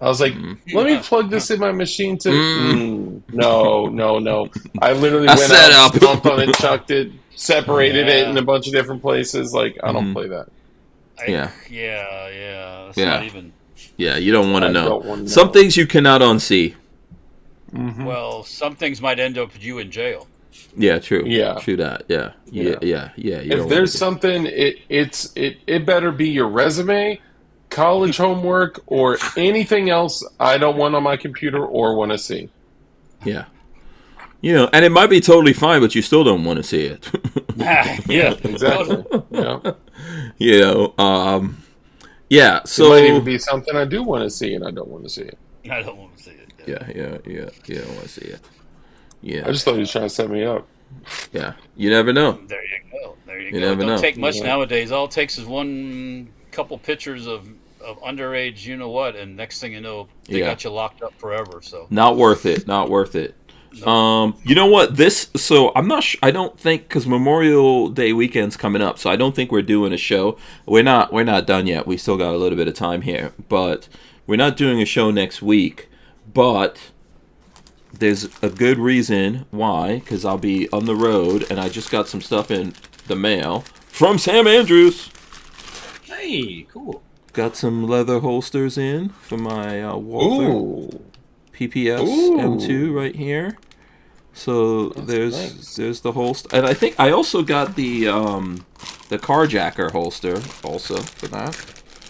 I was like, let me plug this in my machine to. No. I literally went set out, up. stomped on it, chucked it, separated it in a bunch of different places. Like, I don't play that. Yeah. Yeah. It's Yeah. not even. Yeah, you don't want to I know. don't wanna know. Some things you cannot unsee. Well, some things might end up with you in jail. Yeah, true. Yeah. True that. Yeah. You If don't there's wanna something, it better be your resume, college homework, or anything else I don't want on my computer or want to see. Yeah. And it might be totally fine, but you still don't want to see it. Yeah, exactly. Yeah. Yeah, It so might even be something I do want to see and I don't want to see it. I don't want to see it. you don't want to see it. Yeah. I just thought he was trying to set me up. Yeah. You never know. There you go. You It never don't know. take much nowadays. All it takes is one couple pictures of underage, you know what, and next thing you know, they got you locked up forever. So Not worth it. You know what? I'm not. I don't think, because Memorial Day weekend's coming up, so I don't think we're doing a show. We're not done yet. We still got a little bit of time here, but we're not doing a show next week. But there's a good reason why, because I'll be on the road, and I just got some stuff in the mail from Sam Andrews. Hey, cool. Got some leather holsters in for my Walther Ooh. PPS Ooh. M2 right here. So That's there's the holster, and I think I also got the carjacker holster also for that.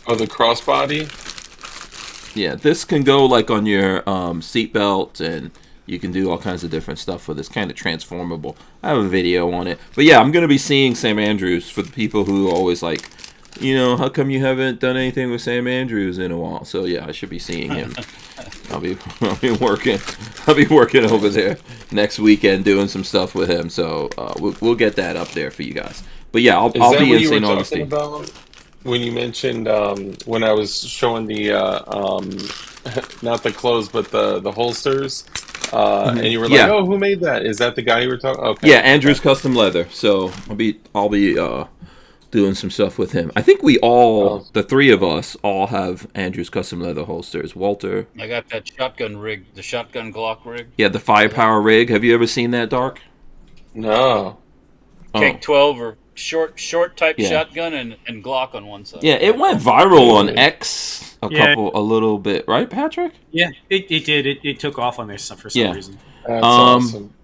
Oh, the crossbody? Yeah, this can go like on your seatbelt, and you can do all kinds of different stuff with this. Kind of transformable. I have a video on it, but yeah, I'm gonna be seeing Sam Andrews for the people who always like, how come you haven't done anything with Sam Andrews in a while? So yeah, I should be seeing him. I'll be working over there next weekend doing some stuff with him. So we'll get that up there for you guys. But yeah, I'll be in St. Augustine. About when you mentioned when I was showing the not the clothes but the holsters, and you were like, "Oh, who made that? Is that the guy you were talking?" Okay. Yeah, Andrew's Custom Leather. So I'll be doing some stuff with him. I think the three of us all have Andrew's Custom Leather holsters. Walter. I got that shotgun rig, the shotgun Glock rig. Yeah, the Firepower rig. Have you ever seen that, Dark? No. Take 12 or short type shotgun and Glock on one side. Yeah, it went viral on X a little bit, right, Patrick? Yeah, it did. It took off on this for some reason. That's awesome.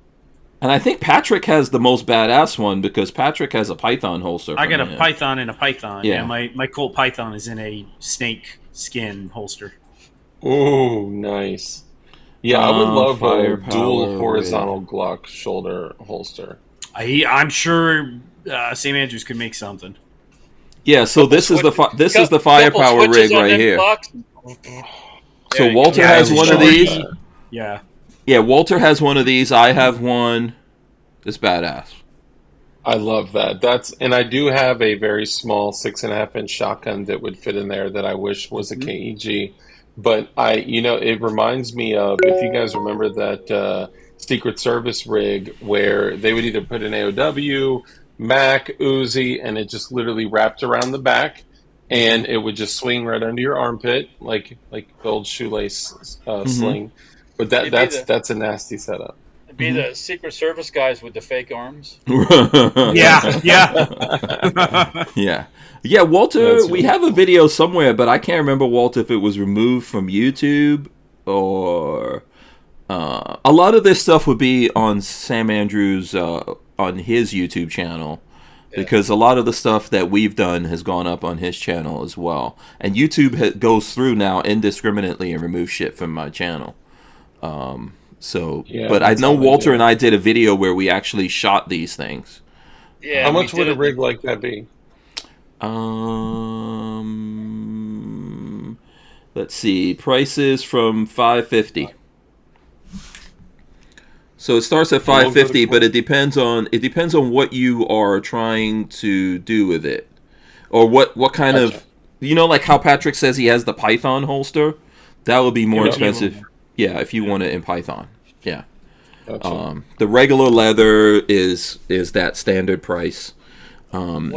And I think Patrick has the most badass one because Patrick has a Python holster. I got a Python and a Python. Yeah. My Colt Python is in a snake skin holster. Ooh, nice. Yeah, I would love a Firepower dual horizontal Glock shoulder holster. I'm sure St. Andrews could make something. Yeah, so this is the Firepower rig right here. So Walter has one of these. Yeah. Yeah, Walter has one of these. I have one. It's badass. I love that. And I do have a very small 6.5-inch shotgun that would fit in there that I wish was a KEG. But it reminds me of, if you guys remember that Secret Service rig where they would either put an AOW, Mac, Uzi, and it just literally wrapped around the back, and it would just swing right under your armpit like the old shoelace sling. But that's a nasty setup. It'd be the Secret Service guys with the fake arms. Yeah. Yeah, Walter, we have a video somewhere, but I can't remember, Walter, if it was removed from YouTube or... a lot of this stuff would be on Sam Andrews, on his YouTube channel, because a lot of the stuff that we've done has gone up on his channel as well. And YouTube goes through now indiscriminately and removes shit from my channel. But I know Walter and I did a video where we actually shot these things. Yeah. How much would a rig like that be? Let's see. Prices from $550. So it starts at $550, but it depends on what you are trying to do with it, or what kind of, like how Patrick says he has the Python holster. That would be more expensive. Yeah, if you want it in Python. Yeah. Gotcha. The regular leather is that standard price. When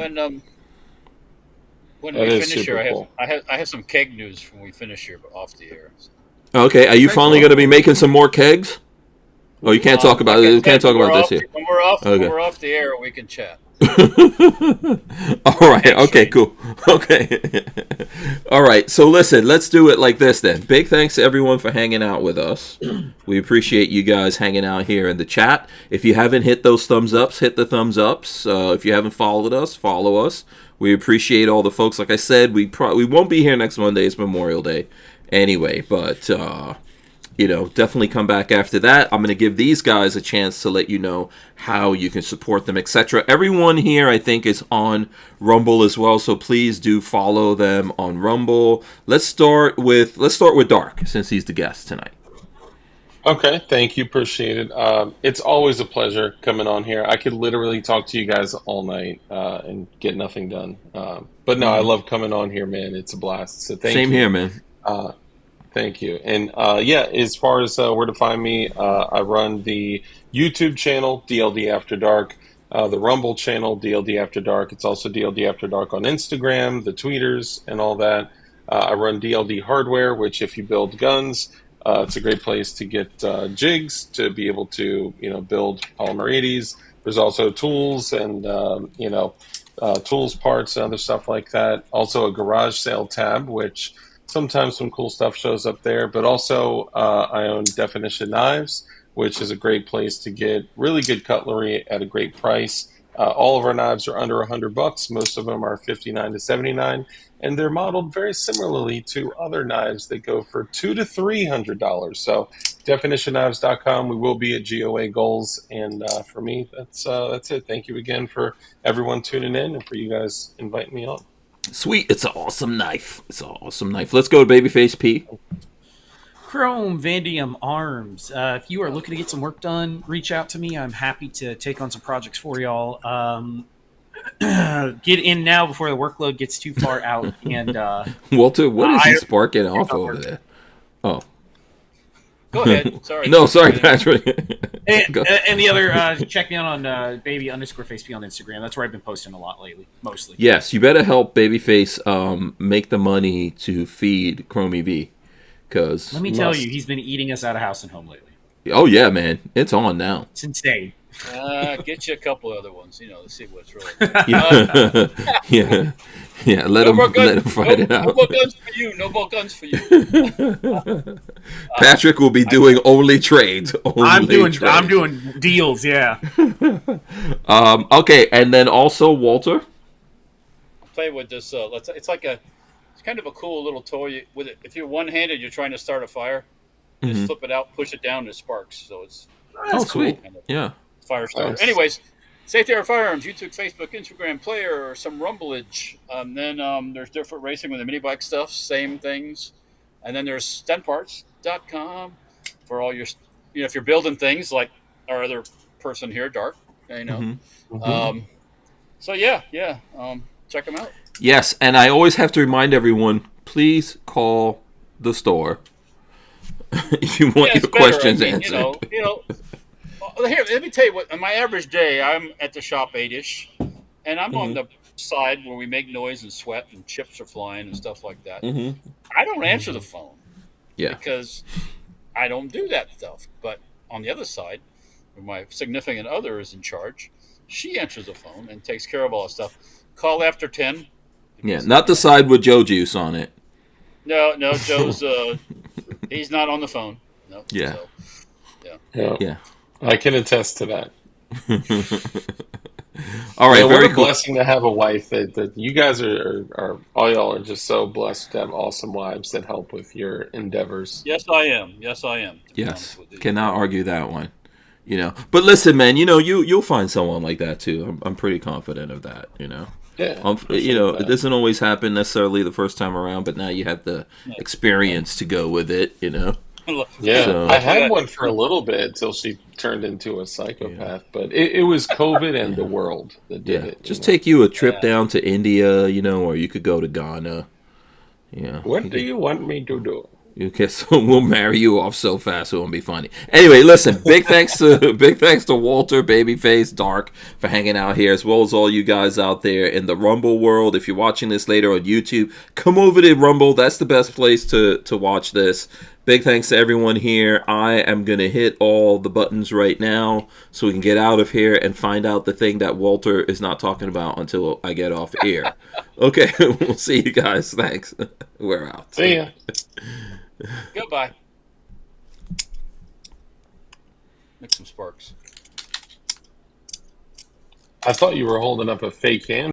we finish here, I have some keg news when we finish here off the air. Okay, are you finally going to be making some more kegs? Oh, you can't talk about it. You can't talk about this here. When we're off, Okay. when we're off the air, we can chat. All right. Okay. Cool. Okay. All right. So listen, let's do it like this then. Big thanks to everyone for hanging out with us. We appreciate you guys hanging out here in the chat. If you haven't hit those thumbs ups, hit the thumbs ups. If you haven't followed us, follow us. We appreciate all the folks. Like I said, we won't be here next Monday. It's Memorial Day anyway, but definitely come back after that. I'm going to give these guys a chance to let you know how you can support them, etc. Everyone here, I think, is on Rumble as well, so please do follow them on Rumble. Let's start with Dark, since he's the guest tonight. Okay, thank you, appreciate it. It's always a pleasure coming on here. I could literally talk to you guys all night and get nothing done. But no, I love coming on here, man. It's a blast. So thank you. Same here, man. Thank you. And as far as where to find me, I run the YouTube channel, DLD After Dark, the Rumble channel, DLD After Dark. It's also DLD After Dark on Instagram, the tweeters, and all that. I run DLD Hardware, which if you build guns, it's a great place to get jigs to be able to, build polymer 80s. There's also tools and, tools, parts, and other stuff like that. Also a garage sale tab, which sometimes some cool stuff shows up there, but also I own Definition Knives, which is a great place to get really good cutlery at a great price. All of our knives are under $100. Most of them are $59 to $79, and they're modeled very similarly to other knives that go for $200 to $300. So definitionknives.com. We will be at GOA goals, and for me, that's it. Thank you again for everyone tuning in and for you guys inviting me on. Sweet. It's an awesome knife. Let's go to Babyface P. Chrome Vandium Arms. If you are looking to get some work done, reach out to me. I'm happy to take on some projects for y'all. Get in now before the workload gets too far out. And Walter, what is he sparking off over there? Oh. Go ahead. Sorry. No, sorry, Patrick. and the other, check me out on baby_facepy on Instagram. That's where I've been posting a lot lately, mostly. Yes, you better help Babyface make the money to feed Chrome EV. Cause let me tell you, he's been eating us out of house and home lately. Oh yeah, man, it's on now. It's insane. Get you a couple other ones, to see what's really. Yeah. Let him fight it out. No more guns for you. No more guns for you. Patrick will be doing only trades. I'm doing deals. Yeah. Okay, and then also Walter. I'll tell you what this. It's kind of a cool little toy. With it, if you're one-handed, you're trying to start a fire. Just flip it out, push it down, and it sparks. So it's sweet. Kind of Fire starter. Nice. Anyways, Safety Our Firearms, YouTube, Facebook, Instagram, Player, some Rumblage. Then there's different racing with the mini bike stuff, same things. And then there's stentparts.com for all your, if you're building things like our other person here, Dark. So check them out. Yes, and I always have to remind everyone, please call the store if you want your questions answered. Here, let me tell you what. On my average day, I'm at the shop 8-ish, and I'm on the side where we make noise and sweat and chips are flying and stuff like that. I don't answer the phone because I don't do that stuff. But on the other side, where my significant other is in charge, she answers the phone and takes care of all the stuff. Call after 10. Yeah, not the side with Joe Juice on it. No, Joe's he's not on the phone. No. Yeah. So, yeah. I can attest to that. All right, what very a cool. blessing to have a wife that you guys are all y'all are just so blessed to have awesome wives that help with your endeavors. Yes, I am. Yes, cannot argue that one. But listen, man, you'll find someone like that too. I'm pretty confident of that. Yeah, it doesn't always happen necessarily the first time around, but now you have the experience to go with it. Yeah, So- I had one for a little bit until she turned into a psychopath. But it was COVID and the world that did it. Just take you a trip down to India, or you could go to Ghana. Yeah. What do you want me to do? Okay, so we'll marry you off so fast it won't be funny. Anyway, listen, big thanks to Walter, Babyface, Dark for hanging out here, as well as all you guys out there in the Rumble world. If you're watching this later on YouTube, come over to Rumble. That's the best place to watch this. Big thanks to everyone here. I am going to hit all the buttons right now so we can get out of here and find out the thing that Walter is not talking about until I get off air. Okay, we'll see you guys. Thanks. We're out. See ya. Goodbye. Make some sparks. I thought you were holding up a fake hand.